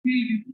Hmm.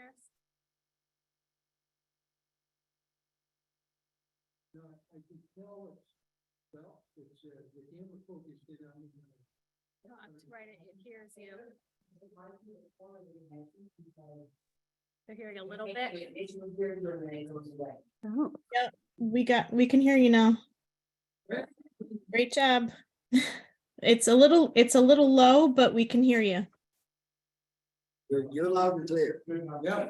hear us? No, I can tell it's, well, it's, the camera focused in on me. You don't have to write it, it hears you. They're hearing a little bit. Oh. Yeah, we can hear you now. Great job. It's a little low, but we can hear you. You're loud and clear. Yeah.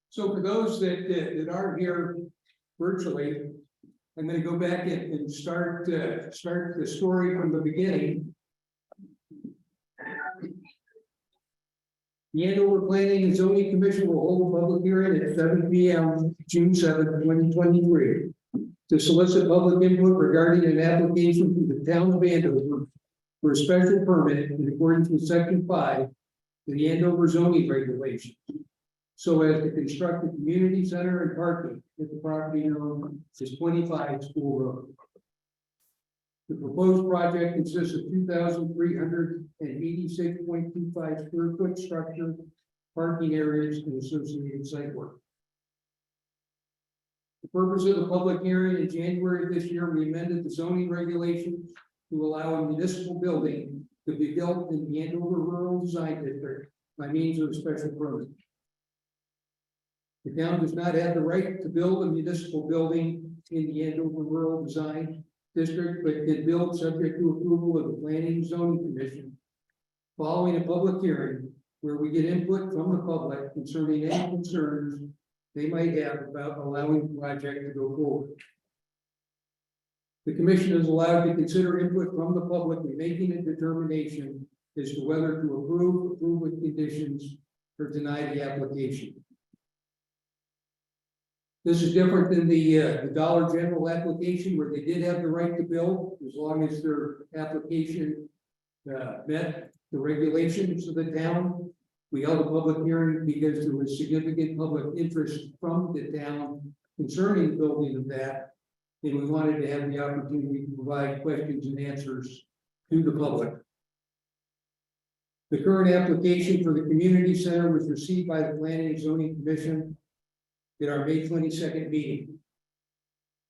So for those that aren't here virtually, I'm going to go back and start the story from the beginning. The Andover Planning and Zoning Commission will hold a public hearing at 7 p.m. June 7, 2023, to solicit public input regarding an application to the town of Andover for a special permit in accordance with Section 5 of the Andover zoning regulations, so as to construct a community center and parking at the property known as 25 School Road. The proposed project consists of 2,386.25 square foot structure, parking areas, and associated site work. The purpose of the public hearing in January of this year, we amended the zoning regulations to allow a municipal building to be built in the Andover Rural Design District by means of a special permit. The town does not have the right to build a municipal building in the Andover Rural Design District, but can build subject to approval of the Planning and Zoning Commission following a public hearing where we get input from the public concerning any concerns they might have about allowing the project to go forward. The commission is allowed to consider input from the public in making a determination as to whether to approve with conditions, or deny the application. This is different than the Dollar General application where they did have the right to build as long as their application met the regulations of the town. We held a public hearing because there was significant public interest from the town concerning the building of that. And we wanted to have the opportunity to provide questions and answers to the public. The current application for the community center was received by the Planning and Zoning Commission at our May 22nd meeting.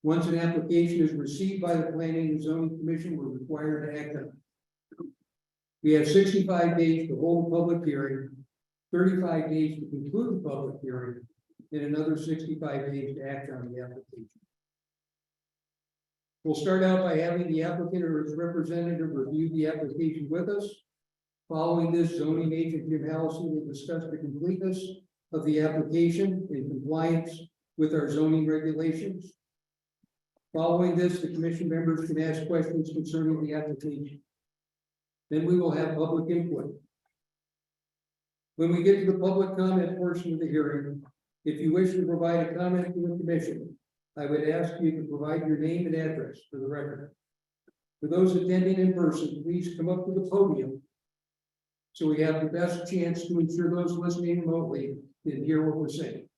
Once an application is received by the Planning and Zoning Commission, we're required to act on it. We have 65 days to hold a public hearing, 35 days to conclude the public hearing, and another 65 days to act on the application. We'll start out by having the applicant or his representative review the application with us. Following this, zoning agent Jim Allison will discuss the completeness of the application in compliance with our zoning regulations. Following this, the commission members can ask questions concerning the application. Then we will have public input. When we get to the public comment portion of the hearing, if you wish to provide a comment to the commission, I would ask you to provide your name and address for the record. For those attending in person, please come up to the podium so we have the best chance to ensure those listening remotely can hear what we're saying.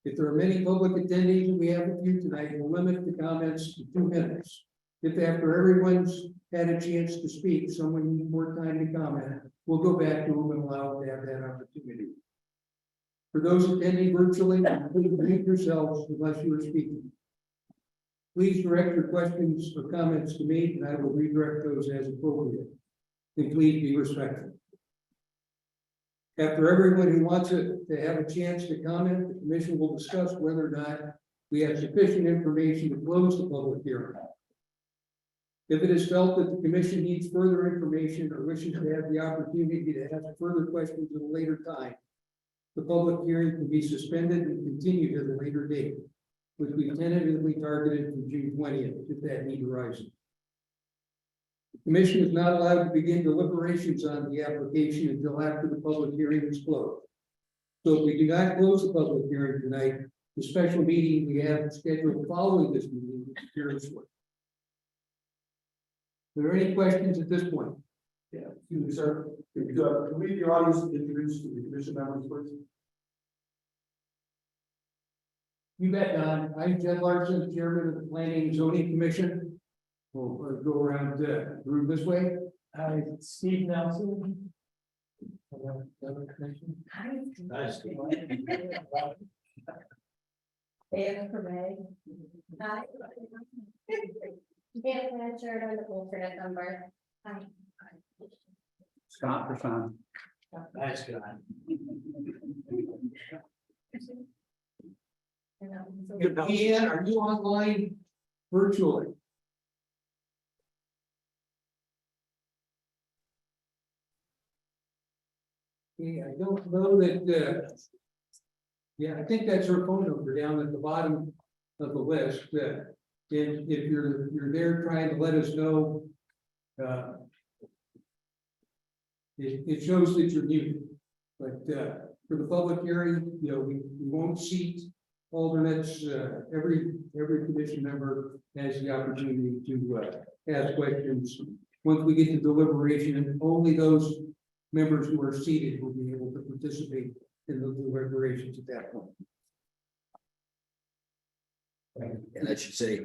If there are many public attendees that we have with you tonight, we'll limit the comments to 2 minutes. If after everyone's had a chance to speak, someone needs more time to comment, we'll go back to them and allow them to have that opportunity. For those attending virtually, please mute yourselves unless you are speaking. Please direct your questions or comments to me, and I will redirect those as appropriate. And please be respectful. After everyone who wants to have a chance to comment, the commission will discuss whether or not we have sufficient information to close the public hearing. If it is felt that the commission needs further information or wishes to have the opportunity to ask further questions at a later time, the public hearing can be suspended and continued at a later date, which we tentatively targeted for June 20th, if that need arises. The commission is not allowed to begin deliberations on the application until after the public hearing is closed. So if we do not close the public hearing tonight, the special meeting we have scheduled following this meeting is adjourned. Are there any questions at this point? Yeah, excuse me, sir. Can we, the audience, introduce to the commission members, please? You bet, Don. I'm Jed Larson, Chairman of the Planning and Zoning Commission. We'll go around through this way. Hi, Steve Nelson. Nice. Anna Permay. Hi. Dan Blanchard, I'm the alternate member. Hi. Scott Person. Nice guy. Ian, are you online virtually? Yeah, I don't know that, yeah, I think that's her phone number down at the bottom of the list, if you're there trying to let us know, it shows that you're muted, but, for the public hearing, we won't seat alternates, every commission member has the opportunity to, ask questions. Once we get to deliberation, only those members who are seated will be able to participate in the deliberations at that point. And I should say,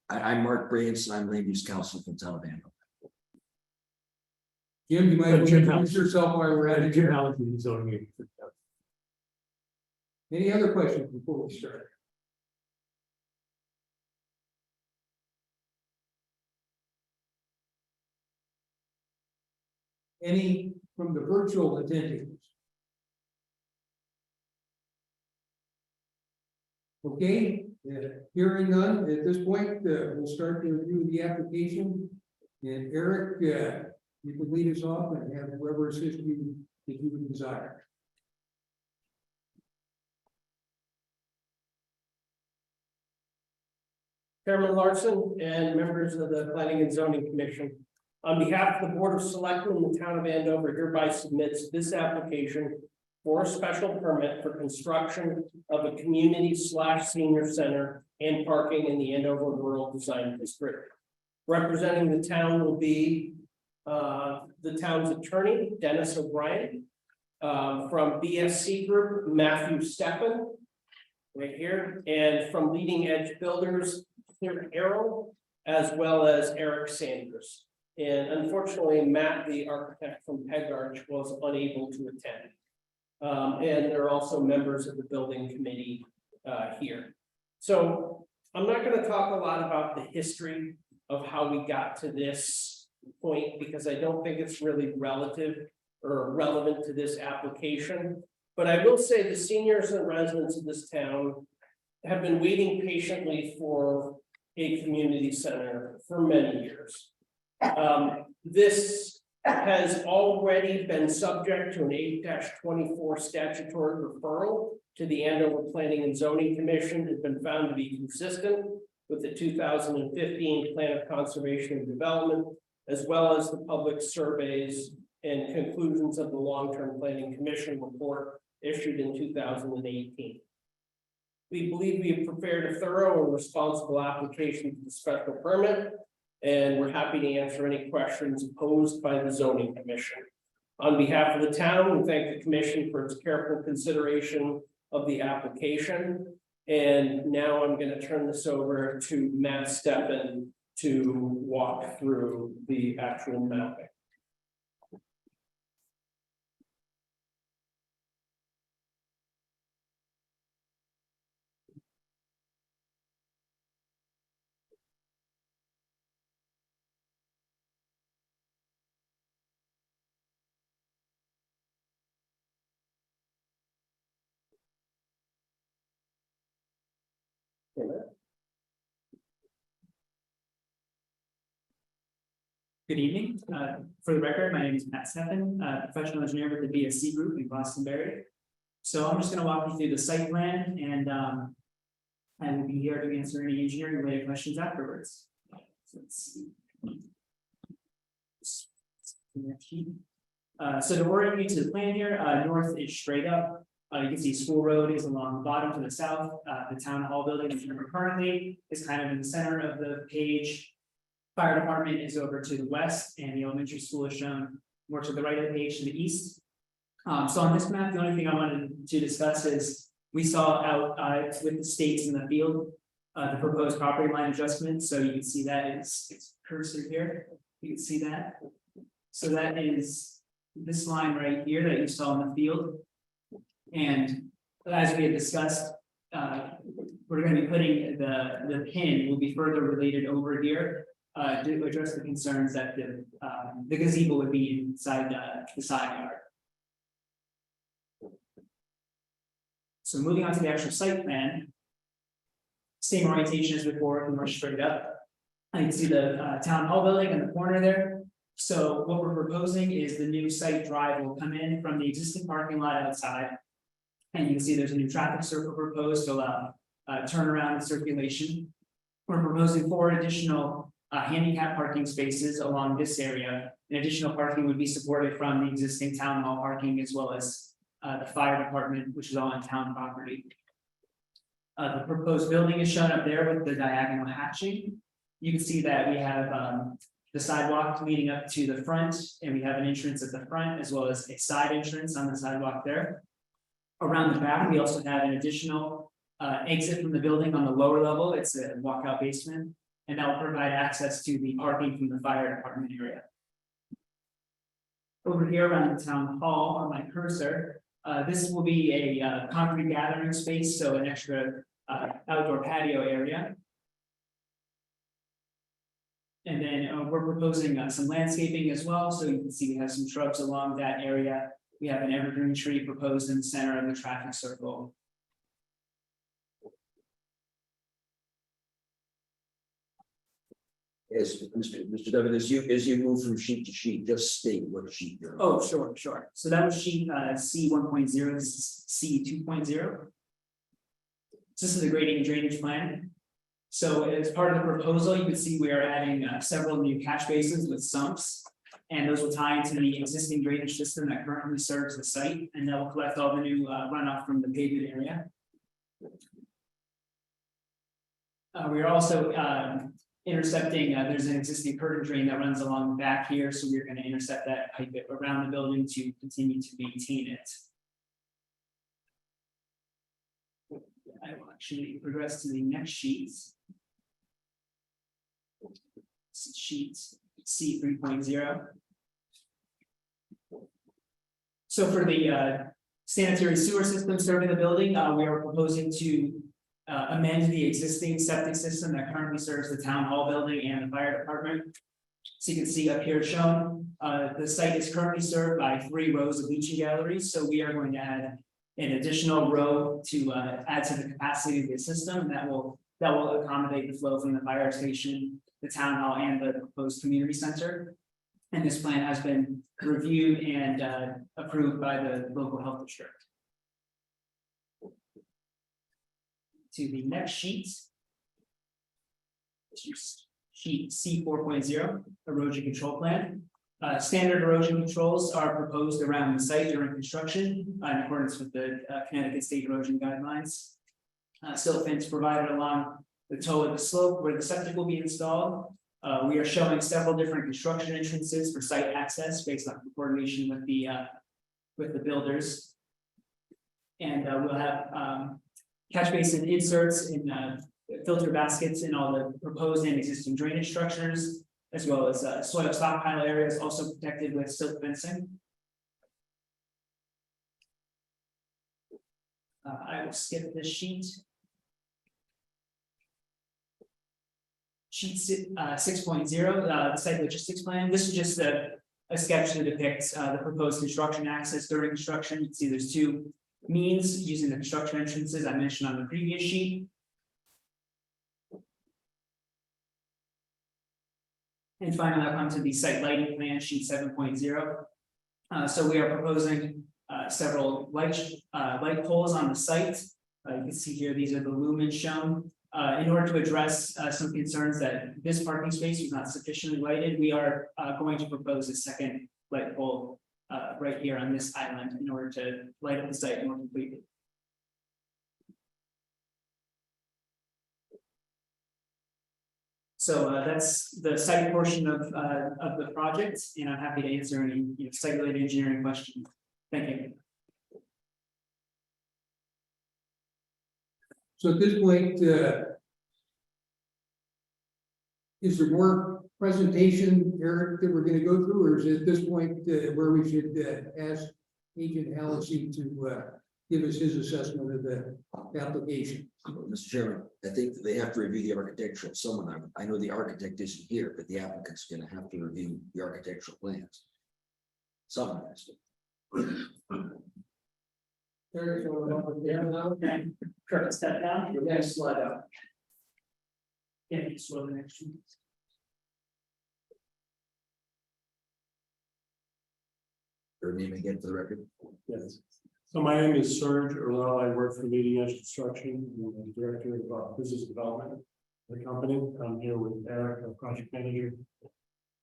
I'm Mark Branson, I'm land use council from town of Andover. Jim, you might want to Jim introduce yourself while we're at it. Jim Allen, zoning agent. Any other questions before we start? Any from the virtual attendees? Okay, hearing none, at this point, we'll start the review of the application. And Eric, you can lead us off and have whoever assist you if you would desire. Chairman Larson and members of the Planning and Zoning Commission. On behalf of the Board of Selectmen, the town of Andover hereby submits this application for a special permit for construction of a community/senior center and parking in the Andover Rural Design District. Representing the town will be the town's attorney, Dennis O'Brien, from BSC Group, Matthew Steppen, right here, and from Leading Edge Builders, Clear Arrow, as well as Eric Sanders. And unfortunately, Matt, the architect from Peg Arch, was unable to attend. And there are also members of the building committee here. So I'm not going to talk a lot about the history of how we got to this point, because I don't think it's really relative or relevant to this application. But I will say the seniors and residents of this town have been waiting patiently for a community center for many years. This has already been subject to an 8-24 statutory referral to the Andover Planning and Zoning Commission. It's been found to be consistent with the 2015 Plan of Conservation and Development, as well as the public surveys and conclusions of the Long-Term Planning Commission report issued in 2018. We believe we have prepared a thorough and responsible application for the special permit, and we're happy to answer any questions posed by the zoning commission. On behalf of the town, we thank the commission for its careful consideration of the application. And now I'm going to turn this over to Matt Steppen to walk through the actual mapping. Good evening. For the record, my name is Matt Steffen, professional engineer with the BSC Group in Glastonbury. So I'm just going to walk you through the site plan, and I will be here to answer any engineering related questions afterwards. So let's see. So to orient you to the plan here, north is straight up. You can see School Road is along the bottom to the south. The town hall building, which we're currently, is kind of in the center of the page. Fire department is over to the west, and the elementary school is shown more to the right of the page to the east. So on this map, the only thing I wanted to discuss is We saw out with the stakes in the field, the proposed property line adjustment, so you can see that it's cursor here, you can see that. So that is this line right here that you saw in the field. And as we had discussed, we're gonna be putting the pin will be further related over here. To address the concerns that the gazebo would be inside the side yard. So moving on to the actual site plan. Same orientation as before, more straight up. I can see the town hall building in the corner there. So what we're proposing is the new site drive will come in from the existing parking lot outside. And you can see there's a new traffic circle proposed to allow turnaround and circulation. We're proposing 4 additional handicap parking spaces along this area. And additional parking would be supported from the existing town hall parking as well as the fire department, which is all on town property. The proposed building is shown up there with the diagonal hatching. You can see that we have the sidewalk leading up to the front, and we have an entrance at the front as well as a side entrance on the sidewalk there. Around the back, we also have an additional exit from the building on the lower level. It's a walkout basement, and that will provide access to the parking from the fire department area. Over here around the town hall on my cursor, this will be a concrete gathering space, so an extra outdoor patio area. And then we're proposing some landscaping as well, so you can see we have some shrubs along that area. We have an evergreen tree proposed in the center of the traffic circle. Yes, Mr. Devon, as you move from sheet to sheet, just state what sheet you're on. Oh, sure. So that was sheet C 1.0, this is C 2.0. This is the grading and drainage plan. So as part of the proposal, you can see we are adding several new catch basins with sumps. And those will tie into the existing drainage system that currently serves the site, and that will collect all the new runoff from the pavement area. We are also intercepting, there's an existing curtain drain that runs along the back here, so we're going to intercept that, pipe it around the building to continue to maintain it. I will actually progress to the next sheet. Sheet C 3.0. So for the sanitary sewer system serving the building, we are proposing to amend the existing septic system that currently serves the town hall building and the fire department. So you can see up here shown, the site is currently served by 3 rows of leaching galleries. So we are going to add an additional row to add to the capacity of the system, and that will accommodate the flow from the fire station, the town hall, and the proposed community center. And this plan has been reviewed and approved by the local health district. To the next sheet. Sheet C 4.0, erosion control plan. Standard erosion controls are proposed around the site during construction in accordance with the Connecticut State Erosion Guidelines. Silt fence provided along the toe of the slope where the septic will be installed. We are showing several different construction entrances for site access based on coordination with the builders. And we'll have catch basin inserts in filter baskets in all the proposed and existing drainage structures, as well as soil stockpile areas also protected with silt fencing. I will skip this sheet. Sheet 6.0, the site logistics plan. This is just a sketch to depict the proposed construction access during construction. You can see there's 2 means using the construction entrances I mentioned on the previous sheet. And finally, I'll come to the site lighting plan, sheet 7.0. So we are proposing several light poles on the site. You can see here, these are the lumens shown. In order to address some concerns that this parking space was not sufficiently lighted, we are going to propose a second light pole right here on this island in order to light up the site more completely. So that's the site portion of the project, and I'm happy to answer any site-related engineering questions. Thank you. So at this point, is there more presentation, Eric, that we're gonna go through, or is it at this point where we should ask Agent Halsey to give us his assessment of the application? Mr. Chairman, I think that they have to review the architectural, someone, I know the architect isn't here, but the applicant's gonna have to review the architectural plans. Someone has to. Eric, you wanna help with that? Okay, Kurt, step down, your next slide up. Yeah, you saw the next one. Their name again for the record. Yes. So my name is Serge Earl. I work for Leading Edge Construction. I'm the Director of Business Development of the company. I'm here with Eric, our project manager.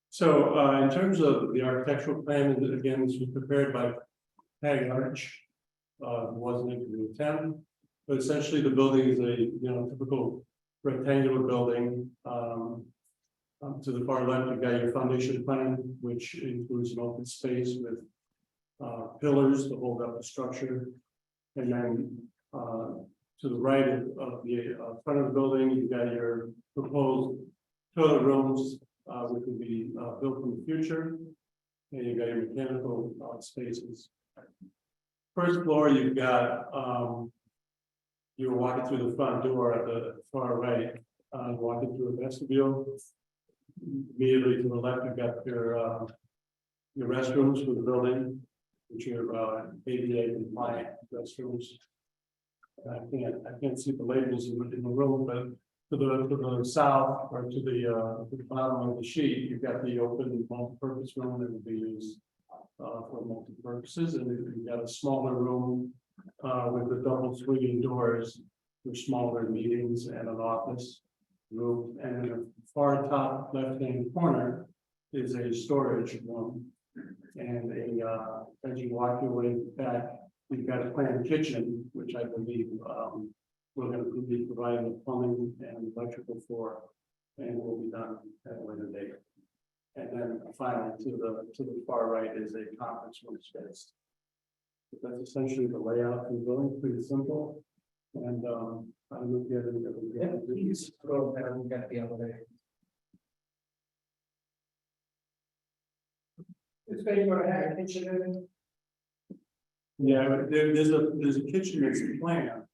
So in terms of the architectural plan, again, this was prepared by Peg Arch. Wasn't into the town, but essentially the building is a typical rectangular building. To the far left, you've got your foundation plan, which includes an open space with pillars to hold up the structure. And then to the right of the front of the building, you've got your proposed toilet rooms, which will be built in the future. And you've got your mechanical spaces. First floor, you've got you're walking through the front door at the far right, walking through a vestibule. Immediately to the left, you've got your restrooms for the building, which are ADA compliant restrooms. I can't see the labels in the room, but to the south or to the bottom of the sheet, you've got the open multi-purpose room that will be used for multi-purposes, and you've got a smaller room with the double swinging doors for smaller meetings and an office room. And in the far top left-hand corner is a storage room. And as you walk your way back, we've got a planned kitchen, which I believe we're going to be providing the plumbing and electrical for, and will be done at a later date. And then finally, to the far right is a conference room space. But that's essentially the layout of the building, pretty simple. And I don't know if you have any other. Please go ahead, we've got the elevator. It's going to have a kitchen in it. Yeah, but there's a kitchen that's planned,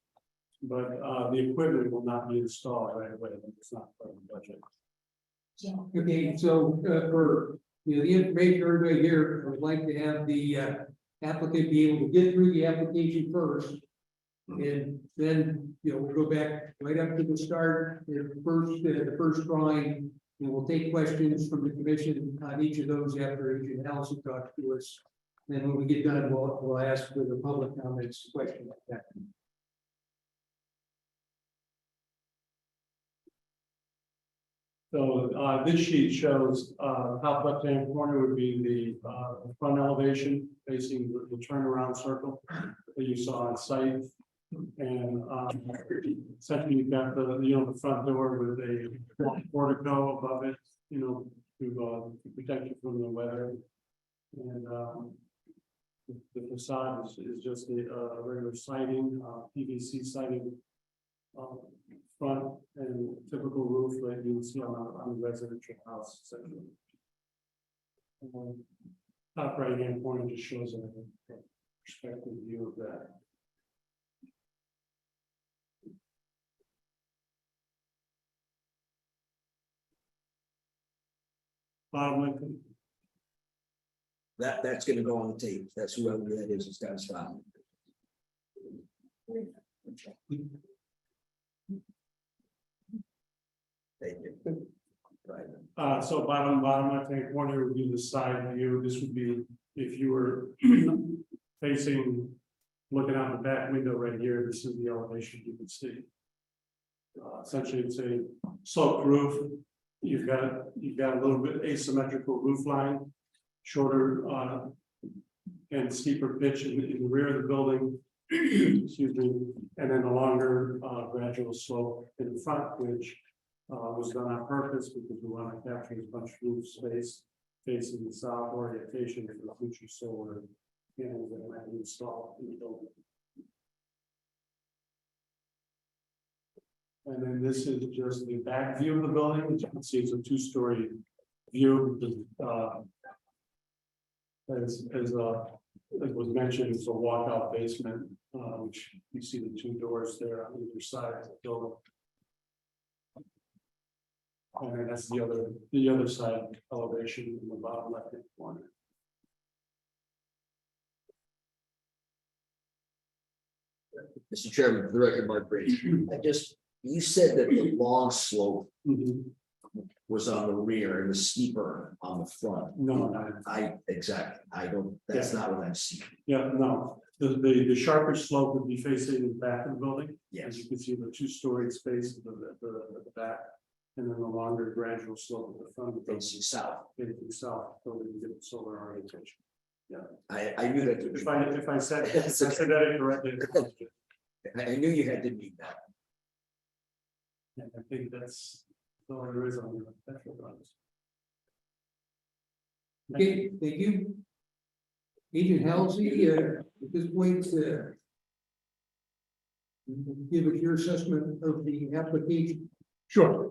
but the equipment will not be installed right away. It's not part of the budget. Okay, so for the information everybody here, I would like to have the applicant be able to get through the application first. And then, we'll go back right up to the start, the first drawing, and we'll take questions from the commission on each of those after Agent Allison talks to us. Then when we get done, we'll ask for the public comments, question like that. So this sheet shows top left-hand corner would be the front elevation facing the turnaround circle that you saw on site. And essentially you've got the front door with a portico above it, to protect you from the weather. And the facade is just a regular siding, PVC siding. Front and typical roof like you see on a residential house section. Top right hand corner just shows a perspective view of that. Bottom left. That's gonna go on the tape. That's whoever that is, it's gotta stop. Thank you. Right. So bottom left hand corner would be the side view. This would be if you were facing, looking out the back window right here. This is the elevation you can see. Essentially, it's a sloped roof. You've got a little bit asymmetrical roof line, shorter and steeper pitch in the rear of the building. Excuse me, and then a longer gradual slope in the front, which was done on purpose because we want to capture as much roof space facing the south orientation for the future solar panels that might be installed in the building. And then this is just the back view of the building, as you can see, it's a two-story view. As was mentioned, it's a walkout basement, which you see the two doors there on either side of the building. And then that's the other side elevation in the bottom left-hand corner. Mr. Chairman, for the record, Mark Brady, you said that the long slope was on the rear and the steeper on the front. No, Exactly, that's not what I'm seeing. yeah, no, the sharper slope would be facing the back of the building. Yes, As you can see, the two-story space at the back, and then the longer gradual slope at the front of the building. facing south. Facing south, so we can get the solar orientation. I knew that. If I said that incorrectly, I knew you had to meet that. I think that's all there is on the petrol runs. Okay, thank you. Agent Halsey, at this point, give us your assessment of the application. Sure.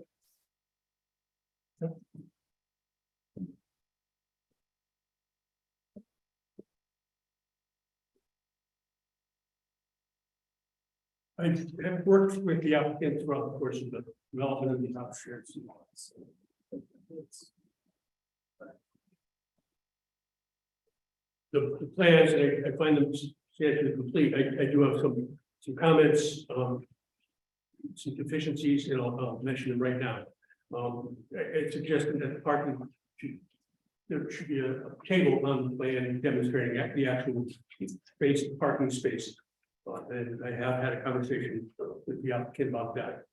I have worked with the applicant throughout the course of the development of the house shared. The plans, I find them substantially complete. I do have some comments, some deficiencies, and I'll mention them right now. I suggested that the parking there should be a table on the plan demonstrating the actual space, parking space. And I have had a conversation with the applicant about that.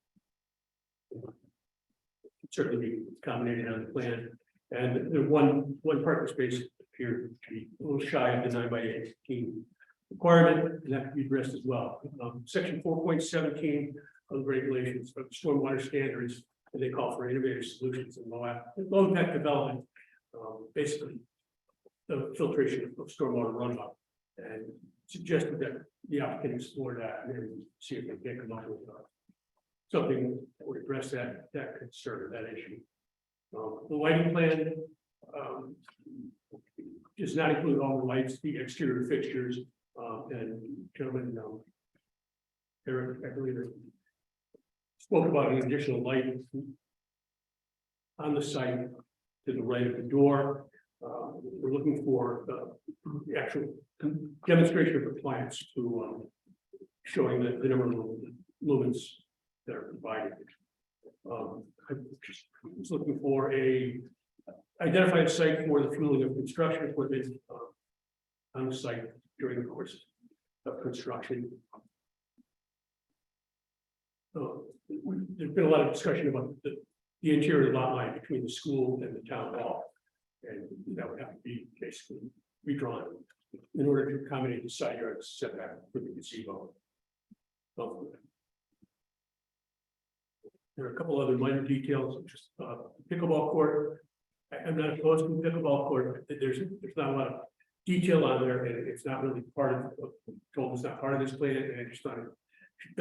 Certainly be accommodated on the plan, and the one parking space appears to be a little shy of the 9x18 requirement, and that can be addressed as well. Section 4.17 of the regulations of stormwater standards, and they call for innovative solutions and low impact development. Basically, the filtration of stormwater runoff, and suggested that the applicant explore that and then see if they can come up with something that would address that concern, that issue. The lighting plan does not include all the lights, the exterior fixtures, and gentlemen, Eric, I believe, spoke about an additional light on the site to the right of the door. We're looking for the actual demonstration of compliance to showing the number of lumens that are provided. I just was looking for a identified site for the fueling of construction equipment on the site during the course of construction. There's been a lot of discussion about the interior lot line between the school and the town hall. And that would have to be basically redrawn in order to accommodate the side yard setback for the gazebo. There are a couple other minor details, just pickleball court. I'm not opposed to pickleball court. There's not a lot of detail on there, and it's not really part of. Told it's not part of this plan, and I just thought it should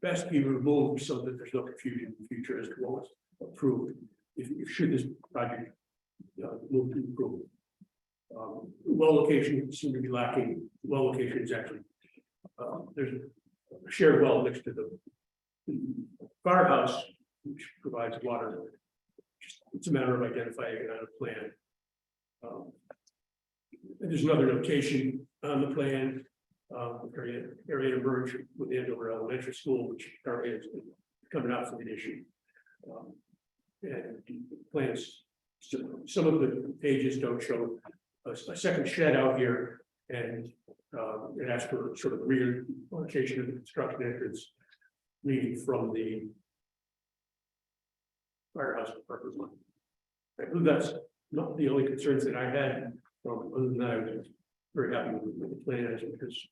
best be removed so that there's no confusion in the future as to what was approved. If should this project move to approval. Well location seem to be lacking. Well location is actually there's a shared well next to the firehouse, which provides water. It's a matter of identifying it on a plan. There's another notation on the plan. Area to merge with the Andover Elementary School, which currently is coming out from the issue. And the plans. Some of the pages don't show a second shed out here, and it asks for sort of rear location of the construction entrance leading from the firehouse parking lot. I believe that's not the only concerns that I had. Other than that, I was very happy with the plan as it was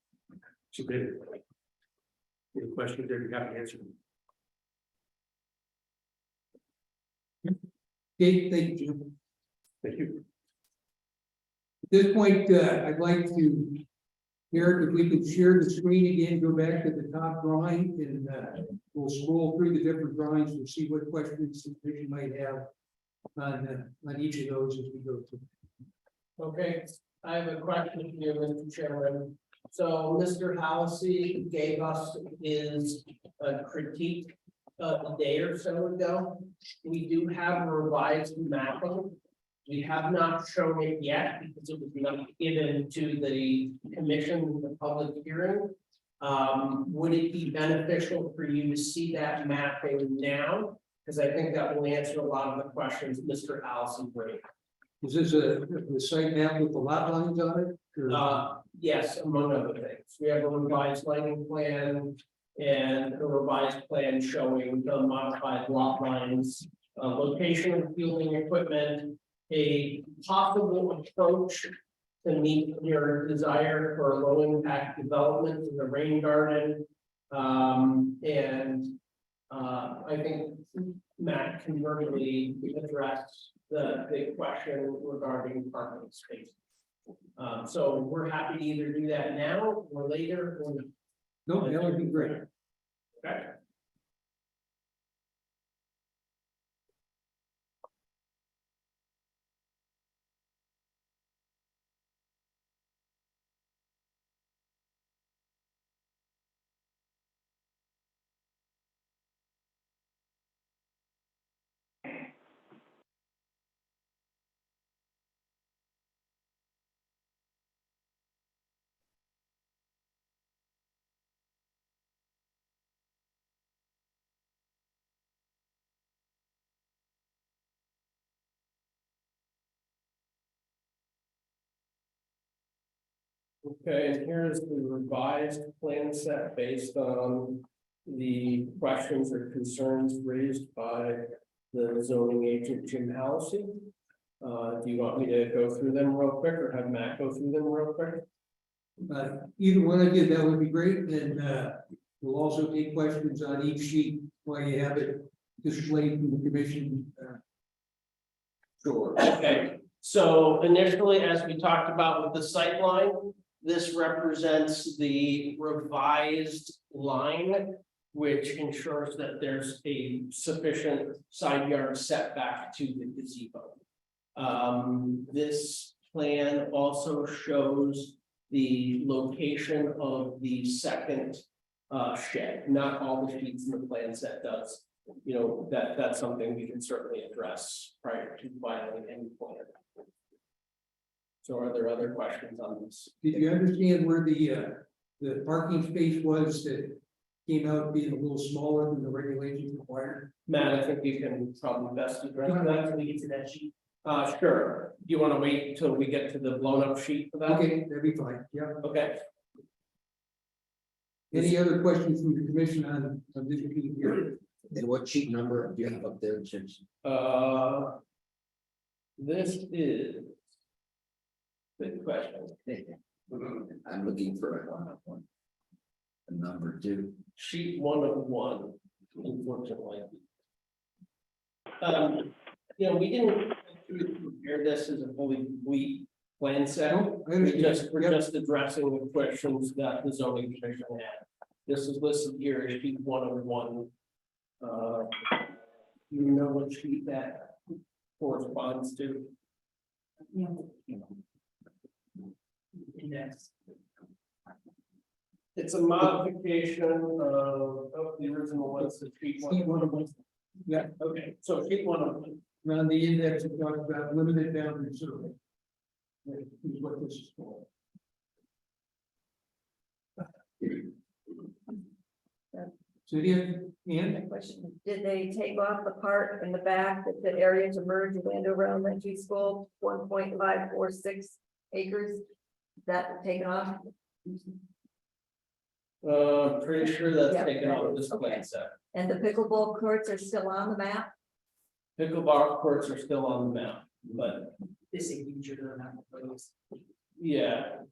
submitted. Any questions, I'd be happy to answer them. Okay, thank you. Thank you. At this point, I'd like to Eric, if we could share the screen again, go back to the top drawing and we'll scroll through the different drawings and see what questions the commission might have on each of those as we go through. Okay, I have a question for you, Mr. Chairman. So Mr. Halsey gave us his critique a day or so ago. We do have a revised mapping. We have not shown it yet because it was not given to the commission in the public hearing. Would it be beneficial for you to see that mapping now? Because I think that will answer a lot of the questions Mr. Allison raised. Is this the site map with the lot lines on it? Or- Yes, among other things. We have a revised lighting plan and a revised plan showing the modified lot lines, location of fielding equipment, a possible approach to meet your desire for a low impact development in the rain garden. I think Matt can really address the question regarding parking space. So we're happy to either do that now or later. Or No, that would be great. okay. Okay, and here is the revised plan set based on the questions or concerns raised by the zoning agent, Jim Halsey. Do you want me to go through them real quick or have Matt go through them real quick? Either one of you, that would be great, and we'll also take questions on each sheet while you have it displayed from the commission. Sure. Okay, so initially, as we talked about with the sight line, this represents the revised line, which ensures that there's a sufficient side yard setback to the gazebo. This plan also shows the location of the second shed. Not all the sheets in the plan set does. You know, that's something we can certainly address prior to filing any plan. So are there other questions on this? Did you understand where the parking space was that came out being a little smaller than the regulations required? Matt, I think you can probably best address Wait that. till we get to that sheet. Sure. Do you want to wait until we get to the blown up sheet for that? Okay, that'd be fine, yeah. Okay. Any other questions from the commission on this sheet here? And what sheet number do you have up there, James? This is. Good question. I'm looking for a number two. Sheet 1 of 1, unfortunately. You know, we didn't prepare this as a fully complete plan set. No, I understand. We're just addressing the questions that the zoning commission had. This is listed here as sheet 1 of 1. You know what sheet that corresponds to? Index. It's a modification of the original ones, the sheet Sheet 1. one of them. Yeah, Okay, so sheet 1 of 1. around the index, it talks about limited boundary survey. That is what this is for. So the and Question, did they take off the part in the back that the area to merge land over elementary school, 1.546 acres? Is that taken off? Pretty sure that's Yeah. taken out of this Okay. plan set. And the pickleball courts are still on the map? Pickleball courts are still on the map, but This is future to the map proposed. yeah.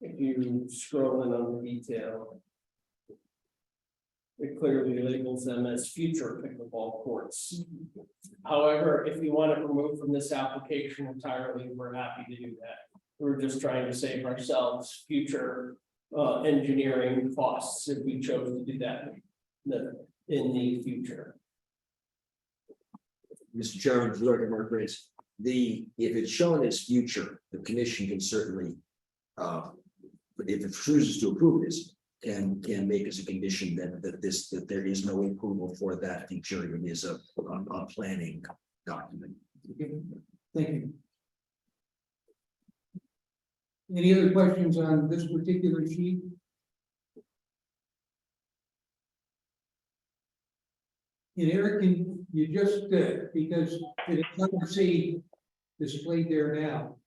If you scroll in on the detail. It clearly labels them as future pickleball courts. However, if you want it removed from this application entirely, we're happy to do that. We're just trying to save ourselves future engineering costs if we chose to do that in the future. Mr. Chairman, for the record, Mark Grace, if it's shown as future, the commission can certainly, but if it chooses to approve this, can make as a condition that there is no approval for that feature. It is a planning document. Okay, thank you. Any other questions on this particular sheet? And Eric, can you just, because it doesn't say displayed there now.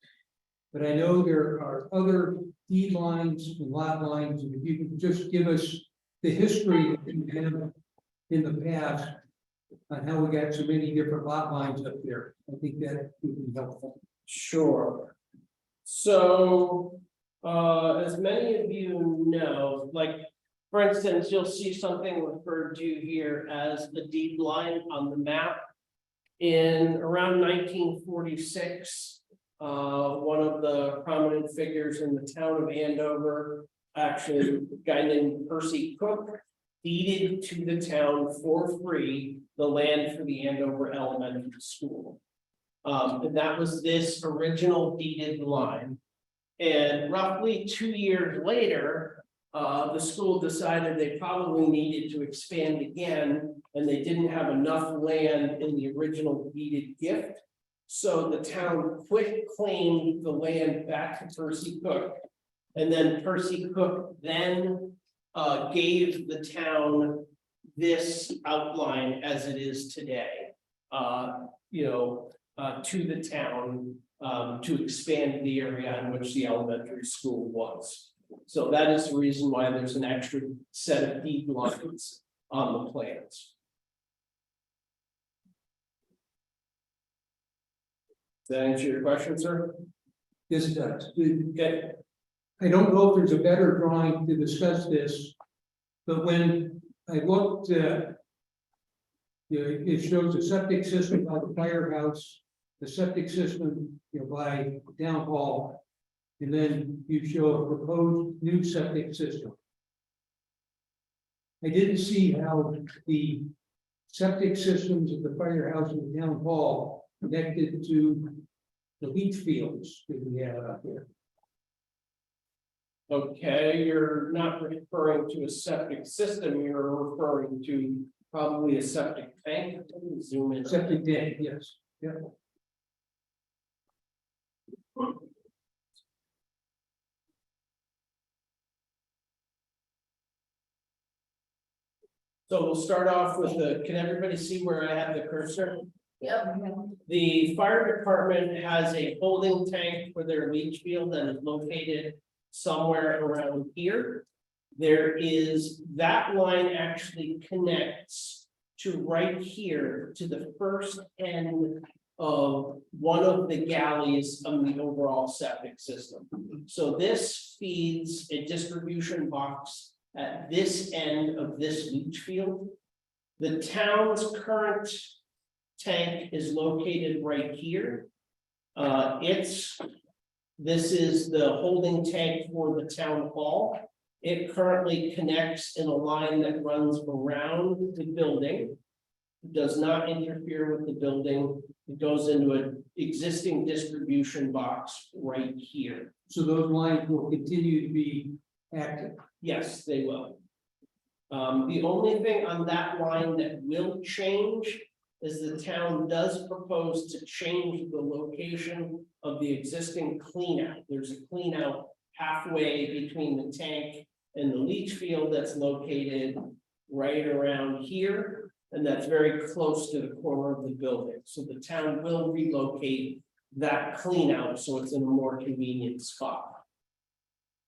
But I know there are other deed lines and lot lines, and if you can just give us the history that you have in the past on how we got so many different lot lines up there, I think that would be helpful. Sure. So, as many of you know, like, for instance, you'll see something referred to here as the deed line on the map. In around 1946, one of the prominent figures in the town of Andover, actually, a guy named Percy Cook, deeded to the town for free the land for the Andover Elementary School. And that was this original deeded line. And roughly 2 years later, the school decided they probably needed to expand again, and they didn't have enough land in the original deeded gift. So the town quit claimed the land back to Percy Cook. And then Percy Cook then gave the town this outline as it is today. To the town to expand the area in which the elementary school was. So that is the reason why there's an extra set of deed lines on the plans. Does that answer your question, sir? Yes, it does. Okay. I don't know if there's a better drawing to discuss this, but when I looked, it shows the septic system by the firehouse, the septic system, by town hall, and then you show a proposed new septic system. I didn't see how the septic systems of the firehouse and the town hall connected to the leach fields that we have out there. Okay, you're not referring to a septic system, you're referring to probably a septic tank. Zoom in. Septic tank, yes, yeah. So we'll start off with can everybody see where I have the cursor? Yep. The fire department has a holding tank for their leach field that is located somewhere around here. That line actually connects to right here to the first end of one of the galleys of the overall septic system. So this feeds a distribution box at this end of this leach field. The town's current tank is located right here. This is the holding tank for the town hall. It currently connects in a line that runs around the building. It does not interfere with the building. It goes into an existing distribution box right here. So those lines will continue to be active. Yes, they will. The only thing on that line that will change is the town does propose to change the location of the existing cleanout. There's a cleanout halfway between the tank and the leach field that's located right around here. And that's very close to the corner of the building. So the town will relocate that cleanout so it's in a more convenient spot.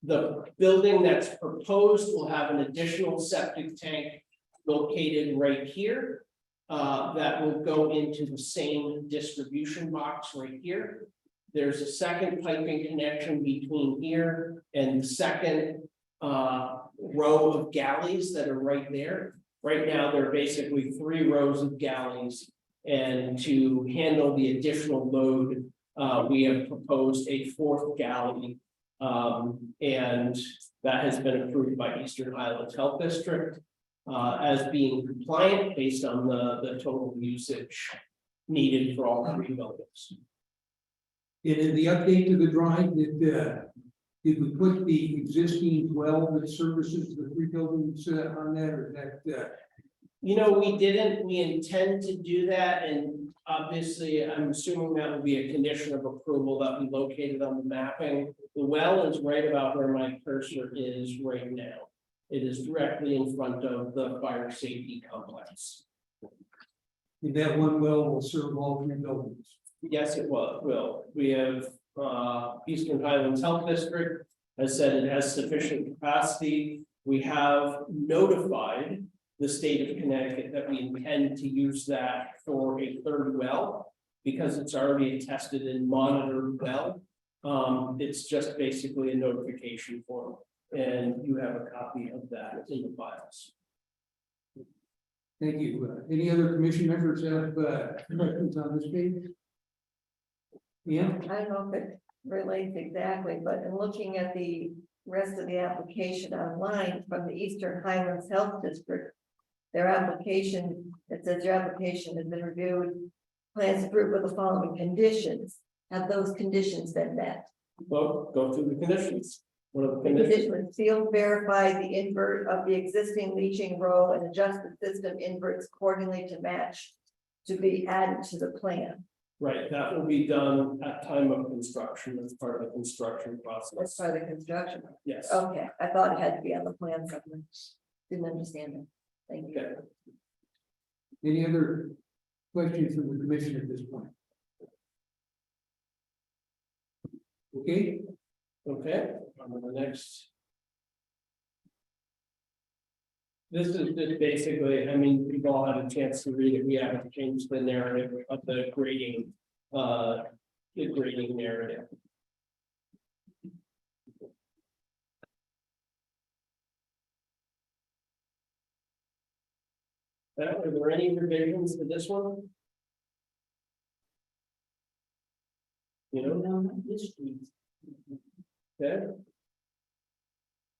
The building that's proposed will have an additional septic tank located right here. That will go into the same distribution box right here. There's a second piping connection between here and the second row of galleys that are right there. Right now, there are basically 3 rows of galleys, and to handle the additional load We have proposed a fourth galley. And that has been approved by Eastern Highlands Health District. As being compliant based on the total usage needed for all three buildings. And in the update to the drawing, did we put the existing well that services the three buildings on that, or that? You know, we didn't, we intend to do that, and obviously, I'm assuming that will be a condition of approval that we located on the mapping. The well is right about where my cursor is right now. It is directly in front of the fire safety complex. And that one well will serve all three buildings. Yes, it will. We have, Eastern Highlands Health District has said it has sufficient capacity. We have notified the state of Connecticut that we intend to use that for a third well, because it's already a tested and monitored well. It's just basically a notification form, and you have a copy of that in the files. Thank you. Any other commission members have questions on this page? Yeah, I don't know if it relates exactly, but in looking at the rest of the application online from the Eastern Highlands Health District. Their application, it says your application has been reviewed, plans approved with the following conditions. Have those conditions been met? Well, go through the conditions. One of the The conditions, conditions, field verify the invert of the existing leaching row and adjust the system inverts accordingly to match to be added to the plan. right, that will be done at time of construction as part of the construction That's process. part of the construction. Yes. Okay, I thought it had to be on the plan somewhere. Didn't understand it. Thank you. Okay. any other questions from the commission at this point? Okay, Okay, on to the next. This is just basically, I mean, we've all had a chance to read it, we haven't changed the narrative of the grading narrative. Are there any revisions to this one? You know? Okay.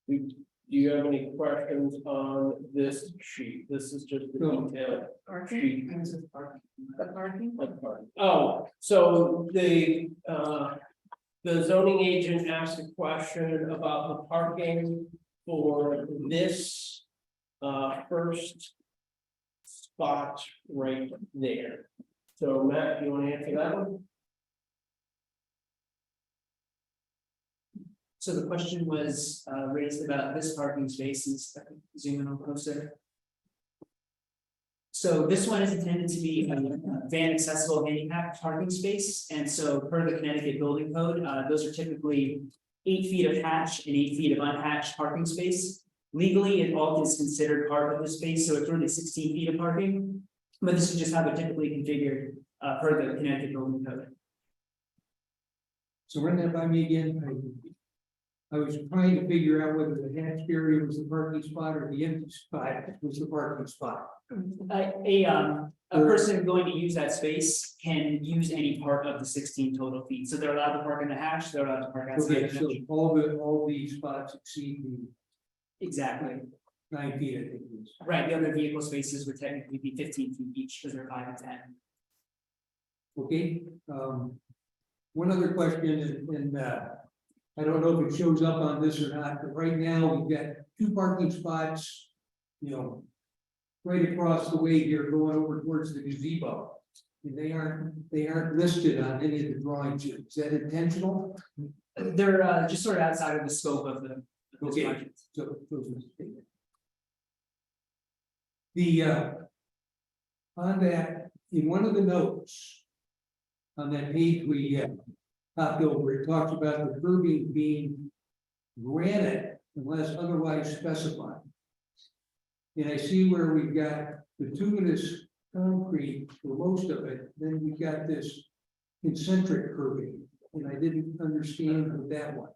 Do you have any questions on this sheet? This is just the No. detail Parking? sheet. The parking? Oh, so the zoning agent asked a question about the parking for this first spot right there. So Matt, you want to answer that one? So the question was raised about this parking spaces, I can zoom in a little closer. So this one is intended to be a van accessible handicap parking space, and so per the Connecticut building code, those are typically 8 feet of hatched and 8 feet of unhatched parking space. Legally, it all is considered part of the space, so it's really 16 feet of parking. But this is just how they're typically configured per the Connecticut building code. so run that by me again. I was trying to figure out whether the hatched area was the parking spot or the empty spot was the parking spot. A person going to use that space can use any part of the 16 total feet, so they're allowed to park in the hatch, they're allowed to park outside. Okay, the so hatch. all these spots exceed the Exactly, 9 feet, I think it is. right, the other vehicle spaces would technically be 15 feet each, because they're 5 and 10. Okay, one other question, and I don't know if it shows up on this or not, but right now we've got 2 parking spots, you know, right across the way here going over towards the gazebo. And they aren't listed on any of the drawings. Is that intentional? They're just sort of outside of the scope of the. this Okay. project. So those are the on that, in one of the notes. On that page we popped over, it talks about the curbing being granite unless otherwise specified. And I see where we've got bituminous concrete for most of it, then we've got this concentric curbing, and I didn't understand what that was.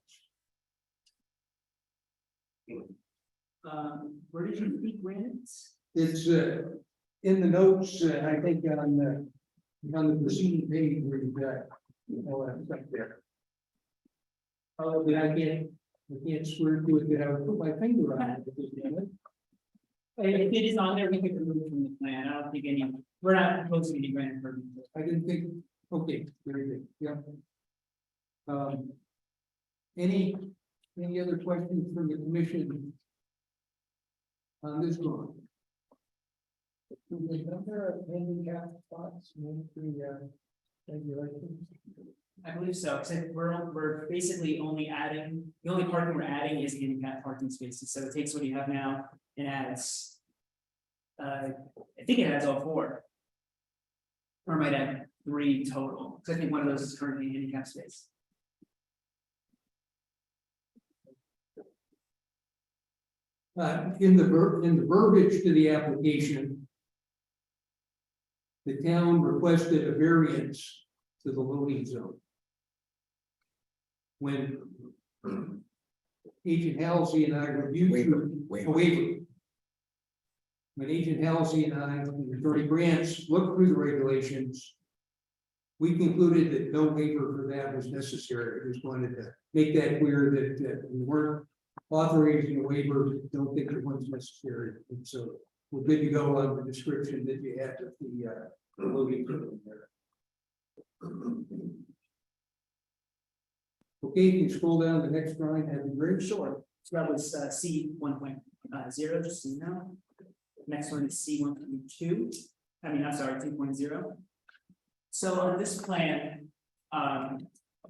Where did you see granite? It's in the notes, I think on the preceding page where you've got All that stuff there. Probably I can't swear to it that I would put my finger on it. If it is on there, we could remove it from the plan. I don't think we're not proposing any grant improvement. I didn't think, okay, very good, yeah. Any other questions from the commission? On this one? Handicap spots, regulations? I believe so, except we're basically only adding, the only parking we're adding is handicap parking spaces, so it takes what you have now and adds. I think it adds all 4. Or it might add 3 total, because I think one of those is currently handicap space. In the verbiage to the application, the town requested a variance to the loading zone. When Agent Halsey and I reviewed a waiver. When Agent Halsey and I, and Attorney Grants, looked through the regulations, we concluded that no waiver for that was necessary. I just wanted to make that clear that we weren't authorizing a waiver, don't think it was necessary. And so we're good to go on the description that you had of the loading zone there. Okay, you can scroll down to the next line, that'd be great. Sure. So that was C 1.0, just so you know. Next one is C 1.2. I mean, I'm sorry, 2.0. So on this plan,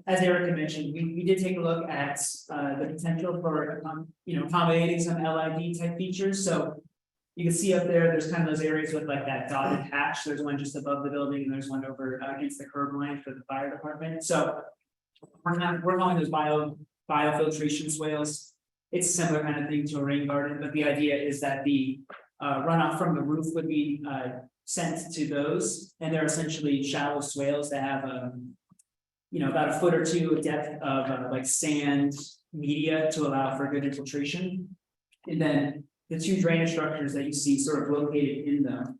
as Eric had mentioned, we did take a look at the potential for accommodating some LID type features. So you can see up there, there's kind of those areas with like that dotted hatch. There's one just above the building, and there's one over against the curb line for the fire department. So we're calling those biofiltration swales. It's a similar kind of thing to a rain garden, but the idea is that the runoff from the roof would be sent to those, and they're essentially shallow swales that have about a foot or 2 of depth of like sand media to allow for good infiltration. And then the 2 drainage structures that you see sort of located in them.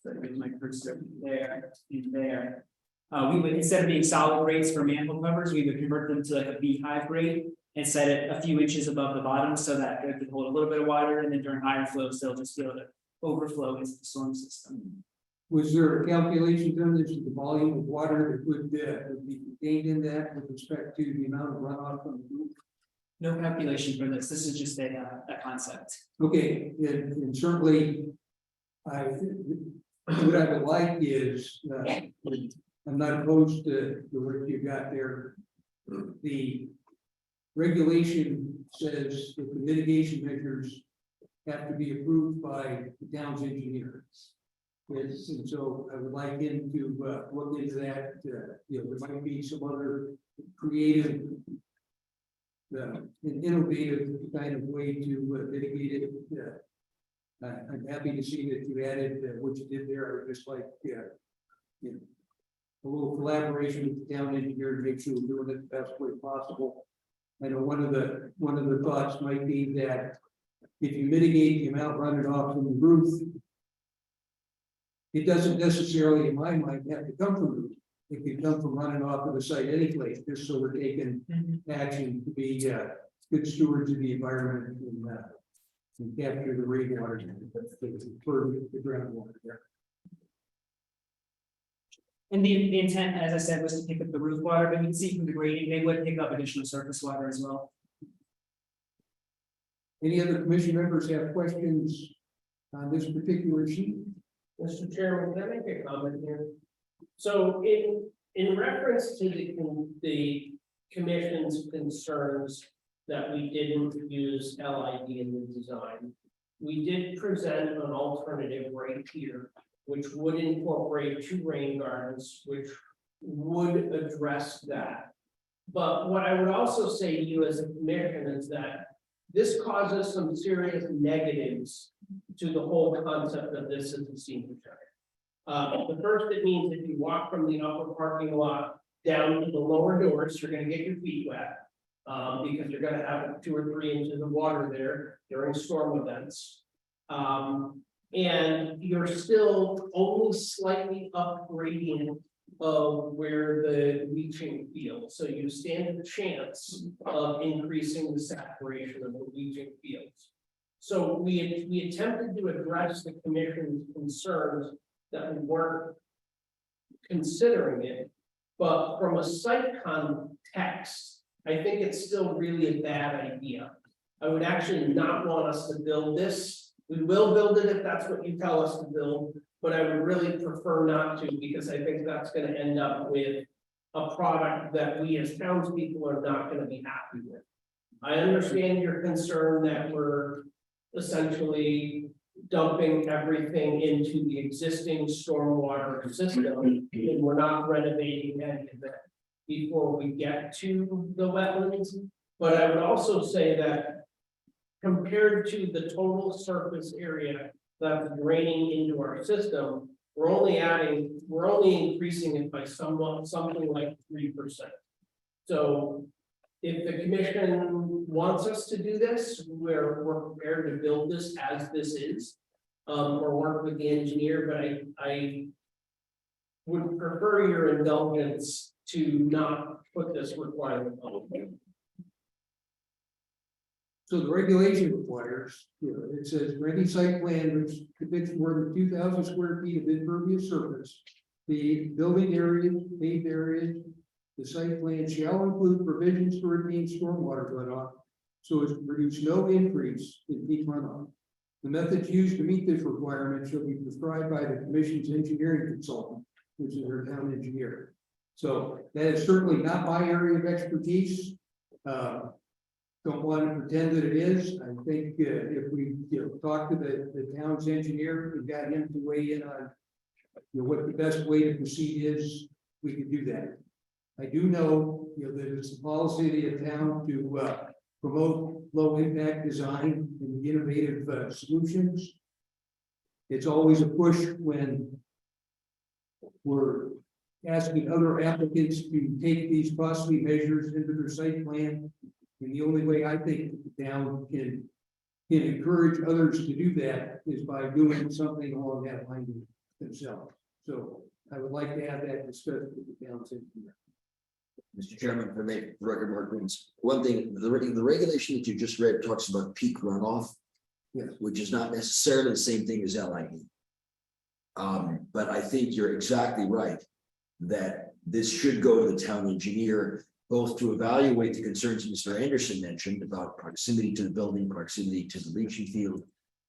So there's my cursor there and there. We would, instead of being solid grades for manhole covers, we would convert them to like a beehive grade and set it a few inches above the bottom so that it could hold a little bit of water, and then during higher flows, they'll just be able to overflow into the storm system. Was there a calculation done as to the volume of water that would be contained in that with respect to the amount of runoff from the roof? No calculation for this. This is just a concept. Okay, and certainly, what I would like is, I'm not opposed to what you got there. The regulation says that the mitigation measures have to be approved by the town's engineer. Yes, and so I would like him to look into that. There might be some other creative, and innovative kind of way to mitigate it. I'm happy to see that you added what you did there. I would just like, a little collaboration with the town engineer to make sure we're doing it the best way possible. I know one of the thoughts might be that if you mitigate the amount running off from the roof, it doesn't necessarily, in my mind, have to come from the roof. It can come from running off of the site anyplace, just so we're taking action to be good stewards of the environment and capture the rainwater for the groundwater there. And the intent, as I said, was to pick up the roof water, but you can see from the grading, they would pick up additional surface water as well. Any other commission members have questions on this particular sheet? Mr. Chairman, can I make a comment here? So in reference to the commission's concerns that we didn't use LID in the design, we did present an alternative right here, which would incorporate 2 rain gardens, which would address that. But what I would also say to you as a commission is that this causes some serious negatives to the whole concept of this as a senior center. The first, it means if you walk from the upper parking lot down to the lower doors, you're gonna get your feet wet. Because you're gonna have 2 or 3 inches of water there during storm events. And you're still only slightly upgrading of where the leaching field, so you stand a chance of increasing the saturation of the leaching fields. So we attempted to address the commission's concerns that we weren't considering it. But from a site context, I think it's still really a bad idea. I would actually not want us to build this. We will build it if that's what you tell us to build, but I would really prefer not to, because I think that's gonna end up with a product that we as townspeople are not gonna be happy with. I understand your concern that we're essentially dumping everything into the existing stormwater system, and we're not renovating any of it before we get to the wetlands. But I would also say that compared to the total surface area that's draining into our system, we're only increasing it by something like 3%. So if the commission wants us to do this, we're prepared to build this as this is. Or work with the engineer, but I would prefer your indulgence to not put this requirement on. So the regulation requires, it says for any site plan which depicts more than 2,000 square feet of impervious surface, the building areas, paved areas, the site plan shall include provisions to retain stormwater runoff so as to produce no increase in peak runoff. The methods used to meet this requirement shall be prescribed by the commission's engineering consultant, which is our town engineer. So that is certainly not my area of expertise. Don't want to pretend that it is. I think if we talk to the town's engineer, we got him to weigh in on what the best way to proceed is, we can do that. I do know, that it's the policy of the town to promote low impact design and innovative solutions. It's always a push when we're asking other applicants to take these costly measures into their site plan. And the only way I think the town can encourage others to do that is by doing something along that line themselves. So I would like to have that discussed with the town's engineer. Mr. Chairman, if I may, for the record, Mark Grins, one thing, the regulation that you just read talks about peak runoff. Yes. Which is not necessarily the same thing as LID. But I think you're exactly right, that this should go to the town engineer, both to evaluate the concerns Mr. Anderson mentioned about proximity to the building, proximity to the leaching field.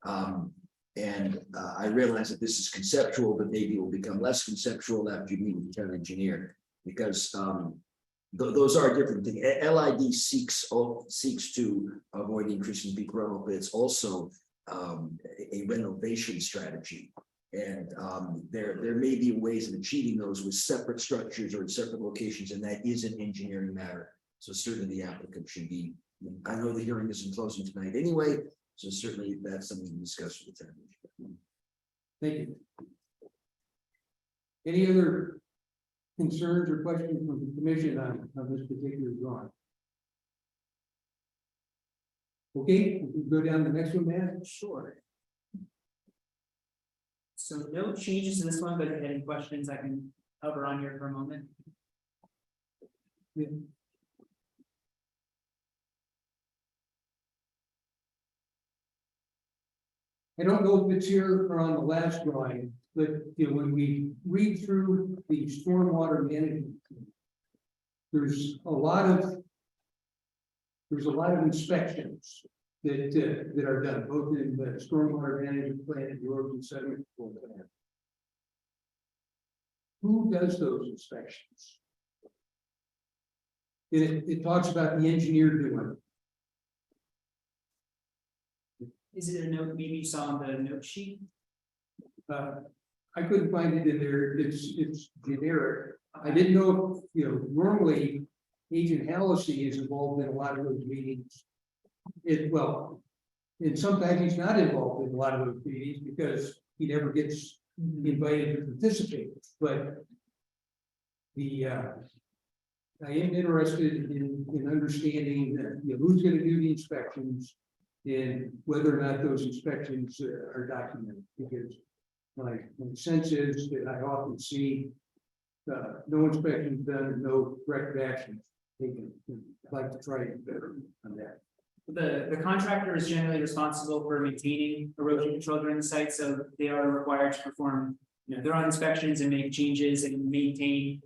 I realize that this is conceptual, but maybe it will become less conceptual after you meet with the town engineer, because those are different things. LID seeks to avoid increasing peak runoff, but it's also a renovation strategy. And there may be ways of achieving those with separate structures or in separate locations, and that is an engineering matter. So certainly the applicant should be, I know the hearing isn't closing tonight anyway, so certainly that's something to discuss with the town engineer. Thank you. Any other concerns or questions from the commission on this particular drawing? Okay, we can go down to the next one, Matt. Sure. So no changes to this one, but if you have any questions, I can hover on here for a moment. Yeah. I don't know if it's here or on the last drawing, but when we read through the stormwater management, there's a lot of inspections that are done, both in the stormwater management plan and the erosion sediment control plan. Who does those inspections? It talks about the engineer doing it. Is it a note maybe you saw on the note sheet? I couldn't find it in there. It's generic. I didn't know, normally Agent Hallisey is involved in a lot of those meetings. And sometimes he's not involved in a lot of those meetings because he never gets invited to participate. But I am interested in understanding that, who's going to do the inspections and whether or not those inspections are documented, because my sense is that I often see no inspections done, no corrective actions taken. I'd like to try it better on that. The contractor is generally responsible for maintaining erosion control during the site, so they are required to perform, their own inspections and make changes and maintain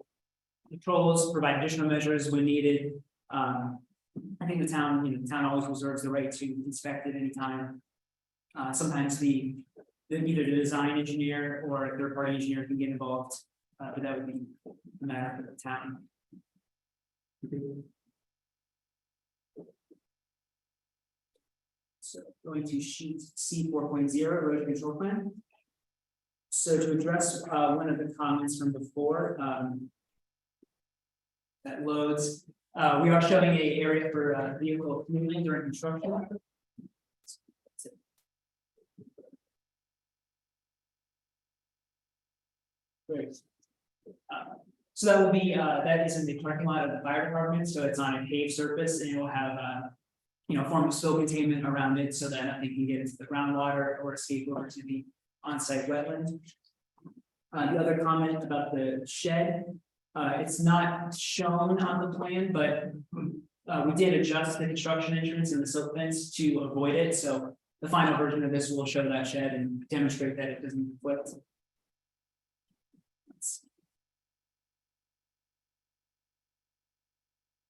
controls, provide additional measures when needed. I think the town always reserves the right to inspect at any time. Sometimes either the design engineer or a third-party engineer can get involved, but that would be a matter for the town. So going to sheet C 4.0 erosion control plan. So to address one of the comments from before, that loads, we are showing an area for vehicle fueling during construction. Great. So that will be, that is in the parking lot of the fire department, so it's on a paved surface and it will have, form of spill containment around it so that nothing can get into the groundwater or escape over to the on-site wetland. The other comment about the shed, it's not shown on the plan, but we did adjust the construction entrance and the silk fence to avoid it, so the final version of this will show that shed and demonstrate that it doesn't conflict.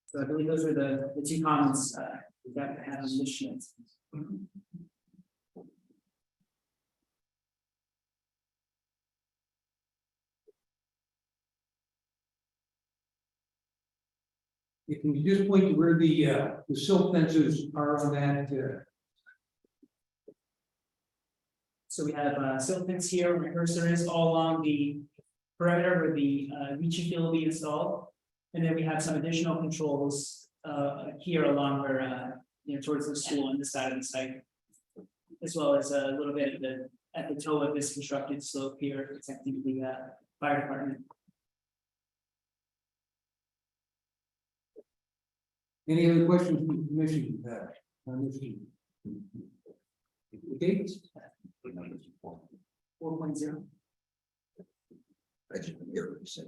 So I believe those are the two comments that I had on this sheet. Can you just point to where the silt fences are on that? So we have silt fence here, where my cursor is all along the perimeter where the leaching field will be installed. And then we have some additional controls here along where towards the school on this side of the site. As well as a little bit at the toe of this constructed slope here, protecting the fire department. Any other questions from the commission on this sheet? Okay, 4.0. I just hear what you said.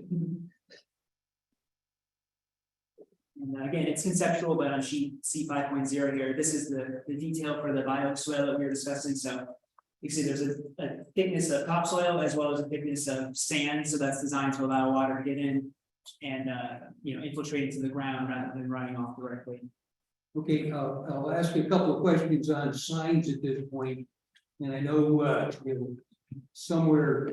And again, it's conceptual, but on sheet C 5.0 here, this is the detail for the bioswale that we were discussing. So you see there's a thickness of topsoil as well as a thickness of sand. So that's designed to allow water to get in and infiltrate into the ground rather than running off directly. okay, I'll ask you a couple of questions on signs at this point. And I know, somewhere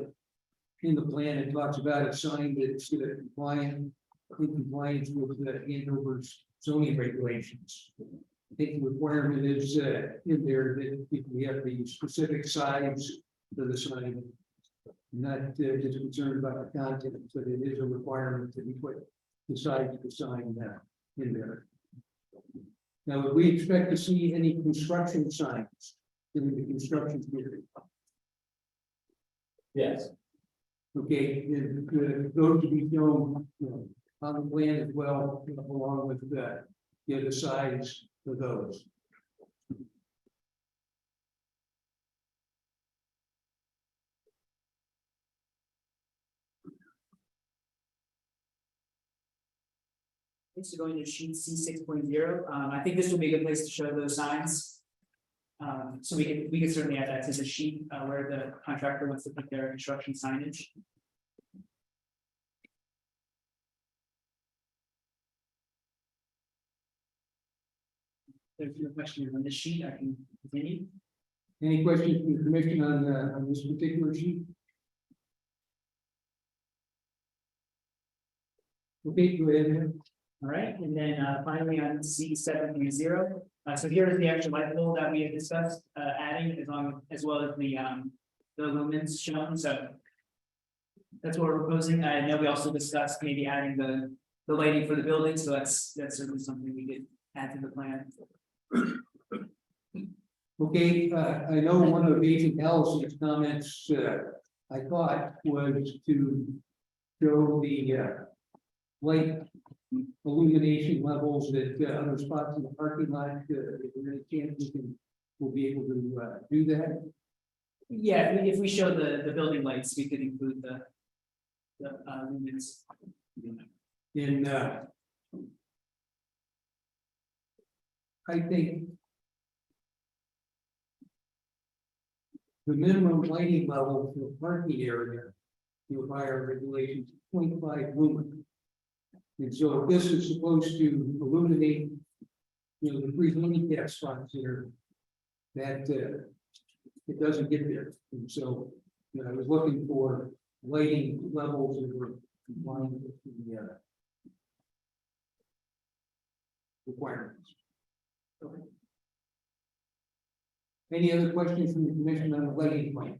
in the plan, it talks about a sign that's compliant, in compliance with the Andover's zoning regulations. I think the requirement is in there that if we have the specific size for the sign. Not just concerned about the content, but it is a requirement that we put the size of the sign in there. Now, would we expect to see any construction signs during the construction period? Yes. Okay, and those to be shown, on the plan as well, along with the other size for those. So going to sheet C 6.0, I think this will be a good place to show those signs. So we can certainly add that to the sheet where the contractor wants to put their construction signage. There's no question on this sheet, I can continue. Any questions from the commission on this particular sheet? Okay, go ahead. All right, and then finally on C 7.0. So here is the actual light pole that we had discussed adding as well as the lumens shown. So that's what we're proposing. I know we also discussed maybe adding the lighting for the building, so that's certainly something we could add to the plan. Okay, I know one of Agent Allison's comments, I thought, was to show the light illumination levels at other spots in the parking lot. If there's any chance we'll be able to do that. Yeah, if we show the building lights, we could include the lumens. in, I think the minimum lighting level for the parking area, by our regulations, 0.5 lumen. And so if this is supposed to illuminate, the three handicap spots here, that, it doesn't get there. And so, I was looking for lighting levels that were compliant with the, requirements. Okay. Any other questions from the commission on the lighting plan?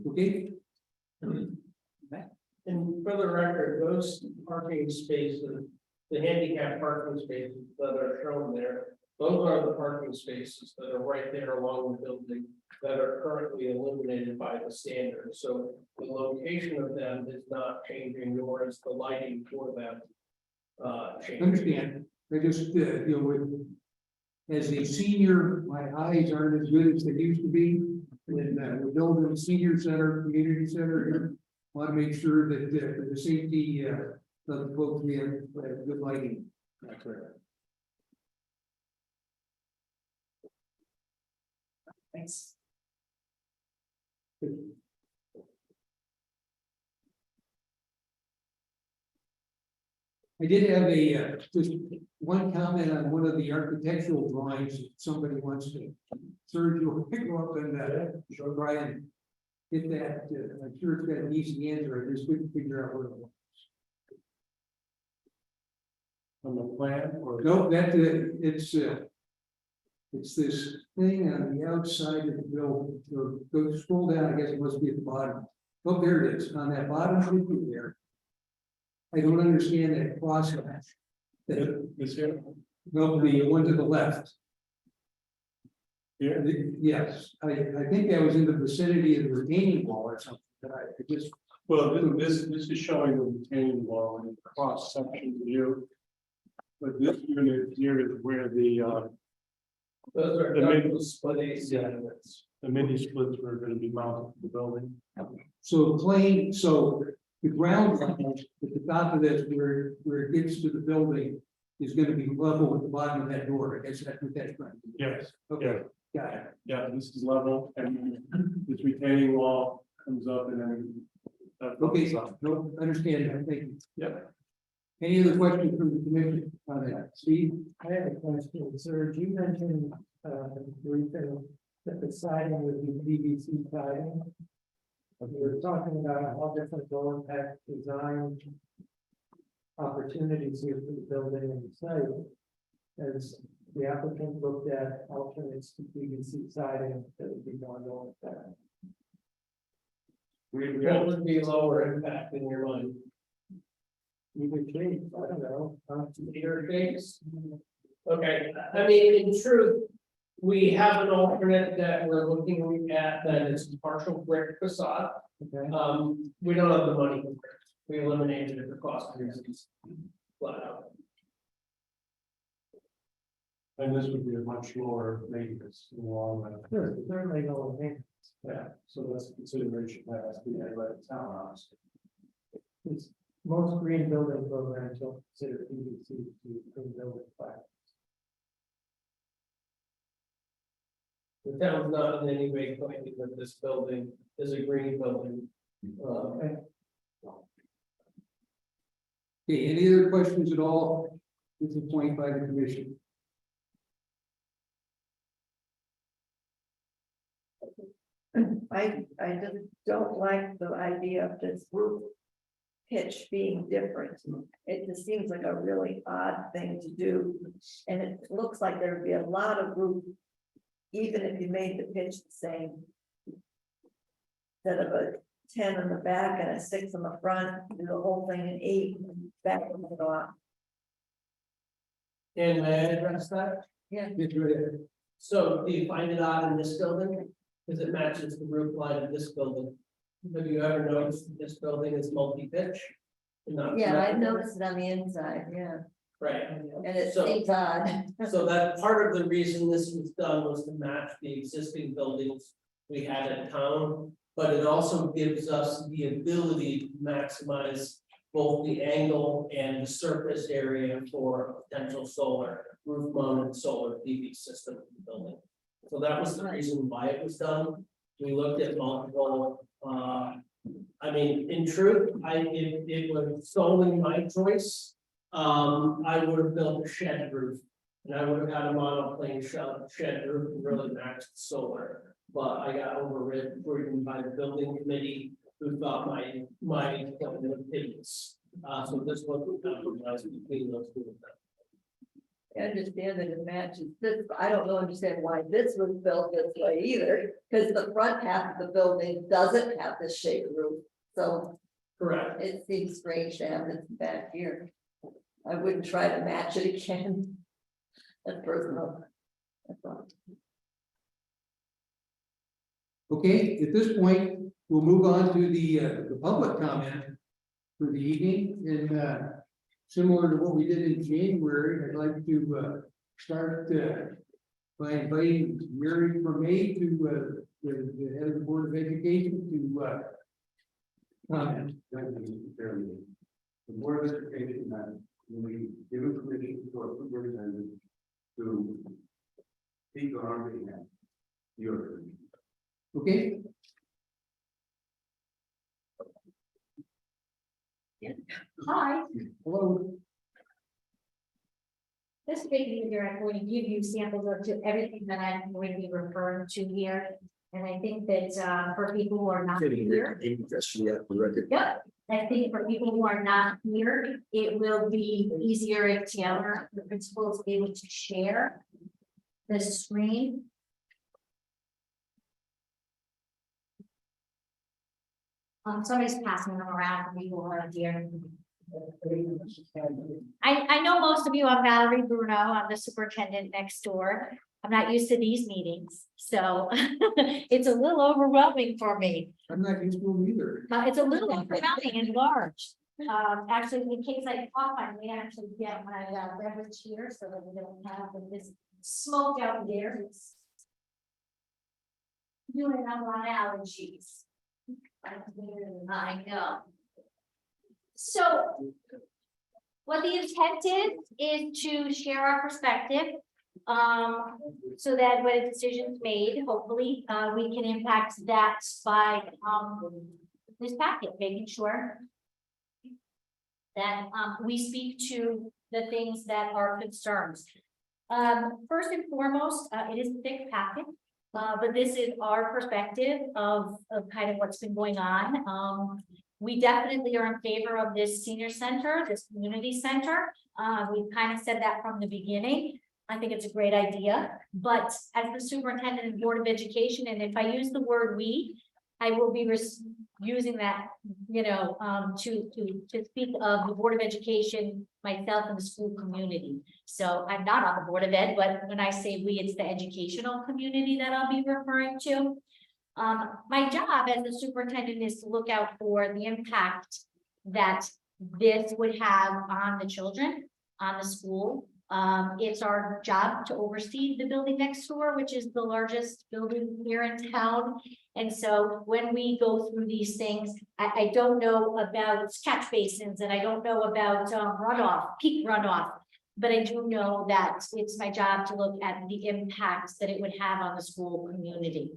Okay. And for the record, those parking spaces, the handicap parking spaces that are shown there, those are the parking spaces that are right there along the building that are currently illuminated by the standard. So the location of them is not changing, nor is the lighting for them changing. Understand, I just, with, as a senior, my eyes aren't as good as they used to be. When we're building a senior center, community center here, want to make sure that for the safety of the folks, we have good lighting. Correct. Thanks. I did have just one comment on one of the architectural drawings, if somebody wants to. Serge, you'll pick up and, try and get that, I'm sure it's got an easy answer, I just couldn't figure out what it was. On the plan or? No, that, it's this thing on the outside of the building, so go scroll down, I guess it must be at the bottom. Oh, there it is, on that bottom picture there. I don't understand that cross hatch. This here? No, the one to the left. Here? Yes, I think that was in the vicinity of the retaining wall or something, but I just, Well, this is showing the retaining wall and cross section view. But this unit here is where the Those are The mid- ductile split AC units. mini splits were gonna be mounted to the building. so plain, so the ground level at the top of this, where it gets to the building. Is gonna be level with the bottom of that door, I guess that's what that's going to be. Yes, Okay, got it. yeah, this is level and this retaining wall comes up and then. Okay, no, understand that, thank you. Yep. Any other questions from the commission on that? Steve? I have a question, sir. You mentioned, briefing that the siding would be PVC siding. We were talking about how different low impact design opportunities here for the building and the site. As the applicant looked at alternates to PVC siding that would be more low impact. What would be lower impact in your mind? Either case, I don't know. Either case? Okay, I mean, in truth, we have an alternate that we're looking at that is partial brick facade. Okay. We don't have the money for brick. We eliminated it for cost reasons. Flat out. And this would be a much lower maintenance in the long run. Sure, certainly no maintenance. Yeah, so that's a consideration that has to be made by the town, honestly. It's- Most green building programs don't consider PVC to green building plan. The town's not in any way claiming that this building is a green building. Okay, any other questions at all? This is a point by the commission. I just don't like the idea of this roof pitch being different. It just seems like a really odd thing to do. And it looks like there'd be a lot of roof, even if you made the pitch the same. Instead of a 10 on the back and a 6 on the front, do the whole thing in 8 back on the top. And may I address that? Yeah. So do you find it odd in this building? Because it matches the roof line of this building. Have you ever noticed that this building is multi-pitch? And not Yeah, I've symmetrical? noticed it on the inside, yeah. Right. And it So- seems odd. So that part of the reason this was done was to match the existing buildings we had in town. But it also gives us the ability to maximize both the angle and the surface area for potential solar, roof mounted solar PV system in the building. So that was the reason why it was done. We looked at multiple, I mean, in truth, if it was solely my choice. I would have built a shed roof. And I would have had a monoplane shed roof and really maxed solar. But I got overridden by the building committee who thought my opinions. So this was between those two of them. I understand that it matches this, but I don't understand why this was built this way either, because the front half of the building doesn't have this shaped roof. So Correct. it seems strange to have this back here. I wouldn't try to match it again. That's personal. That's all. Okay, at this point, we'll move on to the public comment for the evening, and similar to what we did in January, I'd like to start by inviting Mary Permay to the head of the Board of Education to comment. The Board of Education, we give permission to our superintendent to speak on our behalf. Your. Okay, Hi, hello. this video here, I'm going to give you samples of to everything that I'm going to be referring to here. And I think that for people who are not here, Just for the record. yep, I think for people who are not here, it will be easier if Taylor, the principal, is able to share the screen. Somebody's passing them around for people who are here. I know most of you, I'm Valerie Bruno, I'm the superintendent next door. I'm not used to these meetings, so it's a little overwhelming for me. I'm not used to them either. It's a little overwhelming and large. Actually, in case I cough, I may actually get my beverage here so that we don't have this smoke out there. It's doing a lot of allergies. I know. So what the intent is to share our perspective. So that when a decision's made, hopefully, we can impact that by, this packet, making sure that, we speak to the things that are concerns. First and foremost, it is a thick packet, but this is our perspective of kind of what's been going on. We definitely are in favor of this senior center, this community center. We've kind of said that from the beginning. I think it's a great idea, but as the superintendent and Board of Education, and if I use the word we, I will be using that, you know, to speak of the Board of Education, myself and the school community. So I'm not on the Board of Ed, but when I say we, it's the educational community that I'll be referring to. My job as the superintendent is to look out for the impact that this would have on the children, on the school. It's our job to oversee the building next door, which is the largest building here in town. And so when we go through these things, I don't know about catch basins and I don't know about runoff, peak runoff. But I do know that it's my job to look at the impacts that it would have on the school community.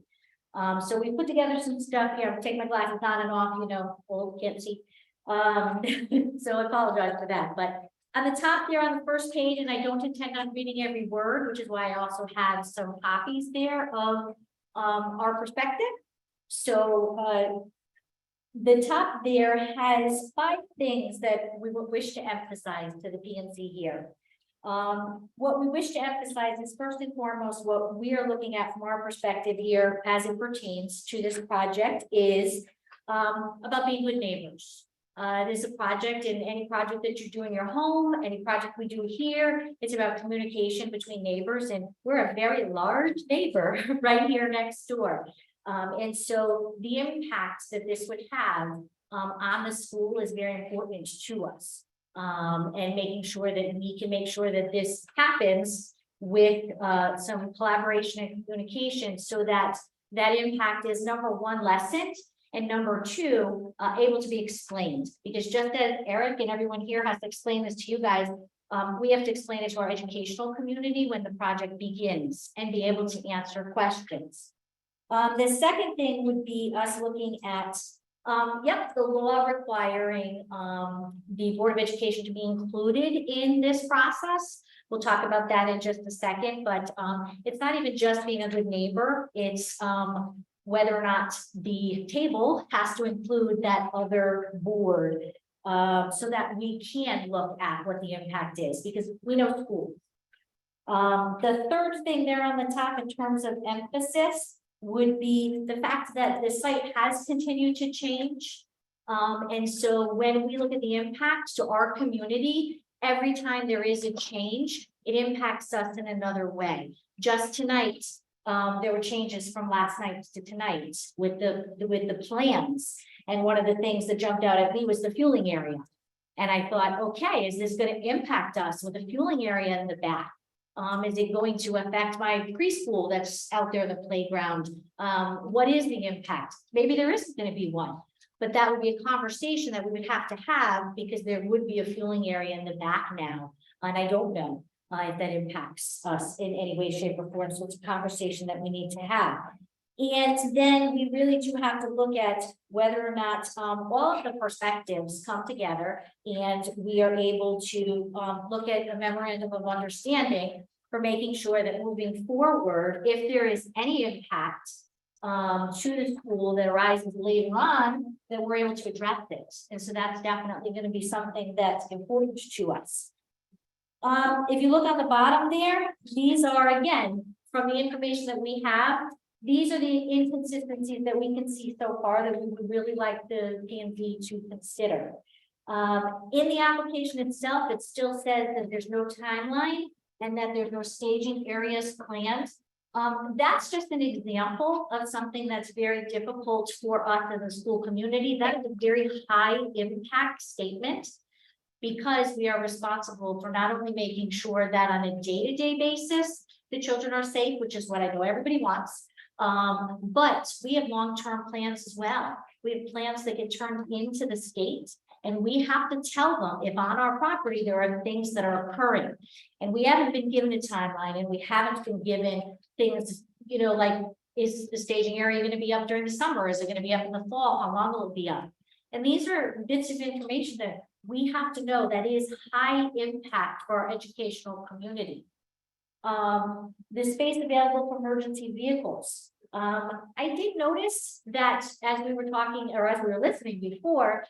So we put together some stuff here. I'll take my glasses on and off, you know, old, can't see. So I apologize for that, but on the top there on the first page, and I don't intend on reading every word, which is why I also have some copies there of our perspective. So the top there has 5 things that we would wish to emphasize to the PNC here. What we wish to emphasize is first and foremost, what we are looking at from our perspective here as it pertains to this project is about being good neighbors. There's a project, and any project that you do in your home, any project we do here, it's about communication between neighbors, and we're a very large neighbor right here next door. And so the impacts that this would have on the school is very important to us. And making sure that we can make sure that this happens with some collaboration and communication so that that impact is number one, lessened, and number two, able to be explained. Because just as Eric and everyone here has to explain this to you guys, we have to explain it to our educational community when the project begins and be able to answer questions. The second thing would be us looking at, the law requiring the Board of Education to be included in this process. We'll talk about that in just a second, but it's not even just being a good neighbor, it's whether or not the table has to include that other board so that we can look at what the impact is, because we know schools. The third thing there on the top in terms of emphasis would be the fact that the site has continued to change. And so when we look at the impacts to our community, every time there is a change, it impacts us in another way. Just tonight, there were changes from last night to tonight with the plans. And one of the things that jumped out at me was the fueling area. And I thought, okay, is this going to impact us with the fueling area in the back? Is it going to affect my preschool that's out there in the playground? What is the impact? Maybe there isn't going to be one, but that would be a conversation that we would have to have because there would be a fueling area in the back now. And I don't know if that impacts us in any way, shape, or form. So it's a conversation that we need to have. And then we really do have to look at whether or not all of the perspectives come together and we are able to look at a memorandum of understanding for making sure that moving forward, if there is any impact to the school that arises later on, that we're able to address this. And so that's definitely going to be something that's important to us. If you look on the bottom there, these are, again, from the information that we have, these are the inconsistencies that we can see so far that we would really like the PMD to consider. In the application itself, it still says that there's no timeline and that there's no staging areas planned. That's just an example of something that's very difficult for us as a school community. That is a very high impact statement because we are responsible for not only making sure that on a day-to-day basis, the children are safe, which is what I know everybody wants, but we have long-term plans as well. We have plans that get turned into the state, and we have to tell them if on our property there are things that are occurring. And we haven't been given a timeline, and we haven't been given things, like, is the staging area going to be up during the summer? Is it going to be up in the fall? How long will it be up? And these are bits of information that we have to know that is high impact for our educational community. The space available for emergency vehicles. I did notice that as we were talking or as we were listening before,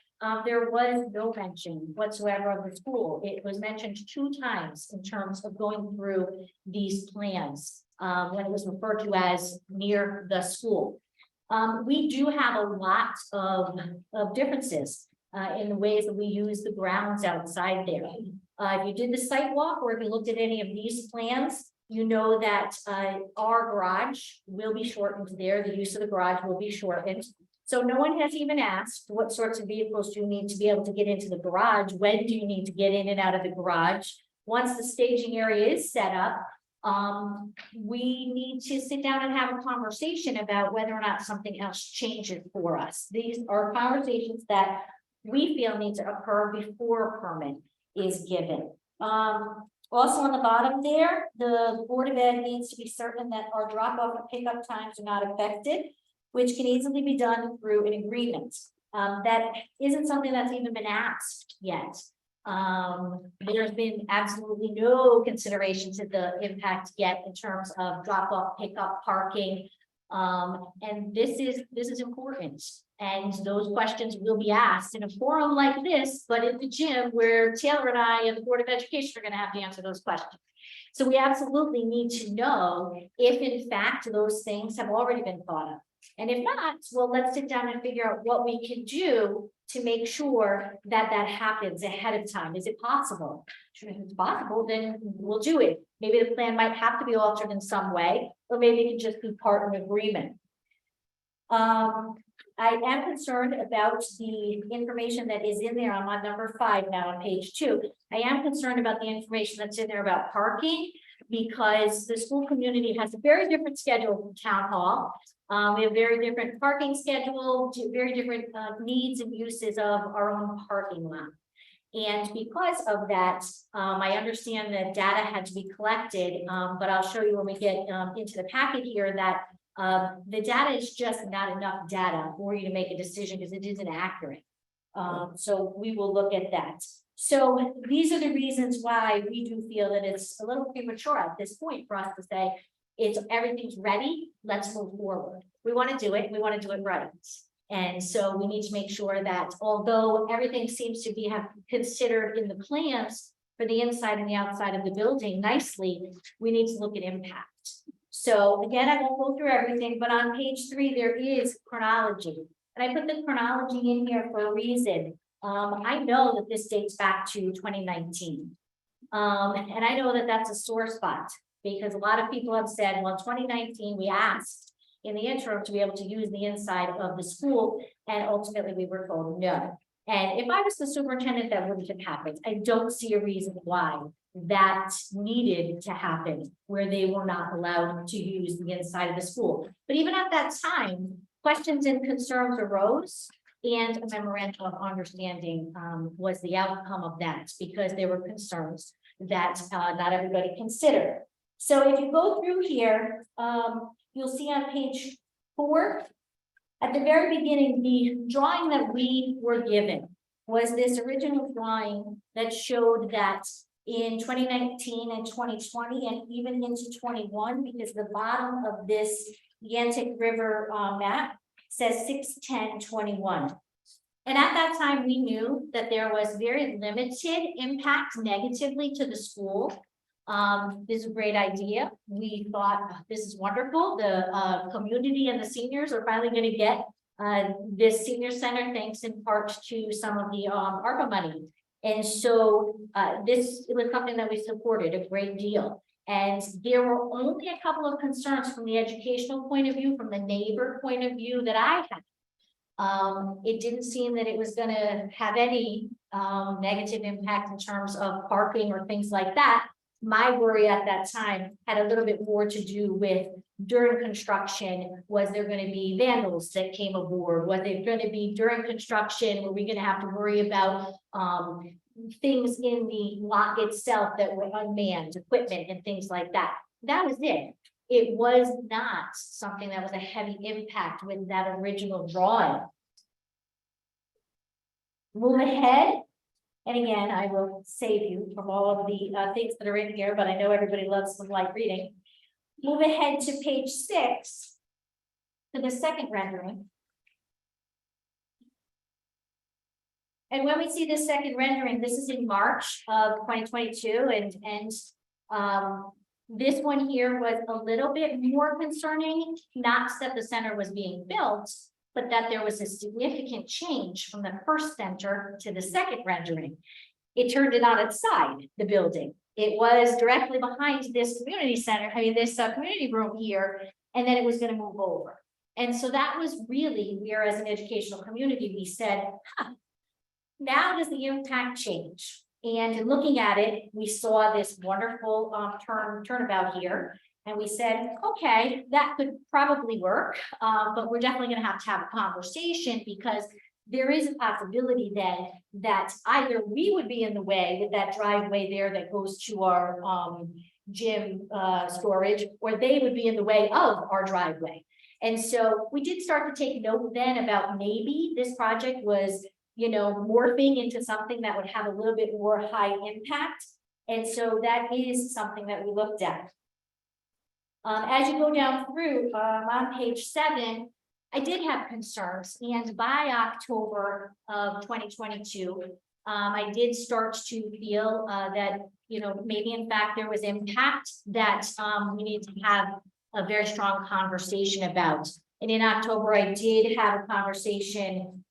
there was no mention whatsoever of the school. It was mentioned 2 times in terms of going through these plans when it was referred to as near the school. We do have a lot of differences in the ways that we use the grounds outside there. If you did the site walk or if you looked at any of these plans, you know that our garage will be shortened there. The use of the garage will be shortened. So no one has even asked what sorts of vehicles do you need to be able to get into the garage? When do you need to get in and out of the garage? Once the staging area is set up, we need to sit down and have a conversation about whether or not something else changes for us. These are conversations that we feel need to occur before a permit is given. Also on the bottom there, the Board of Ed needs to be certain that our drop-off and pickup times are not affected, which can easily be done through an agreement. That isn't something that's even been asked yet. There's been absolutely no consideration to the impact yet in terms of drop-off, pickup, parking. And this is important. And those questions will be asked in a forum like this, but in the gym where Taylor and I and the Board of Education are going to have to answer those questions. So we absolutely need to know if in fact those things have already been thought of. And if not, well, let's sit down and figure out what we can do to make sure that that happens ahead of time. Is it possible? If it's possible, then we'll do it. Maybe the plan might have to be altered in some way, or maybe it can just be part of an agreement. I am concerned about the information that is in there. I'm on number 5 now on page 2. I am concerned about the information that's in there about parking, because the school community has a very different schedule from town hall. We have very different parking schedule, very different needs and uses of our own parking lot. And because of that, I understand that data had to be collected, but I'll show you when we get into the packet here that the data is just not enough data for you to make a decision because it isn't accurate. So we will look at that. So these are the reasons why we do feel that it's a little premature at this point for us to say, everything's ready, let's move forward. We want to do it, we want to do it right. And so we need to make sure that although everything seems to be considered in the plans for the inside and the outside of the building nicely, we need to look at impact. So again, I won't go through everything, but on page 3, there is chronology. And I put the chronology in here for a reason. I know that this dates back to 2019. And I know that that's a sore spot because a lot of people have said, well, 2019, we asked in the interim to be able to use the inside of the school. And ultimately we were told no. And if I was the superintendent, that wouldn't have happened. I don't see a reason why that needed to happen where they were not allowed to use the inside of the school. But even at that time, questions and concerns arose and a memorandum of understanding was the outcome of that because there were concerns that not everybody considered. So if you go through here, you'll see on page 4, at the very beginning, the drawing that we were given was this original drawing that showed that in 2019 and 2020 and even into 21, because the bottom of this Yantic River map says 6/10/21. And at that time, we knew that there was very limited impact negatively to the school. This is a great idea. We thought this is wonderful. The community and the seniors are finally going to get this senior center thanks in part to some of the ARPA money. And so this was something that we supported a great deal. And there were only a couple of concerns from the educational point of view, from the neighbor point of view that I had. It didn't seem that it was going to have any negative impact in terms of parking or things like that. My worry at that time had a little bit more to do with during construction, was there going to be vandals that came aboard? Was there going to be during construction? Were we going to have to worry about things in the lot itself that were unmanned, equipment and things like that? That was it. It was not something that was a heavy impact with that original drawing. Move ahead. And again, I will save you from all of the things that are in here, but I know everybody loves some light reading. Move ahead to page 6 to the second rendering. And when we see this second rendering, this is in March of 2022, and this one here was a little bit more concerning, not that the center was being built, but that there was a significant change from the first center to the second rendering. It turned it on its side, the building. It was directly behind this community center, this community room here, and then it was going to move over. And so that was really where, as an educational community, we said, now does the impact change? And in looking at it, we saw this wonderful turnabout here. And we said, okay, that could probably work, but we're definitely going to have a conversation because there is a possibility then that either we would be in the way with that driveway there that goes to our gym storage, or they would be in the way of our driveway. And so we did start to take note then about maybe this project was, morphing into something that would have a little bit more high impact. And so that is something that we looked at. As you go down through on page 7, I did have concerns, and by October of 2022, I did start to feel that, maybe in fact there was impact that we need to have a very strong conversation about. And in October, I did have a conversation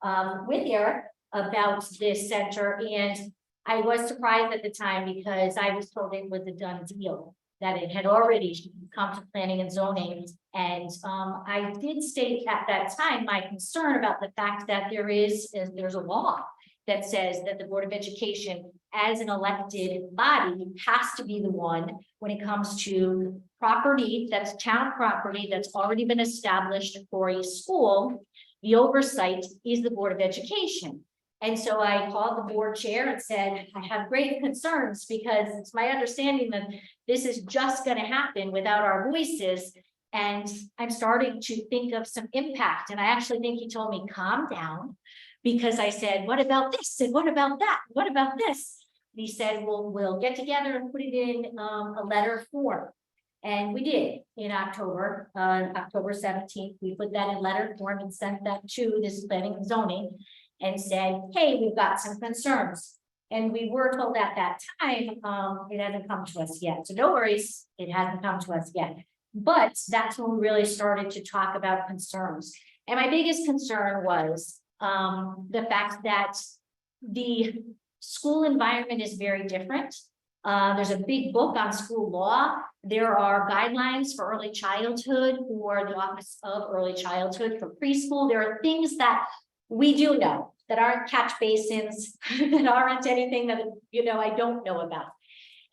with Eric about this center, and I was surprised at the time because I was told it was a done deal, that it had already come to planning and zoning. And I did state at that time my concern about the fact that there's a law that says that the Board of Education, as an elected body, has to be the one when it comes to property that's town property that's already been established for a school. The oversight is the Board of Education. And so I called the board chair and said, I have great concerns because it's my understanding that this is just going to happen without our voices. And I'm starting to think of some impact. And I actually think he told me, calm down, because I said, what about this? And what about that? What about this? And he said, well, we'll get together and put it in a letter form. And we did in October 17th. We put that in letter form and sent that to this planning and zoning and said, hey, we've got some concerns. And we were told at that time, it hasn't come to us yet. So no worries, it hasn't come to us yet. But that's when we really started to talk about concerns. And my biggest concern was the fact that the school environment is very different. There's a big book on school law. There are guidelines for early childhood for the Office of Early Childhood for preschool. There are things that we do know that aren't catch basins, that aren't anything that, I don't know about.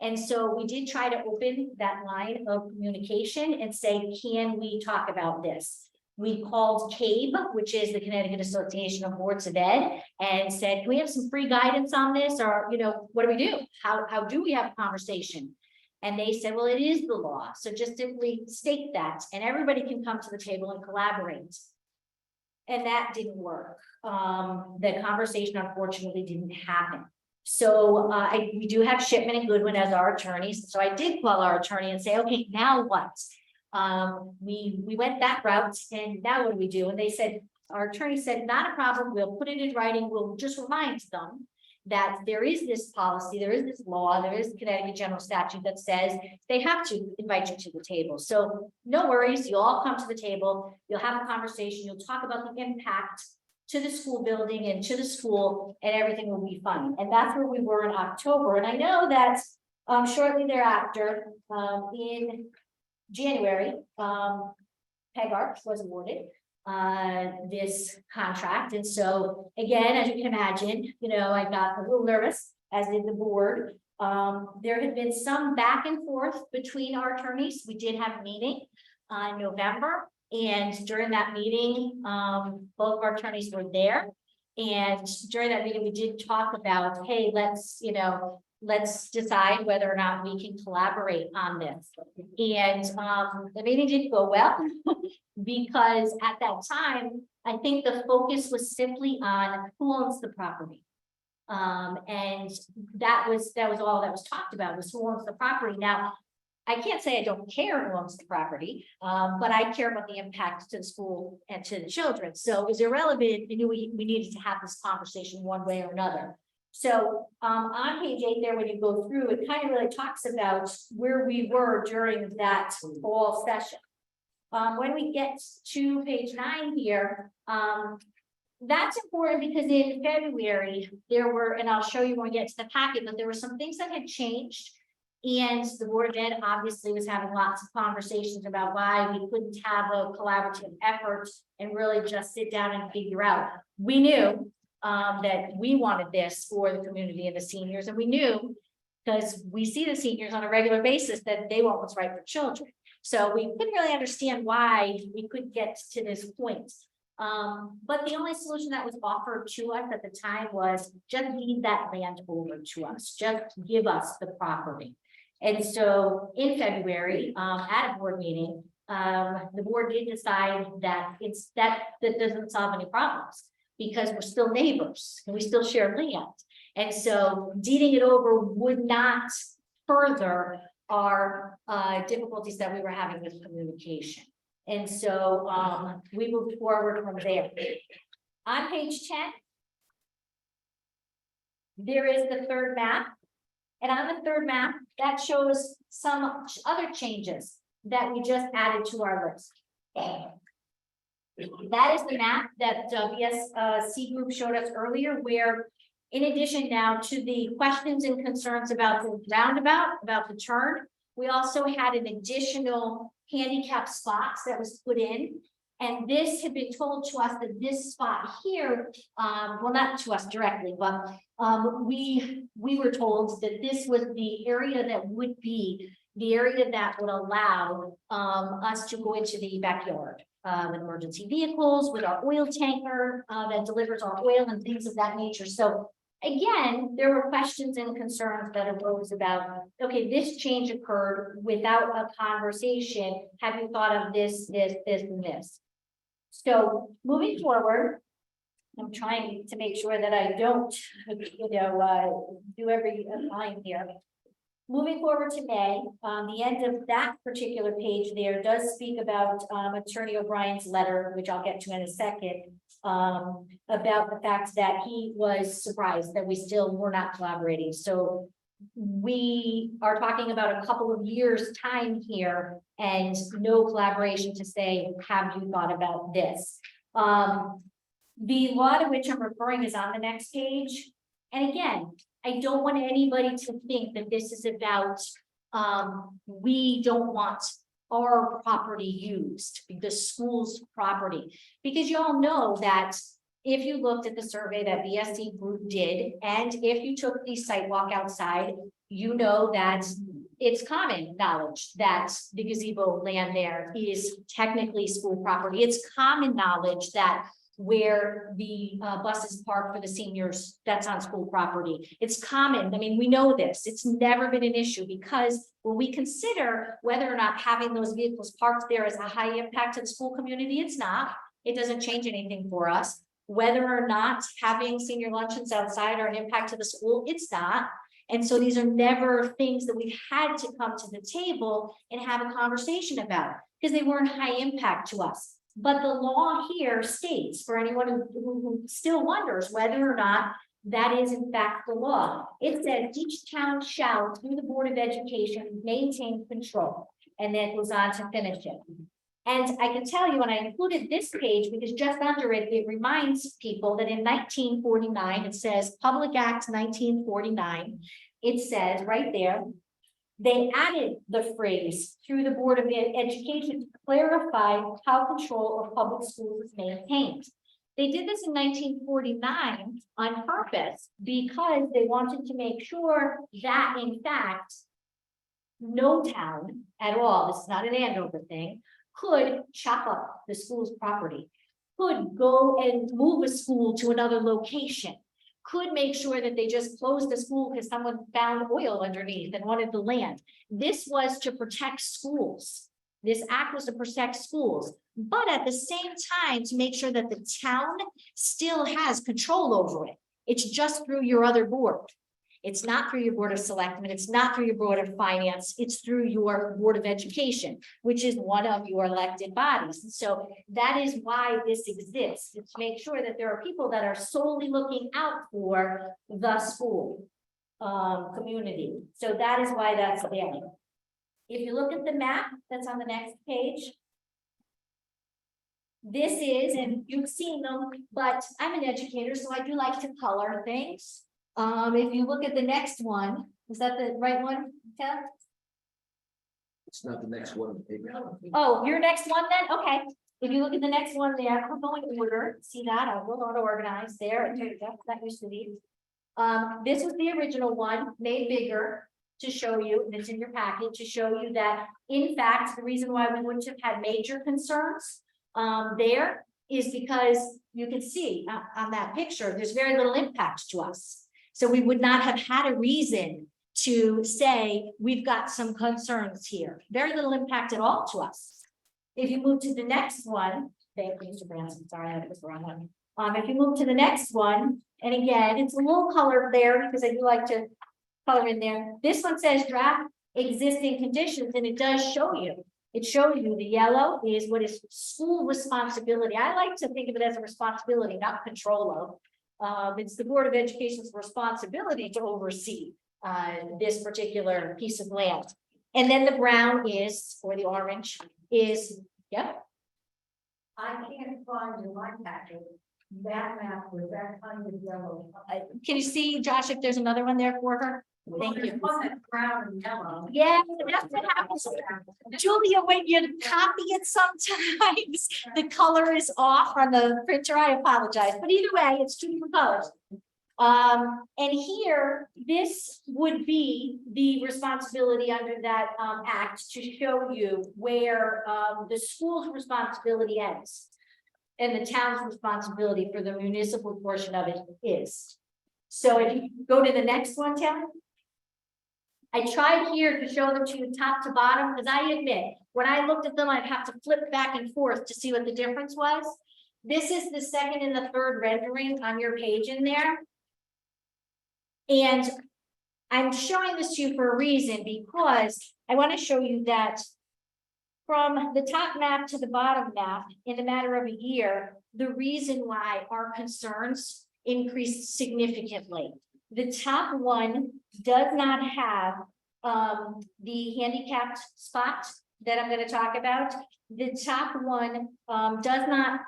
And so we did try to open that line of communication and say, can we talk about this? We called CABE, which is the Connecticut Association of Boards of Ed, and said, can we have some free guidance on this? Or, what do we do? How do we have a conversation? And they said, well, it is the law. So just simply state that, and everybody can come to the table and collaborate. And that didn't work. The conversation, unfortunately, didn't happen. So we do have Shipman and Goodwin as our attorneys. So I did call our attorney and say, okay, now what? We went that route, and now what do we do? And they said, our attorney said, not a problem. We'll put it in writing. We'll just remind them that there is this policy, there is this law, there is Connecticut general statute that says they have to invite you to the table. So no worries, you'll all come to the table, you'll have a conversation, you'll talk about the impact to the school building and to the school, and everything will be fine. And that's where we were in October. And I know that shortly thereafter, in January, PEGARC was awarded this contract. And so again, as you can imagine, I got a little nervous, as did the board. There had been some back and forth between our attorneys. We did have a meeting in November, and during that meeting, both of our attorneys were there. And during that meeting, we did talk about, hey, let's decide whether or not we can collaborate on this. And the meeting didn't go well because at that time, I think the focus was simply on who owns the property. And that was all that was talked about, was who owns the property. Now, I can't say I don't care who owns the property, but I care about the impact to the school and to the children. So it was irrelevant. We knew we needed to have this conversation one way or another. So on page 8 there, when you go through, it kind of really talks about where we were during that fall session. When we get to page 9 here, that's important because in February, there were, and I'll show you when we get to the packet, but there were some things that had changed. And the Board of Ed obviously was having lots of conversations about why we couldn't have a collaborative effort and really just sit down and figure out. We knew that we wanted this for the community and the seniors, and we knew, because we see the seniors on a regular basis, that they want what's right for children. So we couldn't really understand why we couldn't get to this point. But the only solution that was offered to us at the time was just leave that land over to us, just give us the property. And so in February, at a board meeting, the board did decide that that doesn't solve any problems, because we're still neighbors and we still share land. And so deeding it over would not further our difficulties that we were having with communication. And so we moved forward from there. On page 10, there is the third map. And on the third map, that shows some other changes that we just added to our list. That is the map that VSC Group showed us earlier, where in addition now to the questions and concerns about the roundabout, about the turn, We also had an additional handicap spots that was put in. And this had been told to us that this spot here, well, not to us directly, but we were told that this was the area that would be the area that would allow us to go into the backyard with emergency vehicles, with our oil tanker that delivers our oil and things of that nature. So again, there were questions and concerns that arose about, okay, this change occurred without a conversation. Have you thought of this, and this? So moving forward, I'm trying to make sure that I don't, do every line here. Moving forward to May, the end of that particular page there does speak about Attorney O'Brien's letter, which I'll get to in a second, about the fact that he was surprised that we still were not collaborating. So we are talking about a couple of years' time here and no collaboration to say, have you thought about this? The law to which I'm referring is on the next page. And again, I don't want anybody to think that this is about, we don't want our property used, the school's property. Because you all know that if you looked at the survey that BSC Group did, and if you took the sidewalk outside, you know that it's common knowledge that the gazebo land there is technically school property. It's common knowledge that where the buses park for the seniors, that's on school property. It's common. I mean, we know this. It's never been an issue because when we consider whether or not having those vehicles parked there is a high impact to the school community, it's not. It doesn't change anything for us. Whether or not having senior luncheons outside are an impact to the school, it's not. And so these are never things that we've had to come to the table and have a conversation about because they weren't high impact to us. But the law here states, for anyone who still wonders whether or not that is in fact the law, it says each town shall, through the Board of Education, maintain control. And then it goes on to finish it. And I can tell you, and I included this page because just under it, it reminds people that in 1949, it says Public Act 1949, it says right there, they added the phrase through the Board of Education to clarify how control of public schools is maintained. They did this in 1949 on purpose because they wanted to make sure that in fact, no town at all, this is not an Andover thing, could chop up the school's property, could go and move a school to another location, could make sure that they just closed the school because someone found oil underneath and wanted the land. This was to protect schools. This act was to protect schools, but at the same time to make sure that the town still has control over it. It's just through your other board. It's not through your Board of Selectmen. It's not through your Board of Finance. It's through your Board of Education, which is one of your elected bodies. And so that is why this exists. It's to make sure that there are people that are solely looking out for the school community. So that is why that's there. If you look at the map that's on the next page, this is, and you've seen them, but I'm an educator, so I do like to color things. If you look at the next one, is that the right one, Ted? It's not the next one. Oh, your next one then? Okay. If you look at the next one there, we're going in order. See that? I will auto organize there. That used to be. This was the original one, made bigger to show you, and it's in your packet to show you that, in fact, the reason why we wouldn't have had major concerns there is because you can see on that picture, there's very little impact to us. So we would not have had a reason to say, we've got some concerns here. Very little impact at all to us. If you move to the next one, thank you, Mr. Branson, sorry, that was the wrong one. If you move to the next one, and again, it's a little colored there because I do like to color in there. This one says draft existing conditions, and it does show you. It shows you the yellow is what is school responsibility. I like to think of it as a responsibility, not control of. It's the Board of Education's responsibility to oversee this particular piece of land. And then the brown is, or the orange is, yep. I can't find in my packet that map with that kind of yellow. Can you see, Josh, if there's another one there for her? Thank you. Brown and yellow. Yeah, that's what happens. Julia, when you copy it sometimes, the color is off on the printer. I apologize, but either way, it's two different colors. And here, this would be the responsibility under that act to show you where the school's responsibility ends. And the town's responsibility for the municipal portion of it is. So if you go to the next one, Tim. I tried here to show them to you top to bottom, because I admit, when I looked at them, I'd have to flip back and forth to see what the difference was. This is the second and the third rendering on your page in there. And I'm showing this to you for a reason, because I want to show you that from the top map to the bottom map, in a matter of a year, the reason why our concerns increased significantly. The top one does not have the handicapped spot that I'm going to talk about. The top one does not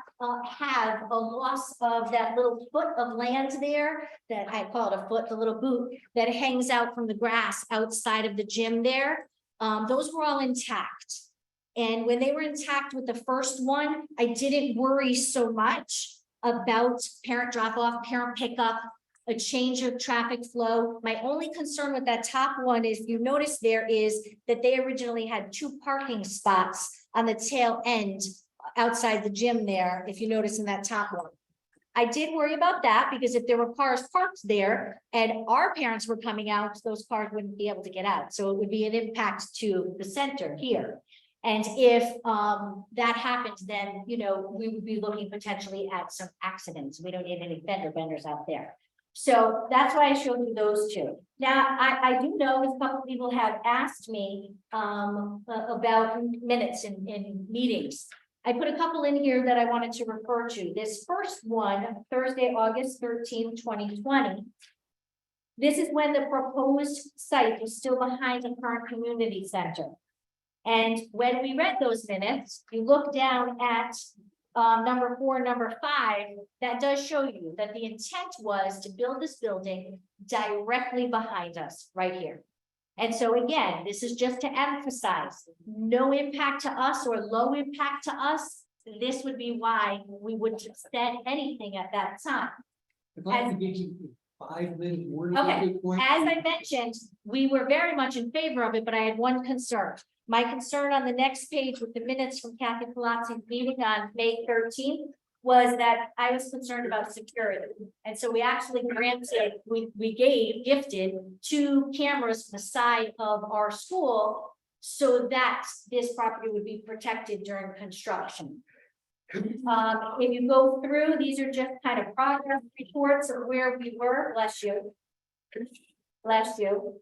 have a loss of that little foot of land there, that I call it a foot, the little boot that hangs out from the grass outside of the gym there. Those were all intact. And when they were intact with the first one, I didn't worry so much about parent drop off, parent pickup, a change of traffic flow. My only concern with that top one is, you notice there is that they originally had 2 parking spots on the tail end outside the gym there, if you notice in that top one. I did worry about that, because if there were cars parked there and our parents were coming out, those cars wouldn't be able to get out. So it would be an impact to the center here. And if that happens, then, you know, we would be looking potentially at some accidents. We don't need any fender benders out there. So that's why I showed you those two. Now, I do know a couple of people have asked me about minutes in meetings. I put a couple in here that I wanted to refer to. This first one, Thursday, August 13, 2020. This is when the proposed site was still behind the current community center. And when we read those minutes, you look down at number 4, number 5, that does show you that the intent was to build this building directly behind us right here. And so again, this is just to emphasize no impact to us or low impact to us. This would be why we wouldn't have said anything at that time. If I could give you 5 minutes warning Okay, at this point. as I mentioned, we were very much in favor of it, but I had one concern. My concern on the next page with the minutes from Kathy Palazzi's meeting on May 13th was that I was concerned about security. And so we actually granted, we gifted 2 cameras from the side of our school so that this property would be protected during construction. If you go through, these are just kind of progress reports of where we were. Bless you. Bless you.